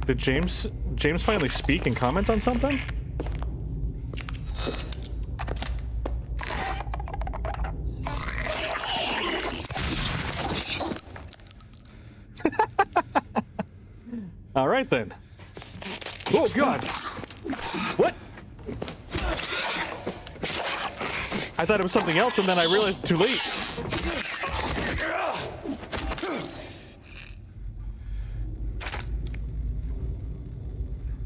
Did James finally speak and comment on something? All right then. Oh God! What? I thought it was something else, and then I realized too late.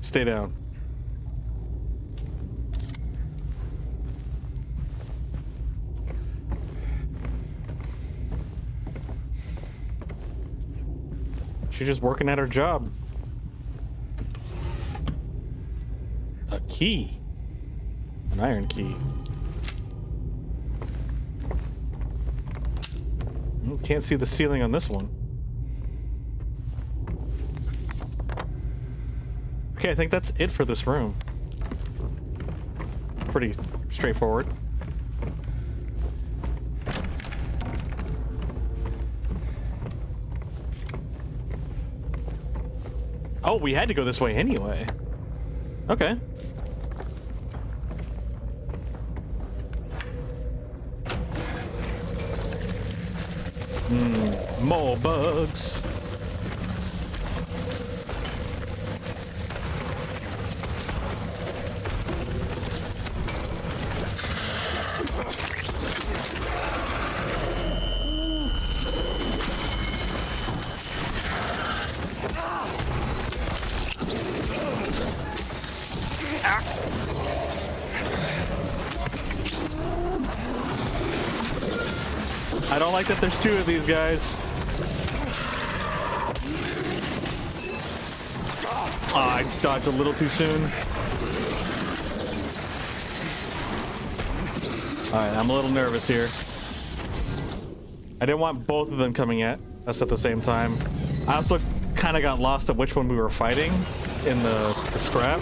Stay down. She's just working at her job. A key. An iron key. Oh, can't see the ceiling on this one. Okay, I think that's it for this room. Pretty straightforward. Oh, we had to go this way anyway. Okay. More bugs. I don't like that there's two of these guys. Oh, I dodged a little too soon. Alright, I'm a little nervous here. I didn't want both of them coming at us at the same time. I also kind of got lost at which one we were fighting in the scrap.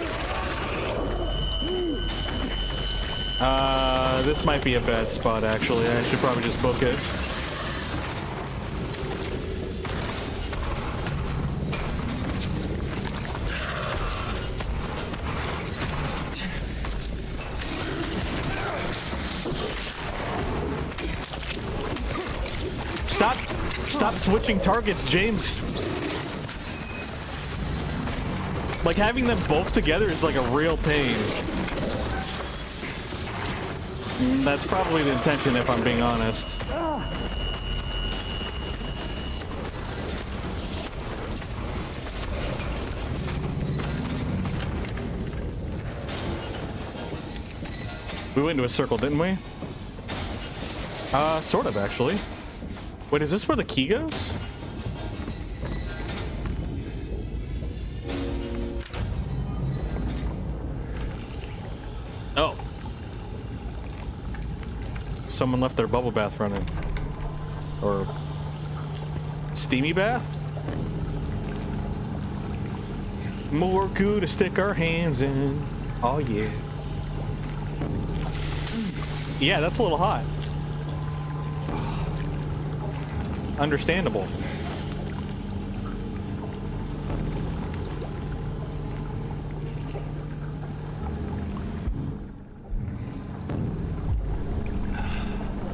This might be a bad spot, actually. I should probably just book it. Stop switching targets, James. Like, having them both together is like a real pain. That's probably the intention, if I'm being honest. We went into a circle, didn't we? Sort of, actually. Wait, is this where the key goes? Oh. Someone left their bubble bath running. Or steamy bath? More goo to stick our hands in. Oh yeah. Yeah, that's a little hot. Understandable.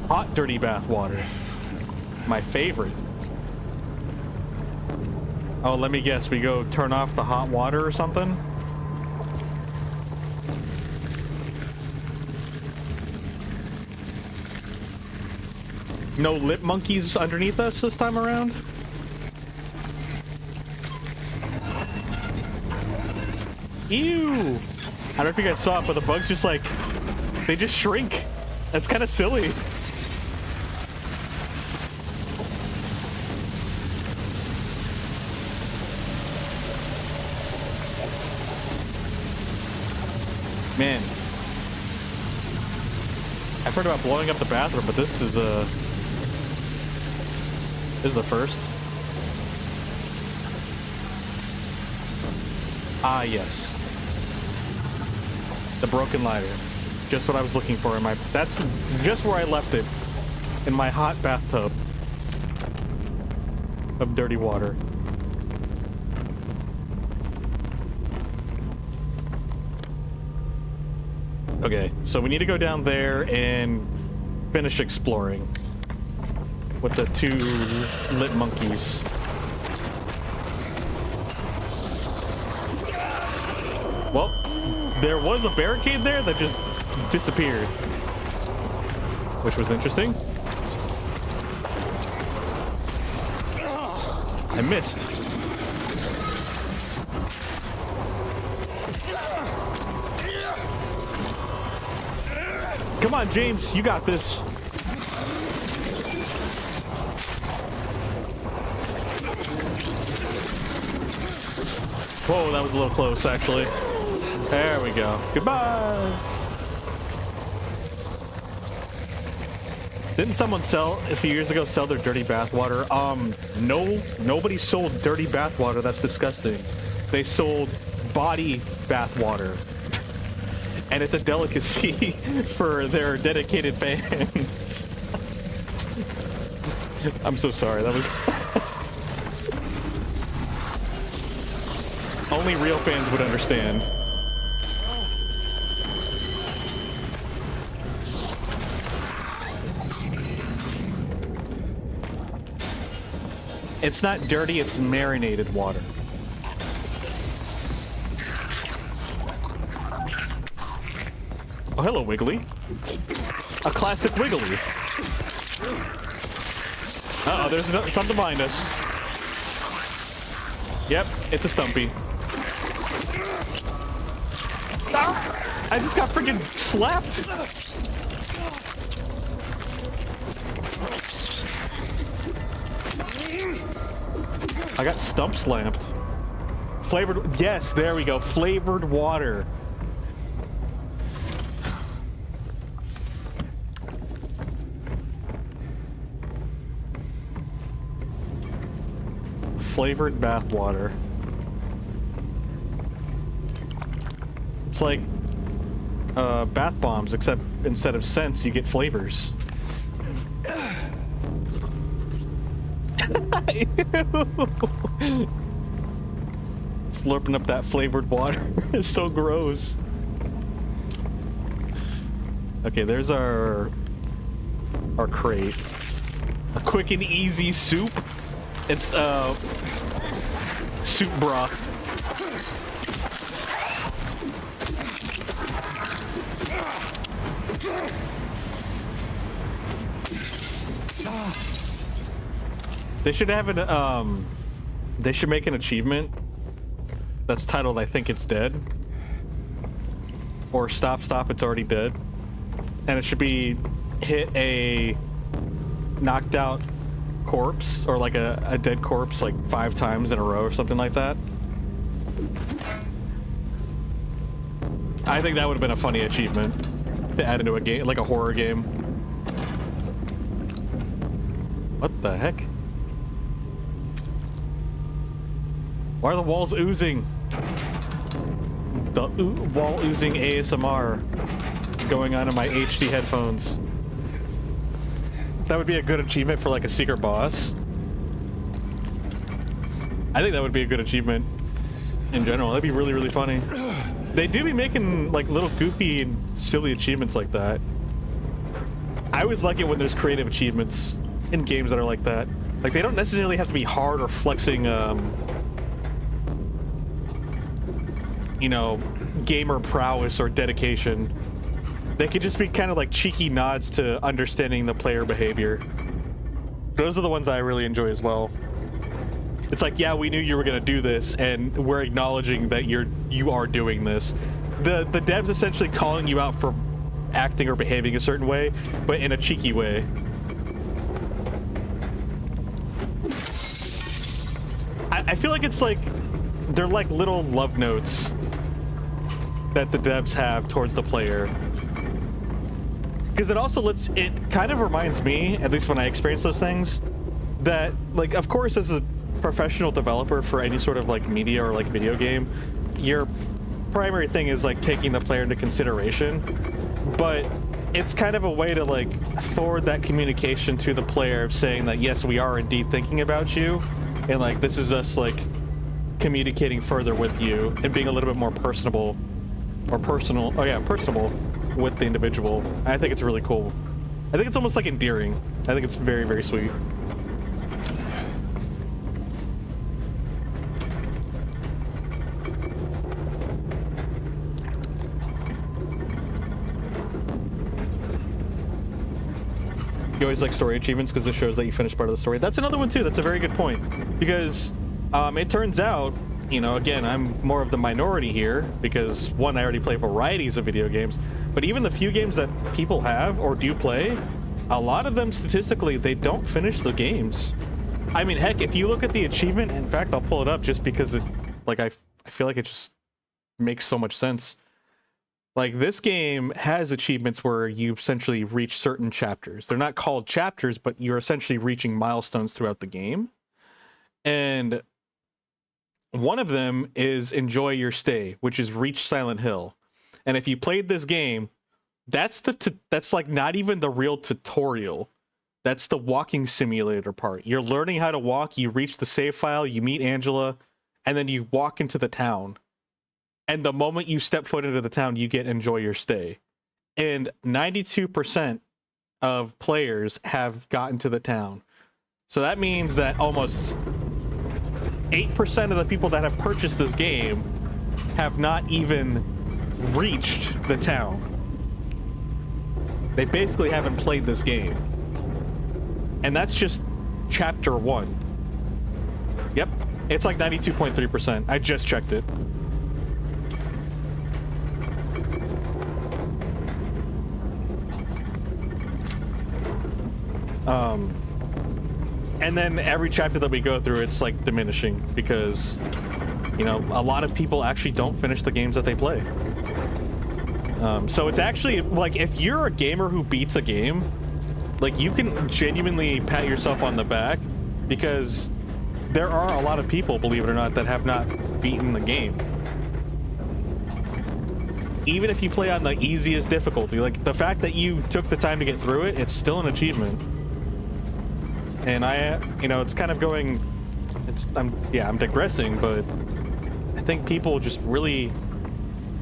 Hot, dirty bath water. My favorite. Oh, let me guess. We go turn off the hot water or something? No lip monkeys underneath us this time around? Ew! I don't know if you guys saw it, but the bugs just like, they just shrink. That's kind of silly. Man. I've heard about blowing up the bathroom, but this is a first. Ah, yes. The broken lighter. Just what I was looking for in my... That's just where I left it. In my hot bathtub. Of dirty water. Okay, so we need to go down there and finish exploring. With the two lit monkeys. Well, there was a barricade there that just disappeared. which was interesting. I missed. Come on, James, you got this. Whoa, that was a little close, actually. There we go. Goodbye. Didn't someone a few years ago sell their dirty bathwater? No, nobody sold dirty bathwater. That's disgusting. They sold body bathwater. And it's a delicacy for their dedicated fans. I'm so sorry. That was... Only real fans would understand. It's not dirty, it's marinated water. Oh, hello, Wiggly. A classic Wiggly. Uh-oh, there's something behind us. Yep, it's a Stumpy. Ah, I just got freaking slapped. I got stump slapped. Flavored, yes, there we go. Flavored water. Flavored bath water. It's like bath bombs, except instead of scents, you get flavors. Slurping up that flavored water is so gross. Okay, there's our crate. A quick and easy soup. It's soup broth. They should have an they should make an achievement that's titled I Think It's Dead, or Stop It's Already Dead, and it should be hit a knocked out corpse, or like a dead corpse, like 5 times in a row or something like that. I think that would have been a funny achievement to add into a game, like a horror game. What the heck? Why are the walls oozing? The wall oozing ASMR going on in my HD headphones. That would be a good achievement for like a secret boss. I think that would be a good achievement in general. That'd be really, really funny. They do be making like little goofy and silly achievements like that. I always like it when there's creative achievements in games that are like that. Like, they don't necessarily have to be hard or flexing, you know, gamer prowess or dedication. They could just be kind of like cheeky nods to understanding the player behavior. Those are the ones I really enjoy as well. It's like, yeah, we knew you were gonna do this, and we're acknowledging that you are doing this. The devs essentially calling you out for acting or behaving a certain way, but in a cheeky way. I feel like it's like they're like little love notes that the devs have towards the player. Because it kind of reminds me, at least when I experience those things, that, like, of course, as a professional developer for any sort of like media or like video game, your primary thing is like taking the player into consideration, but it's kind of a way to like forward that communication to the player of saying that, yes, we are indeed thinking about you, and like this is us like communicating further with you and being a little bit more personable personable with the individual. I think it's really cool. I think it's almost like endearing. I think it's very, very sweet. always like story achievements because it shows that you finished part of the story. That's another one too. That's a very good point, because it turns out, you know, again, I'm more of the minority here because one, I already play varieties of video games, but even the few games that people have or do play, a lot of them statistically, they don't finish the games. I mean, heck, if you look at the achievement, in fact, I'll pull it up just because it, like, I feel like it just makes so much sense. Like, this game has achievements where you essentially reach certain chapters. They're not called chapters, but you're essentially reaching milestones throughout the game. And one of them is Enjoy Your Stay, which is reach Silent Hill. And if you played this game, that's like not even the real tutorial. That's the walking simulator part. You're learning how to walk, you reach the save file, you meet Angela, and then you walk into the town. And the moment you step foot into the town, you get Enjoy Your Stay. And 92% of players have gotten to the town. So that means that almost 8% of the people that have purchased this game have not even reached the town. They basically haven't played this game. And that's just chapter 1. Yep, it's like 92.3%. I just checked it. And then every chapter that we go through, it's like diminishing because, you know, a lot of people actually don't finish the games that they play. So it's actually like, if you're a gamer who beats a game, like, you can genuinely pat yourself on the back, because there are a lot of people, believe it or not, that have not beaten the game. Even if you play on the easiest difficulty, like the fact that you took the time to get through it, it's still an achievement. And you know, it's kind of going, I'm digressing, but I think people just really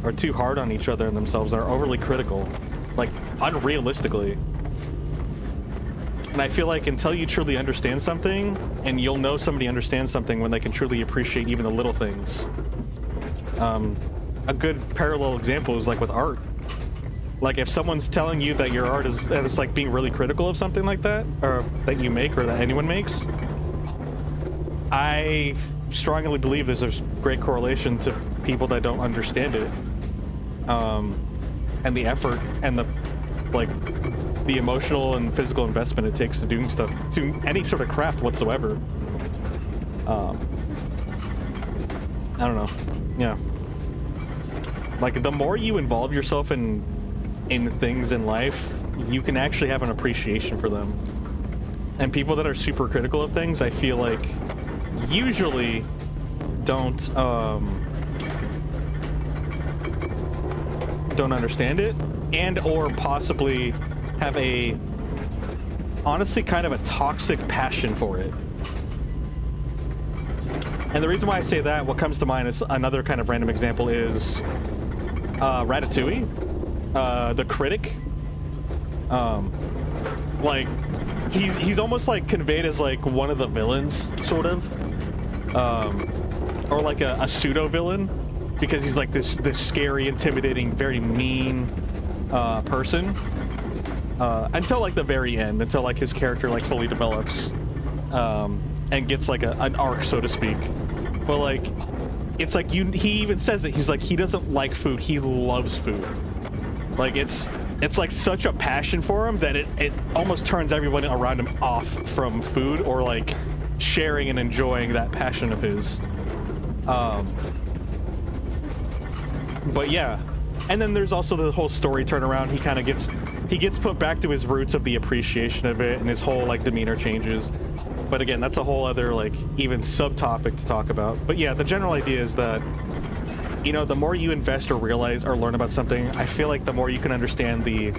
are too hard on each other and themselves, are overly critical, like unrealistically. And I feel like until you truly understand something, and you'll know somebody understands something when they can truly appreciate even the little things. A good parallel example is like with art. Like, if someone's telling you that your art is like being really critical of something like that, or that you make, or that anyone makes, I strongly believe there's a great correlation to people that don't understand it, and the effort and the emotional and physical investment it takes to doing stuff, to any sort of craft whatsoever. I don't know. Yeah. Like, the more you involve yourself in things in life, you can actually have an appreciation for them. And people that are super critical of things, I feel like, usually don't understand it, and or possibly have a, honestly, kind of a toxic passion for it. And the reason why I say that, what comes to mind is another kind of random example is Ratatouille, the critic. Like, he's almost like conveyed as like one of the villains, sort of, or like a pseudo villain, because he's like this scary, intimidating, very mean person, until like the very end, until like his character like fully develops and gets like an arc, so to speak. But like, it's like, he even says it, he's like, he doesn't like food, he loves food. Like, it's like such a passion for him that it almost turns everyone around him off from food, or like sharing and enjoying that passion of his. But yeah, and then there's also the whole story turnaround. He kind of gets put back to his roots of the appreciation of it, and his whole like demeanor changes. But again, that's a whole other like even subtopic to talk about. But yeah, the general idea is that, you know, the more you invest or realize or learn about something, I feel like the more you can understand the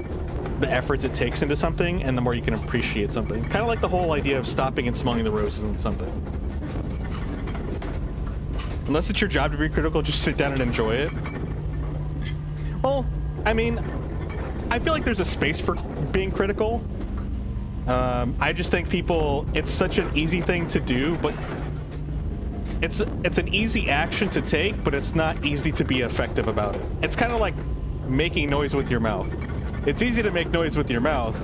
efforts it takes into something, and the more you can appreciate something. Kind of like the whole idea of stopping and smelling the roses in something. Unless it's your job to be critical, just sit down and enjoy it. Well, I mean, I feel like there's a space for being critical. I just think it's such an easy thing to do, but it's an easy action to take, but it's not easy to be effective about it. It's kind of like making noise with your mouth. It's easy to make noise with your mouth,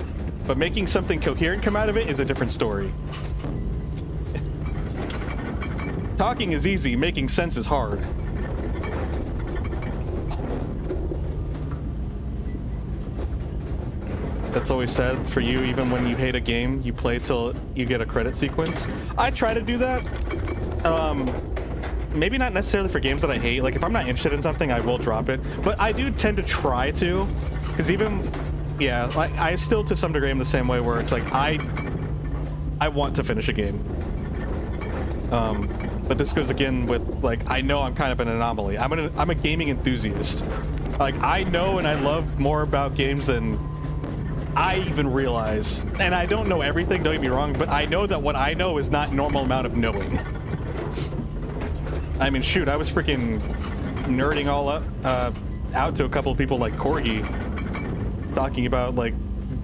But making something coherent come out of it is a different story. Talking is easy, making sense is hard. That's always said for you, even when you hate a game, you play till you get a credit sequence. I try to do that. Maybe not necessarily for games that I hate. Like, if I'm not interested in something, I will drop it. But I do tend to try to, because even, yeah, like, I still to some degree am the same way where it's like, I want to finish a game. But this goes again with, like, I know I'm kind of an anomaly. I'm a gaming enthusiast. Like, I know and I love more about games than I even realize. And I don't know everything, don't get me wrong, but I know that what I know is not normal amount of knowing. I mean, shoot, I was freaking nerding all up, out to a couple of people like Corgi, talking about, like,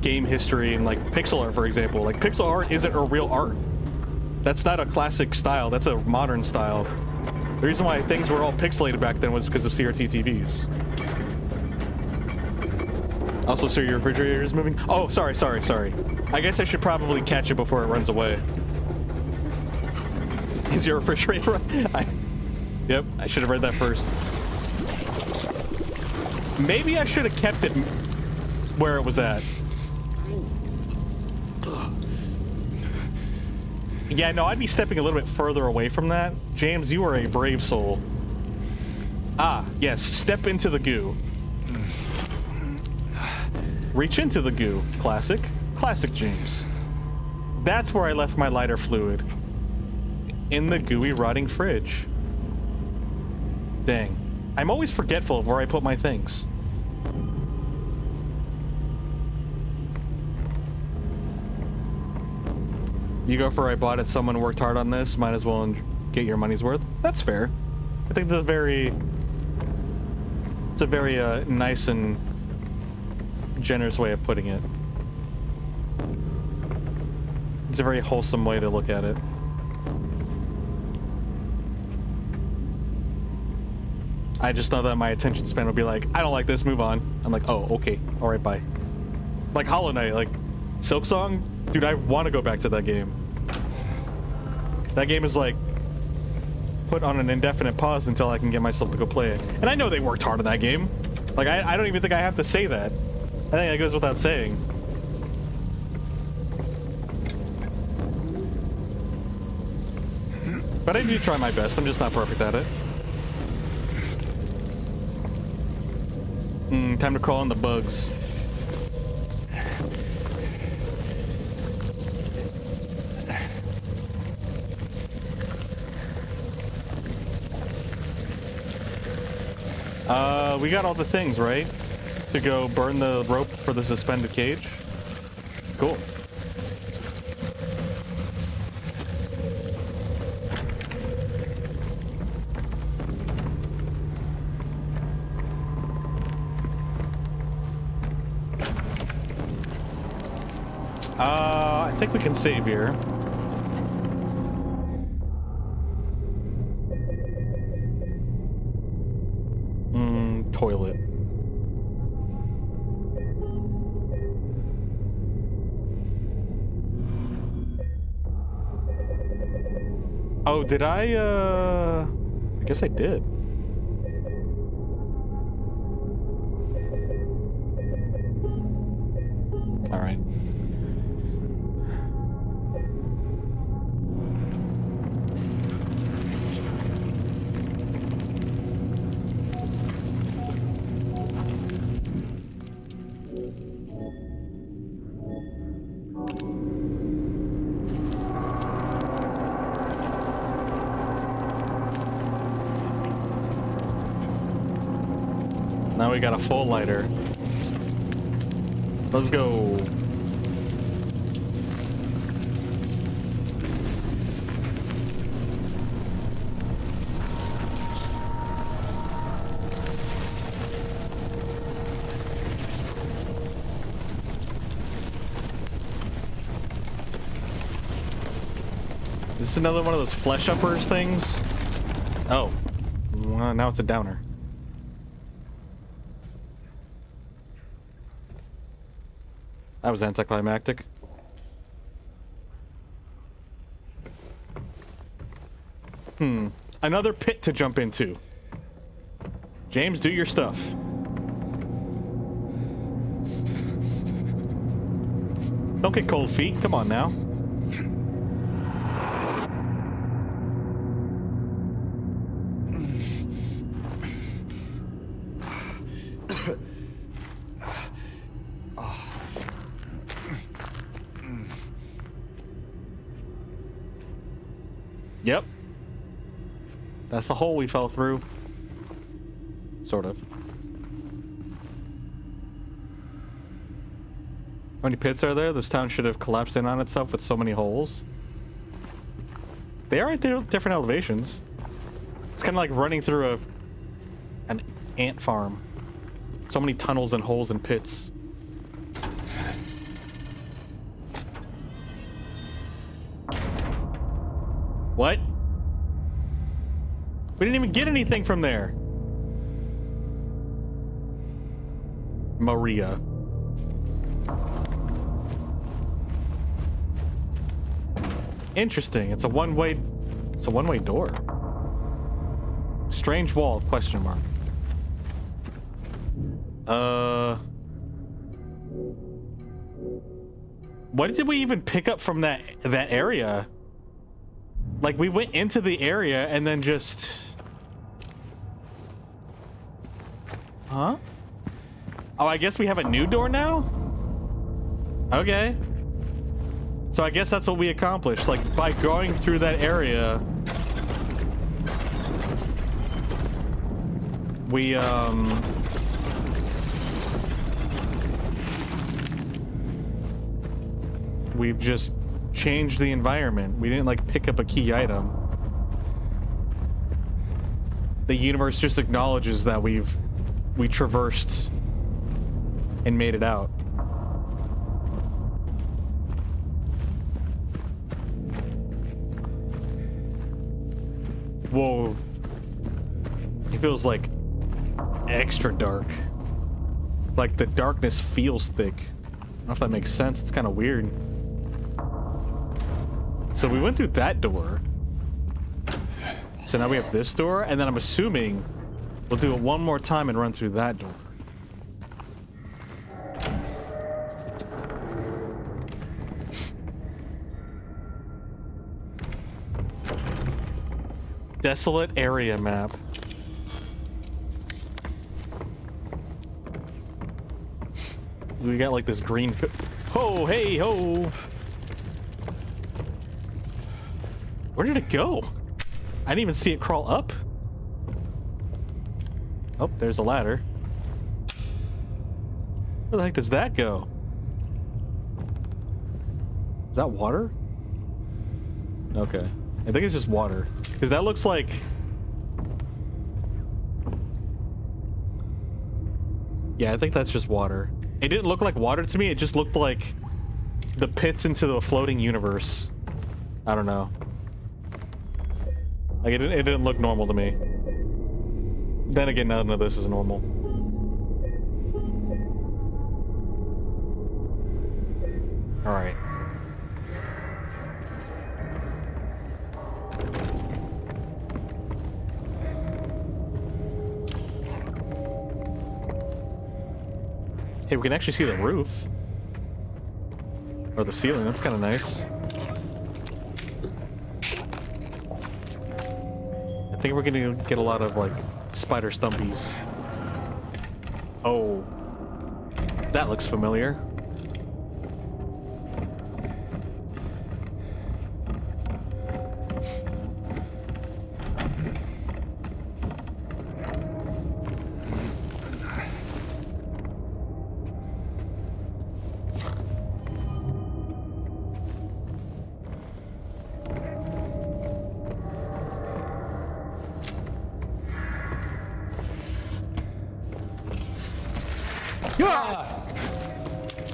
game history and, like, pixel art, for example. Like, pixel art isn't a real art. That's not a classic style, that's a modern style. The reason why things were all pixelated back then was because of CRT TVs. Also, sir, your refrigerator is moving? Oh, sorry. I guess I should probably catch it before it runs away. Is your refrigerator? Yep, I should have read that first. Maybe I should have kept it where it was at. Yeah, no, I'd be stepping a little bit further away from that. James, you are a brave soul. Ah, yes, step into the goo. Reach into the goo. Classic. Classic James. That's where I left my lighter fluid. In the gooey, rotting fridge. Dang. I'm always forgetful of where I put my things. You go for I bought it, someone worked hard on this, might as well get your money's worth. That's fair. I think that's it's a very nice and generous way of putting it. It's a very wholesome way to look at it. I just know that my attention span will be like, I don't like this, move on. I'm like, oh, okay, all right, bye. Like Hollow Knight, like Silk Song, dude, I want to go back to that game. That game is like put on an indefinite pause until I can get myself to go play it. And I know they worked hard on that game. Like, I don't even think I have to say that. I think that goes without saying. But I do try my best, I'm just not perfect at it. Time to crawl in the bugs. We got all the things, right? To go burn the rope for the suspended cage? Cool. I think we can save here. Toilet. Oh, did I guess I did. All right. Now we got a full lighter. Let's go. Is this another one of those flesh uppers things? Oh. Well, now it's a downer. That was anticlimactic. Another pit to jump into. James, do your stuff. Don't get cold feet. Come on now. Yep. That's the hole we fell through. Sort of. How many pits are there? This town should have collapsed in on itself with so many holes. They are at different elevations. It's kind of like running through an ant farm. So many tunnels and holes and pits. What? We didn't even get anything from there. Maria. Interesting. It's a one-way door. Strange wall, question mark. What did we even pick up from that area? Like, we went into the area and then just... Huh? Oh, I guess we have a new door now? Okay. So I guess that's what we accomplished. Like, by going through that area... We've just changed the environment. We didn't, like, pick up a key item. The universe just acknowledges that we traversed and made it out. Whoa. It feels like extra dark. Like the darkness feels thick. I don't know if that makes sense. It's kind of weird. So we went through that door. So now we have this door, and then I'm assuming we'll do it one more time and run through that door. Desolate area map. We got like this green ho, hey, ho. Where did it go? I didn't even see it crawl up. Oh, there's a ladder. Where the heck does that go? Is that water? Okay. I think it's just water. Because that looks like... Yeah, I think that's just water. It didn't look like water to me. It just looked like the pits into the floating universe. I don't know. Like, it didn't look normal to me. Then again, none of this is normal. Alright. Hey, we can actually see the roof. Or the ceiling, that's kind of nice. I think we're gonna get a lot of, like, spider stumpies. Oh. That looks familiar.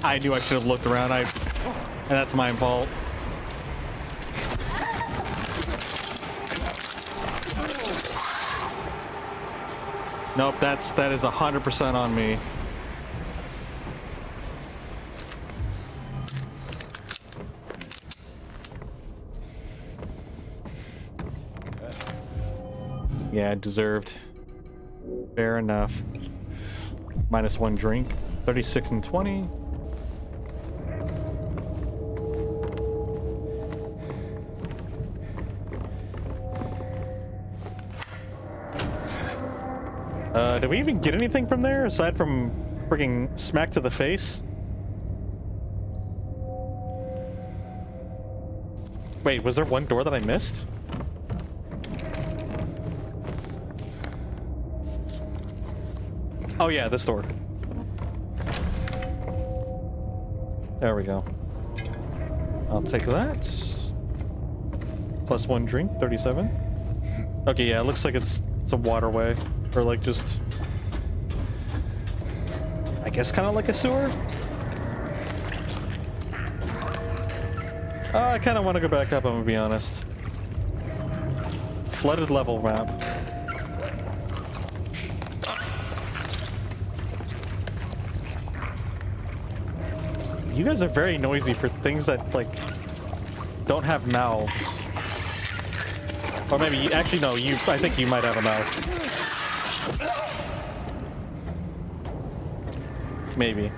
I knew I should have looked around. And that's my fault. Nope, that is 100% on me. Yeah, deserved. Fair enough. -1 drink. 36 and 20. Did we even get anything from there aside from freaking smack to the face? Wait, was there one door that I missed? Oh yeah, this door. There we go. I'll take that. +1 drink, 37. Okay, yeah, it looks like it's a waterway. Or like just... I guess kind of like a sewer? I kind of want to go back up, I'm gonna be honest. Flooded level map. You guys are very noisy for things that, like, don't have mouths. Or maybe, actually no, I think you might have a mouth. Maybe.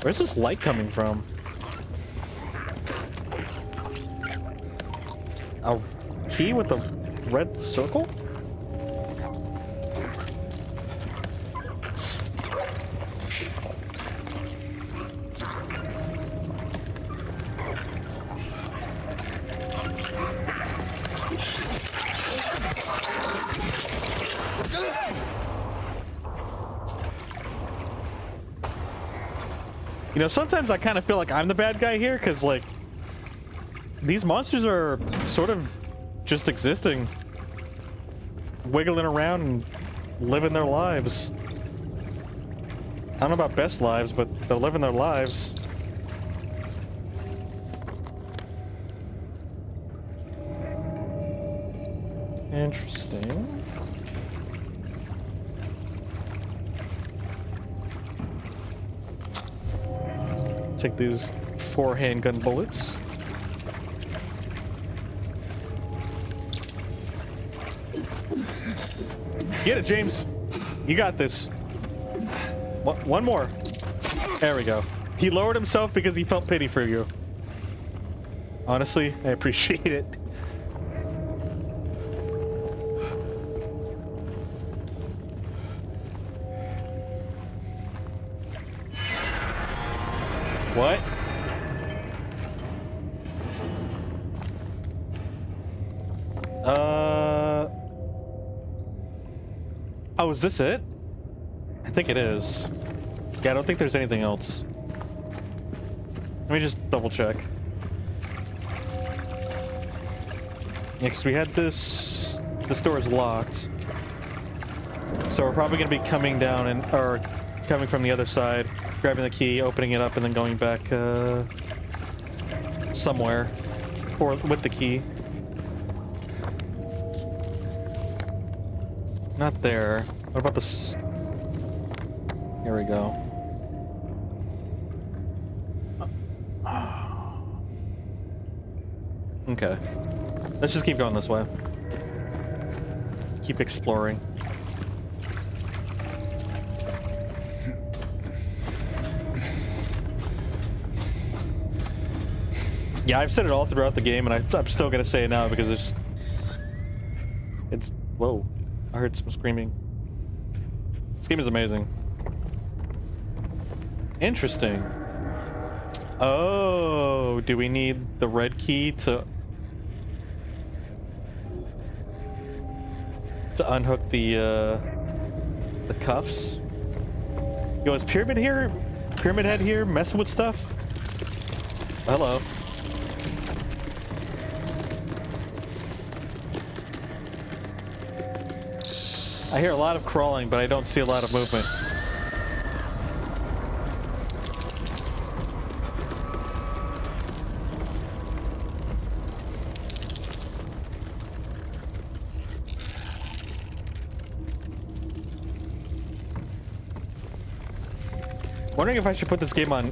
Where's this light coming from? A key with a red circle? You know, sometimes I kind of feel like I'm the bad guy here, because, like, these monsters are sort of just existing. Wiggling around and living their lives. I don't know about best lives, but they're living their lives. Interesting. Take these 4 handgun bullets. Get it, James. You got this. One more. There we go. He lowered himself because he felt pity for you. Honestly, I appreciate it. What? Oh, is this it? I think it is. Yeah, I don't think there's anything else. Let me just double check. Yeah, 'cause we had this... This door is locked. So we're probably gonna be coming down and... or coming from the other side, grabbing the key, opening it up, and then going back, somewhere. Or with the key. Not there. What about this? Here we go. Okay. Let's just keep going this way. Keep exploring. Yeah, I've said it all throughout the game, and I'm still gonna say it now because it's... Whoa. I heard some screaming. This game is amazing. Interesting. Oh, do we need the red key to unhook the cuffs? Yo, is Pyramid here? Pyramid Head here messing with stuff? Hello. I hear a lot of crawling, but I don't see a lot of movement. Wondering if I should put this game on.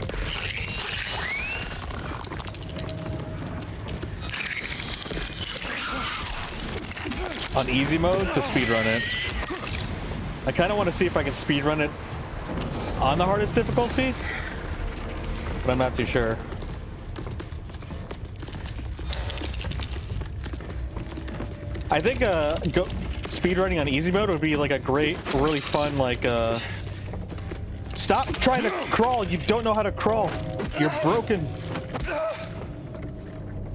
On easy mode to speedrun it. I kind of want to see if I can speedrun it on the hardest difficulty, but I'm not too sure. I think speedrunning on easy mode would be like a great, really fun, like, stop trying to crawl. You don't know how to crawl. You're broken.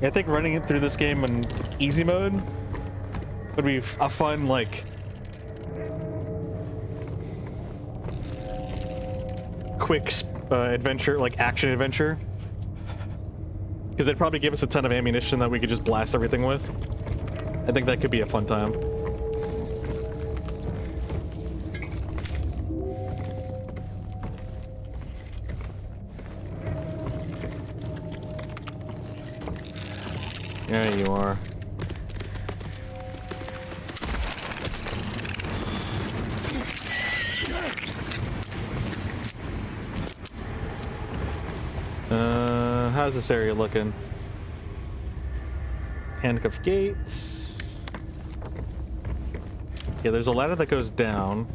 I think running it through this game in easy mode would be a fun, like, quick adventure, like action adventure. Because they'd probably give us a ton of ammunition that we could just blast everything with. I think that could be a fun time. There you are. How's this area looking? Handcuff gate. Yeah, there's a ladder that goes down.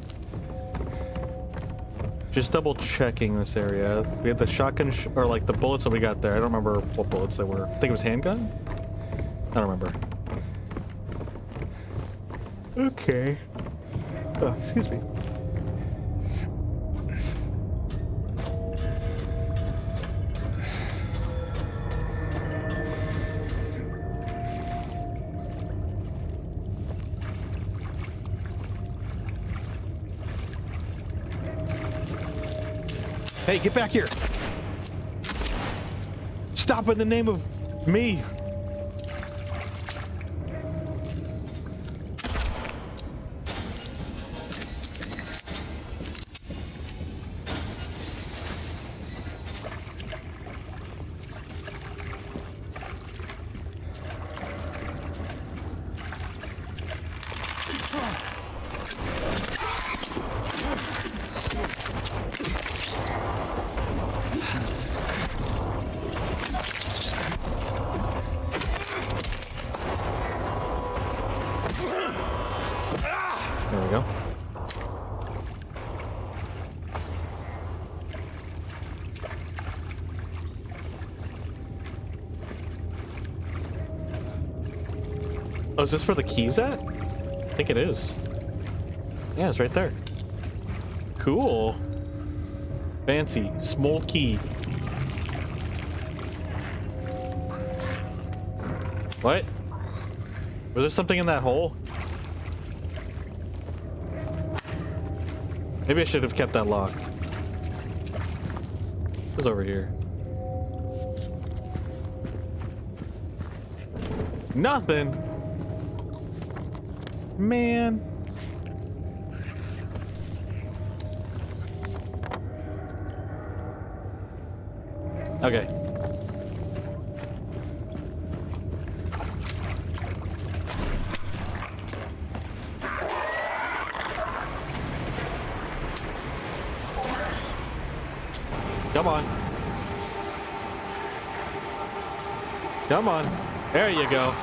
Just double checking this area. We had the shotgun, or like the bullets that we got there. I don't remember what bullets they were. I think it was handgun? I don't remember. Okay. Oh, excuse me. Hey, get back here! Stop in the name of me! There we go. Oh, is this where the key's at? I think it is. Yeah, it's right there. Cool. Fancy. Small key. What? Was there something in that hole? Maybe I should have kept that locked. What's over here? Nothing. Man. Okay. Come on. Come on. There you go.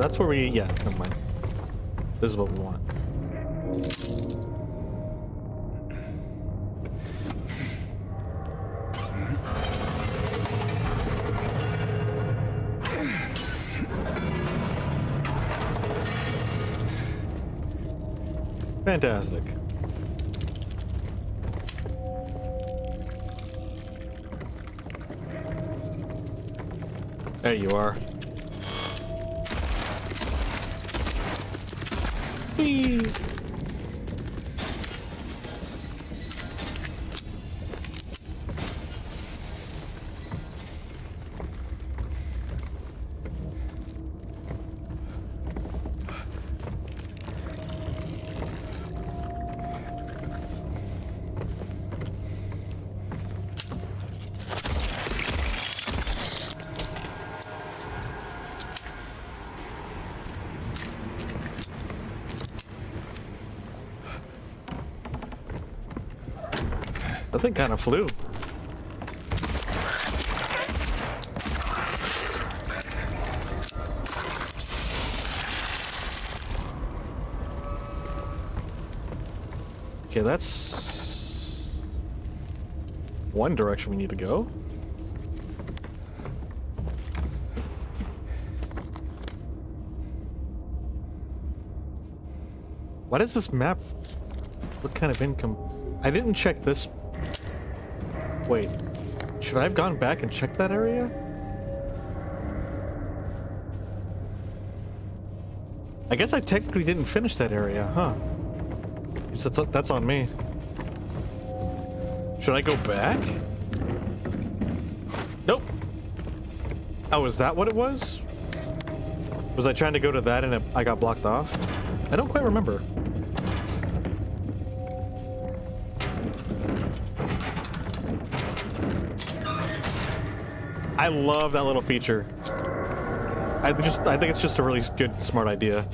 That's where we, yeah, never mind. This is what we want. Fantastic. There you are. Whee! That thing kind of flew. Okay, that's one direction we need to go. Why does this map look kind of income? I didn't check this. Wait, should I have gone back and checked that area? I guess I technically didn't finish that area, huh? Guess that's on me. Should I go back? Nope. Oh, is that what it was? Was I trying to go to that and I got blocked off? I don't quite remember. I love that little feature. I think it's just a really good, smart idea.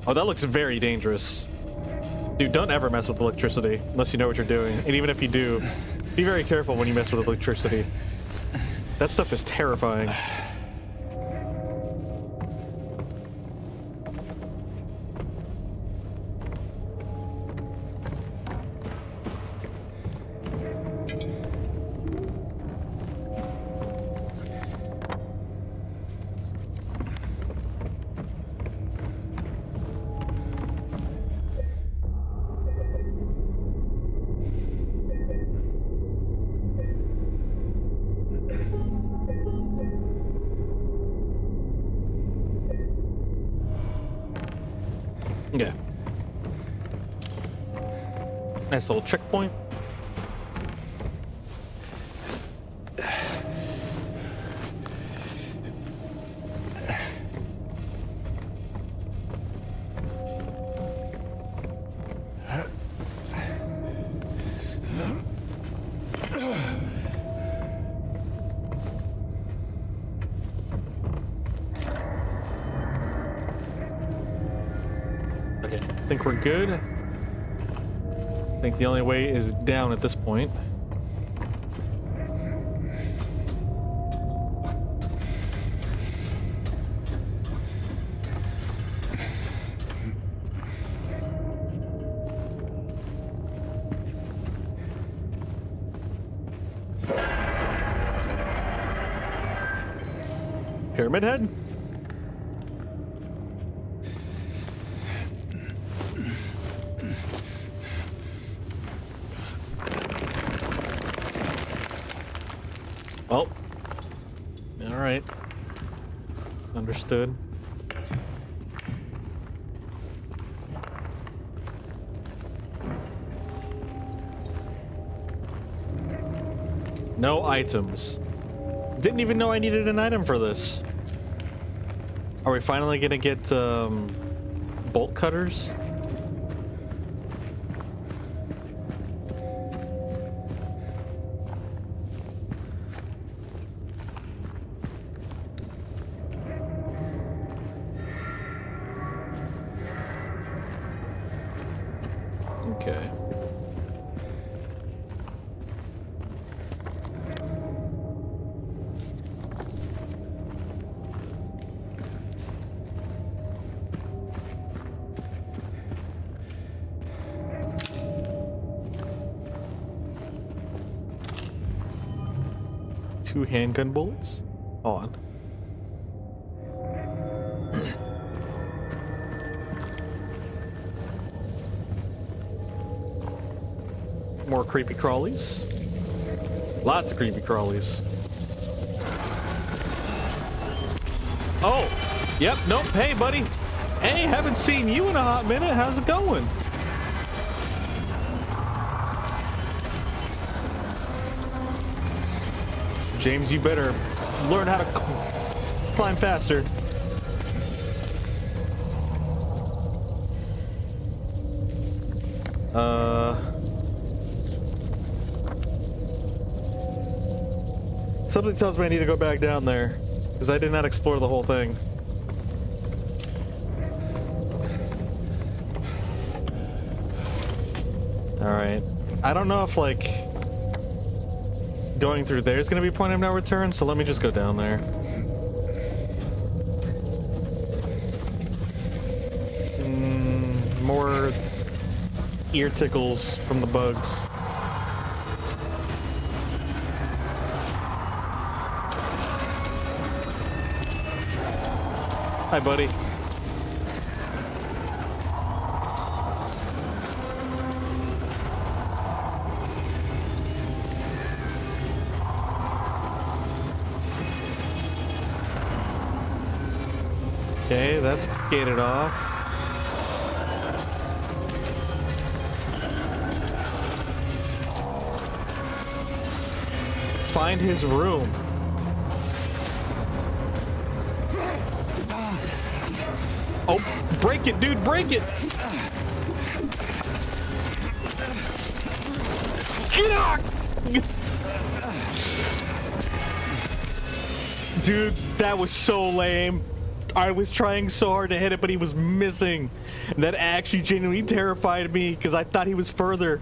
Oh, that looks very dangerous. Dude, don't ever mess with electricity unless you know what you're doing. And even if you do, be very careful when you mess with electricity. That stuff is terrifying. Yeah. Nice little checkpoint. Okay, I think we're good. I think the only way is down at this point. Pyramid Head? Oh. All right. Understood. No items. Didn't even know I needed an item for this. Are we finally gonna get bolt cutters? Okay. Two handgun bullets? On. More creepy crawlies. Lots of creepy crawlies. Oh! Yep, nope, hey buddy! Hey, haven't seen you in a hot minute. How's it going? James, you better learn how to climb faster. Something tells me I need to go back down there, because I did not explore the whole thing. Alright. I don't know if, like, going through there is going to be a point of no return, so let me just go down there. More ear tickles from the bugs. Hi, buddy. Okay, that's gated off. Find his room. Oh, break it, dude, break it! Get out! Dude, that was so lame. I was trying so hard to hit it, but he was missing. And that actually genuinely terrified me because I thought he was further.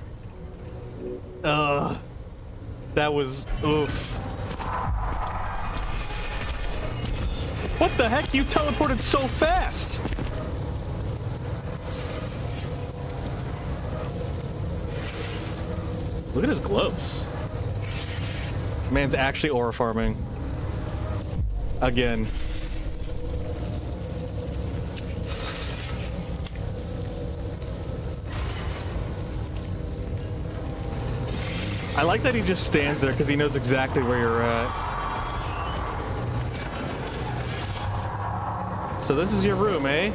That was oof. What the heck? You teleported so fast. Look at his gloves. Man's actually aura farming. Again. I like that he just stands there because he knows exactly where you're at. So this is your room, eh?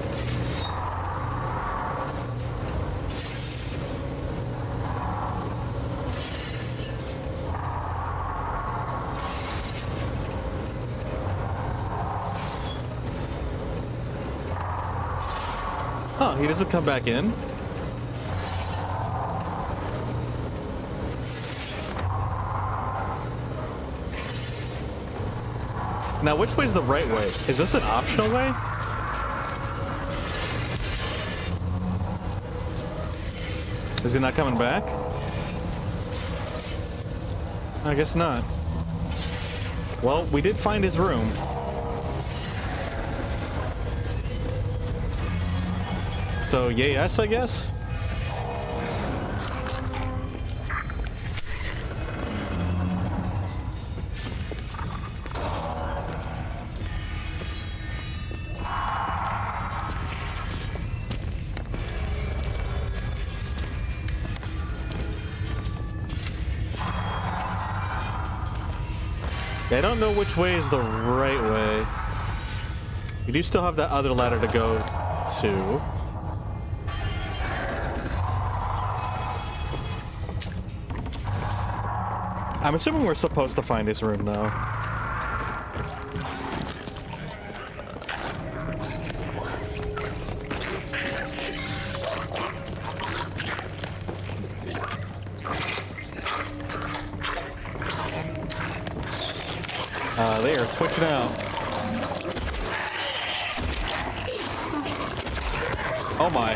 Huh, he doesn't come back in? Now, which way's the right way? Is this an optional way? Is he not coming back? I guess not. Well, we did find his room. So, yay, yes, I guess? I don't know which way is the right way. You do still have that other ladder to go to. I'm assuming we're supposed to find his room, though. They are twitching out. Oh my.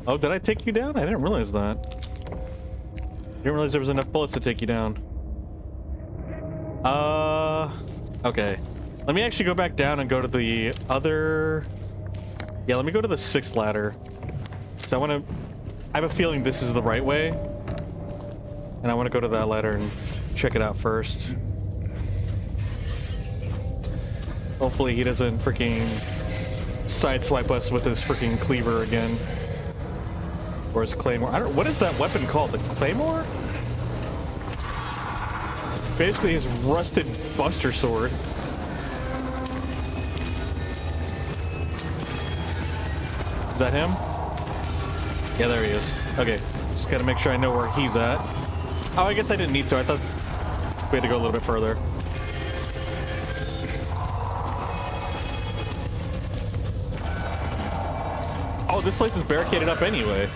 Oh, did I take you down? I didn't realize that. Didn't realize there was enough bullets to take you down. Okay. Let me actually go back down and go to the other Yeah, let me go to the 6th ladder. So I have a feeling this is the right way. And I want to go to that ladder and check it out first. Hopefully he doesn't freaking sideswipe us with his freaking cleaver again. Or his claymore. I don't. What is that weapon called? The claymore? Basically his rusted buster sword. Is that him? Yeah, there he is. Okay, just gotta make sure I know where he's at. Oh, I guess I didn't need to. I thought we had to go a little bit further. Oh, this place is barricaded up anyway.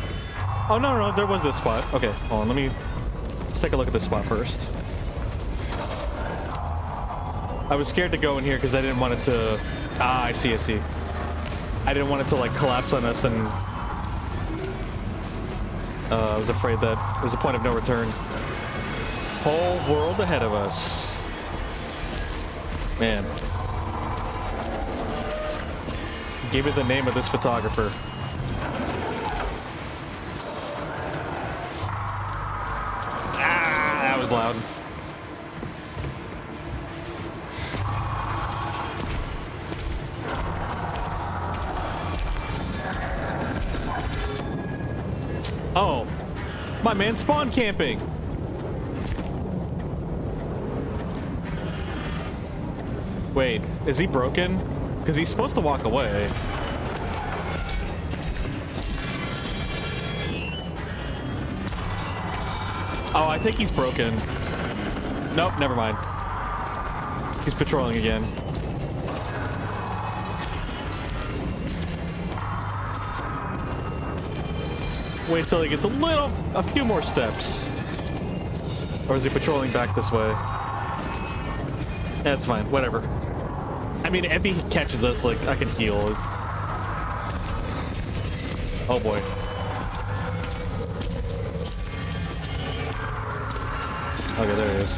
Oh, no, there was this spot. Okay, hold on, let's take a look at this spot first. I was scared to go in here because I didn't want it to... Ah, I see. I didn't want it to, like, collapse on us, and... I was afraid that there's a point of no return. Whole world ahead of us. Man. Give me the name of this photographer. Ah, that was loud. Oh, my man spawn camping. Wait, is he broken? Because he's supposed to walk away. Oh, I think he's broken. Nope, never mind. He's patrolling again. Wait till he gets a few more steps. Or is he patrolling back this way? That's fine, whatever. I mean, if he catches us, like, I can heal. Oh boy. Okay, there he is.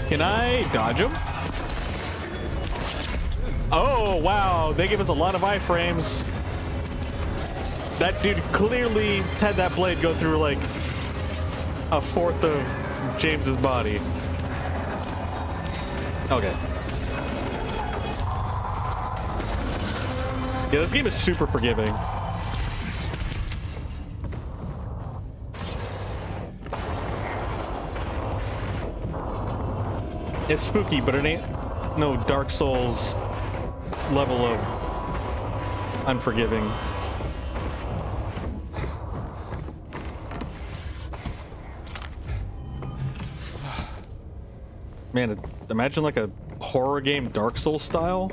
Can I dodge him? Oh, wow, they give us a lot of iframes. That dude clearly had that blade go through like a fourth of James's body. Okay. Yeah, this game is super forgiving. It's spooky, but it ain't no Dark Souls level of unforgiving. Man, imagine like a horror game Dark Souls style.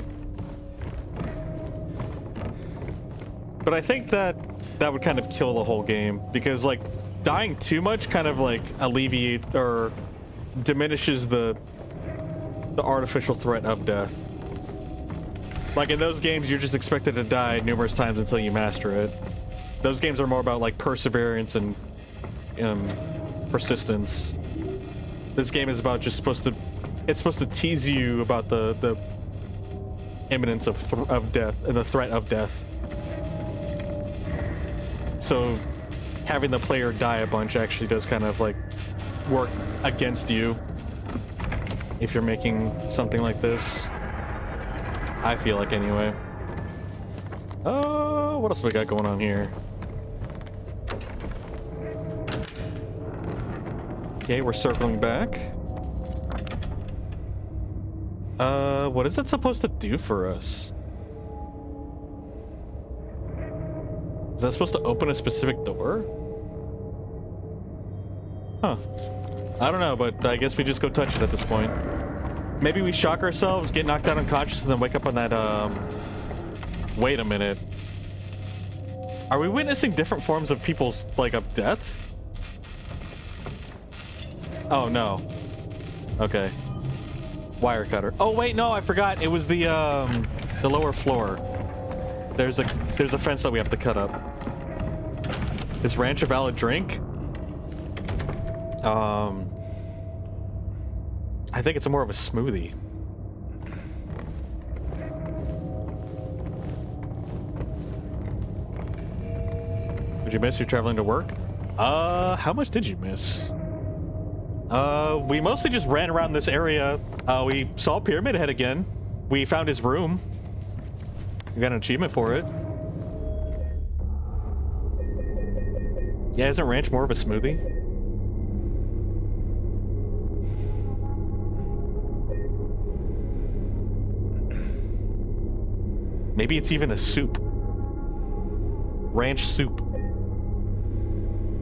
But I think that would kind of kill the whole game, because like dying too much kind of like alleviate or diminishes the artificial threat of death. Like in those games, you're just expected to die numerous times until you master it. Those games are more about like perseverance and persistence. This game is about just supposed to tease you about the imminence of death and the threat of death. So having the player die a bunch actually does kind of like work against you if you're making something like this. I feel like anyway. Oh, what else we got going on here? Okay, we're circling back. What is it supposed to do for us? Is that supposed to open a specific door? Huh. I don't know, but I guess we just go touch it at this point. Maybe we shock ourselves, get knocked out unconscious, and then wake up on that, Wait a minute. Are we witnessing different forms of people's, like, of death? Oh, no. Okay. Wire cutter. Oh, wait, no, I forgot. It was the lower floor. There's a fence that we have to cut up. Is ranch a valid drink? I think it's more of a smoothie. Did you miss you traveling to work? How much did you miss? We mostly just ran around this area. We saw Pyramid Head again. We found his room. We got an achievement for it. Yeah, isn't Ranch more of a smoothie? Maybe it's even a soup. Ranch soup.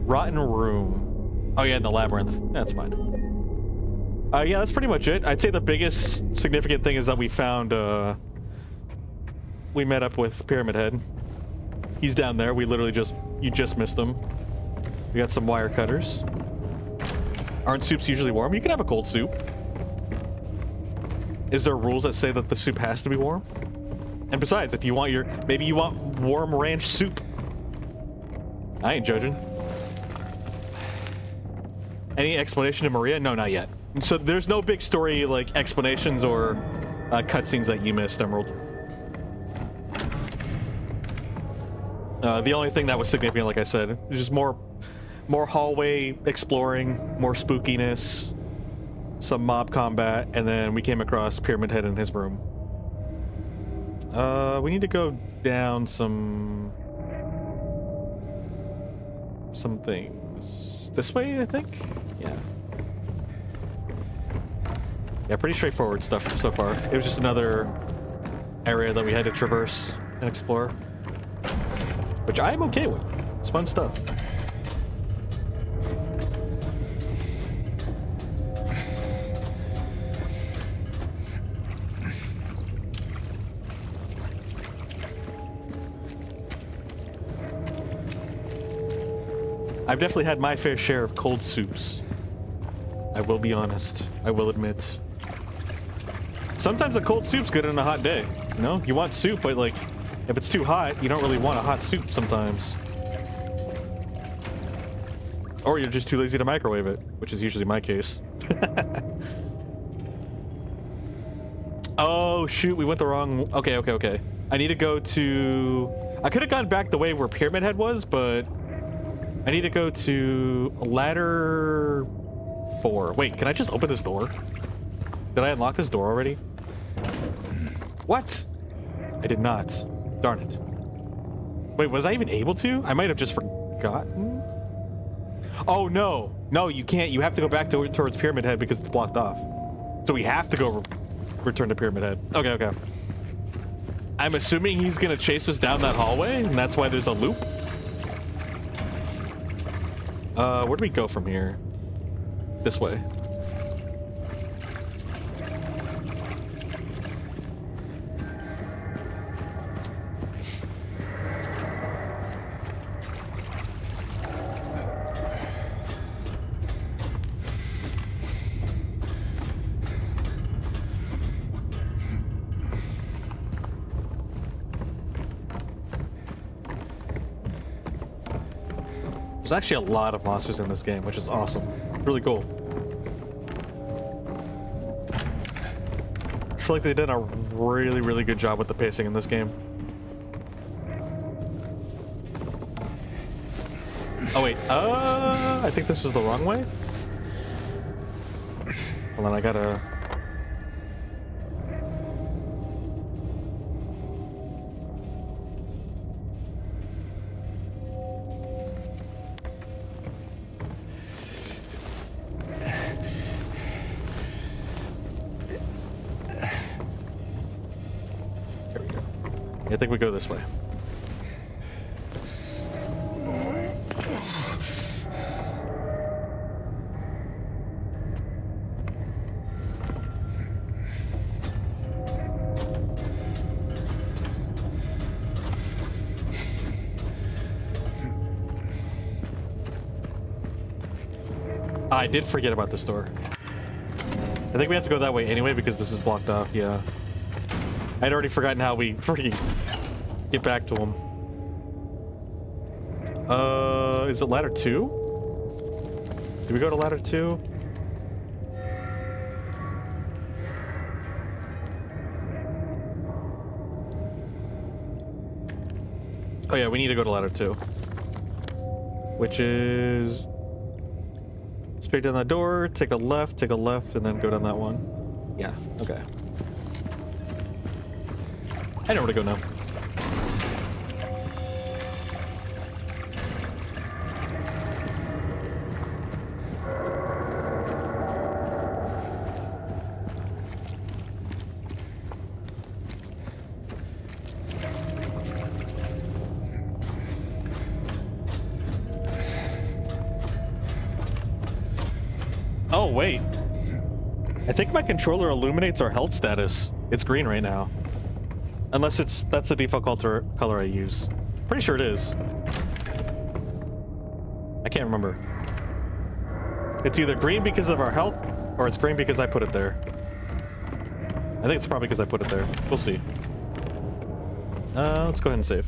Rotten room. Oh yeah, in the labyrinth. That's fine. Yeah, that's pretty much it. I'd say the biggest significant thing is that we found, we met up with Pyramid Head. He's down there. We literally you just missed him. We got some wire cutters. Aren't soups usually warm? You can have a cold soup. Is there rules that say that the soup has to be warm? And besides, if you want maybe you want warm ranch soup. I ain't judging. Any explanation to Maria? No, not yet. So there's no big story like explanations or cutscenes that you missed, Emerald. The only thing that was significant, like I said, is just more hallway exploring, more spookiness, some mob combat, and then we came across Pyramid Head in his room. We need to go down some things. This way, I think? Yeah. Yeah, pretty straightforward stuff so far. It was just another area that we had to traverse and explore, which I'm okay with. It's fun stuff. I've definitely had my fair share of cold soups. I will be honest. I will admit. Sometimes a cold soup's good on a hot day. You know, you want soup, but like, if it's too hot, you don't really want a hot soup sometimes. Or you're just too lazy to microwave it, which is usually my case. Oh shoot, we went the wrong. Okay. I need to go to. I could have gone back the way where Pyramid Head was, but I need to go to ladder 4. Wait, can I just open this door? Did I unlock this door already? What? I did not. Darn it. Wait, was I even able to? I might have just forgotten. Oh no. No, you can't. You have to go back towards Pyramid Head because it's blocked off. So we have to go return to Pyramid Head. Okay. I'm assuming he's gonna chase us down that hallway, and that's why there's a loop. Where do we go from here? This way. There's actually a lot of monsters in this game, which is awesome. Really cool. I feel like they did a really good job with the pacing in this game. Oh wait, I think this is the wrong way. Hold on, I gotta... I think we go this way. I did forget about this door. I think we have to go that way anyway because this is blocked off, yeah. I'd already forgotten how we freaking get back to him. Is it ladder 2? Did we go to ladder 2? Oh yeah, we need to go to ladder 2. which is straight down that door, take a left, and then go down that one. Yeah, okay. I know where to go now. Oh, wait. I think my controller illuminates our health status. It's green right now. Unless that's the default color I use. Pretty sure it is. I can't remember. It's either green because of our health, or it's green because I put it there. I think it's probably because I put it there. We'll see. Let's go ahead and save.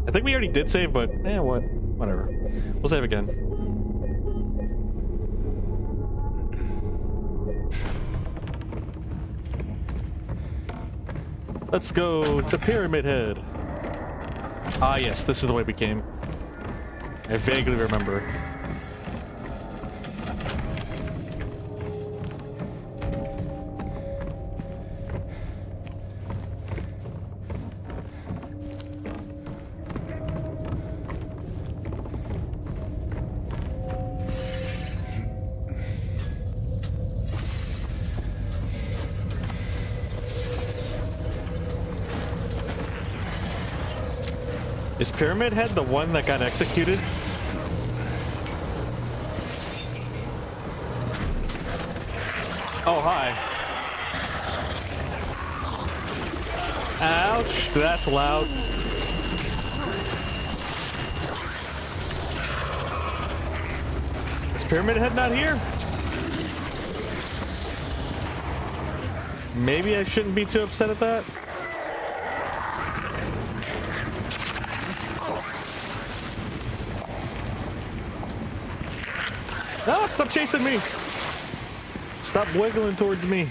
I think we already did save, but whatever. We'll save again. Let's go to Pyramid Head. Ah, yes, this is the way we came. I vaguely remember. Is Pyramid Head the one that got executed? Oh, hi. Ouch, that's loud. Is Pyramid Head not here? Maybe I shouldn't be too upset at that. No, stop chasing me! Stop wiggling towards me.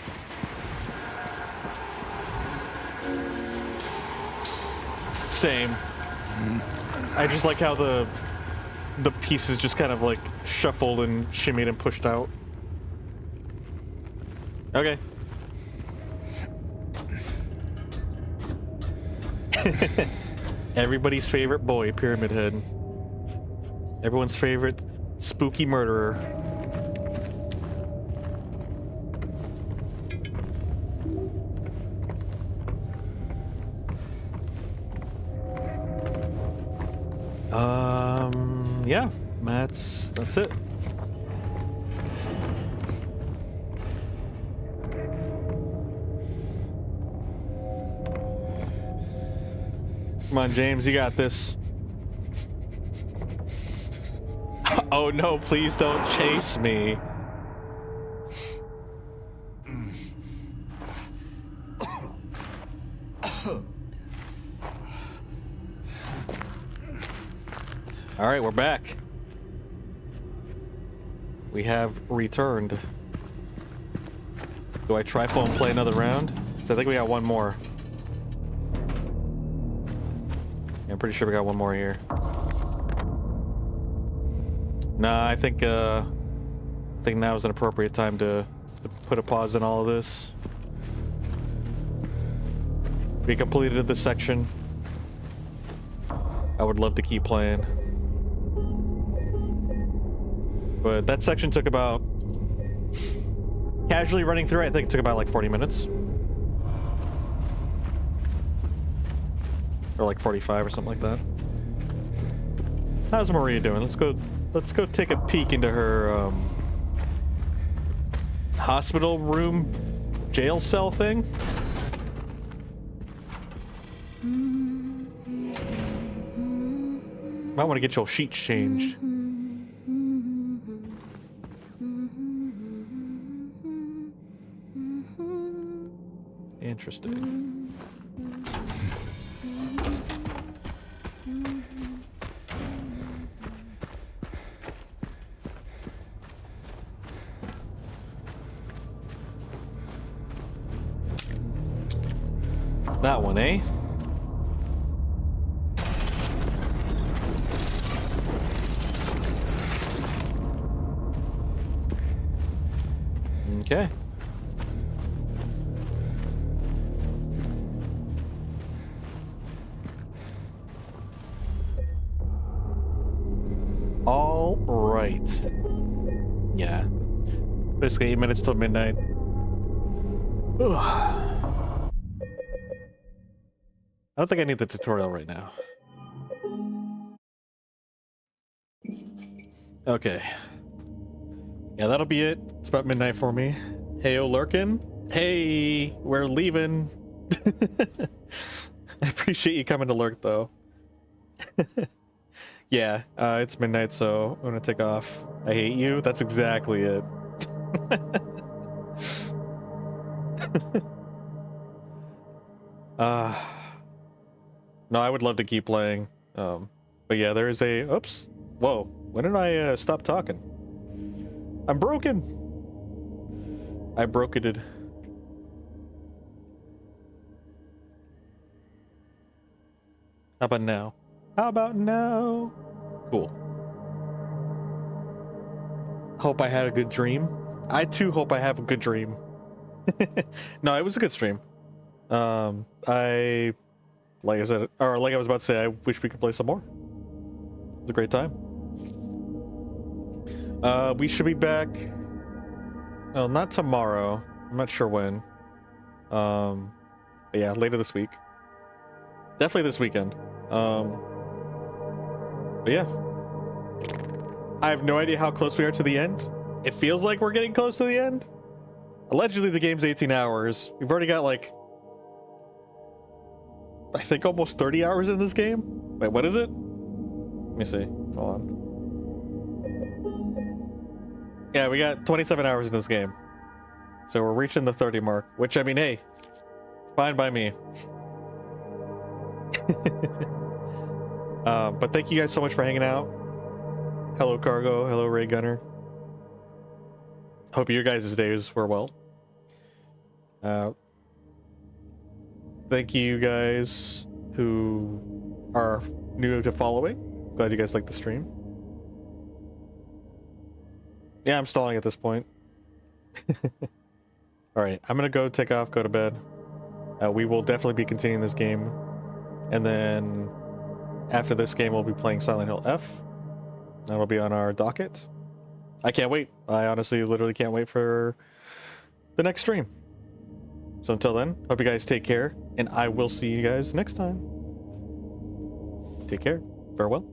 Same. I just like how the pieces just kind of like shuffled and shimmied and pushed out. Okay. Everybody's favorite boy, Pyramid Head. Everyone's favorite spooky murderer. Yeah, that's it. Come on, James, you got this. Oh no, please don't chase me. All right, we're back. We have returned. Do I trifle and play another round? So I think we got one more. Yeah, I'm pretty sure we got one more here. Nah, I think now is an appropriate time to put a pause in all of this. We completed this section. I would love to keep playing. But that section took about... Casually running through, I think it took about like 40 minutes. Or like 45 or something like that. How's Maria doing? Let's go take a peek into her hospital room jail cell thing. Might want to get your sheets changed. Interesting. That one, eh? right. Yeah. Basically 8 minutes till midnight. Ugh. I don't think I need the tutorial right now. Okay. Yeah, that'll be it. It's about midnight for me. Heyo, Lurkin. Hey, we're leaving. I appreciate you coming to lurk, though. Yeah, it's midnight, so I'm gonna take off. I hate you. That's exactly it. No, I would love to keep playing. But yeah, there is a... Oops. Whoa. When did I stop talking? I'm broken. I broke it. How about now? How about now? Cool. Hope I had a good dream. I too hope I have a good dream. No, it was a good stream. Like I said, or like I was about to say, I wish we could play some more. It was a great time. We should be back. Well, not tomorrow. I'm not sure when. But yeah, later this week. Definitely this weekend. But yeah. I have no idea how close we are to the end. It feels like we're getting close to the end. Allegedly, the game's 18 hours. We've already got like, I think almost 30 hours in this game. Wait, what is it? Let me see. Hold on. Yeah, we got 27 hours in this game. So we're reaching the 30 mark, which, I mean, hey, fine by me. But thank you guys so much for hanging out. Hello, Cargo. Hello, Ray Gunner. Hope your guys' days were well. Thank you guys who are new to following. Glad you guys like the stream. Yeah, I'm stalling at this point. Alright, I'm gonna go take off, go to bed. We will definitely be continuing this game. And then after this game, we'll be playing Silent Hill F. That'll be on our docket. I can't wait. I honestly literally can't wait for the next stream. So until then, hope you guys take care, and I will see you guys next time. Take care. Farewell.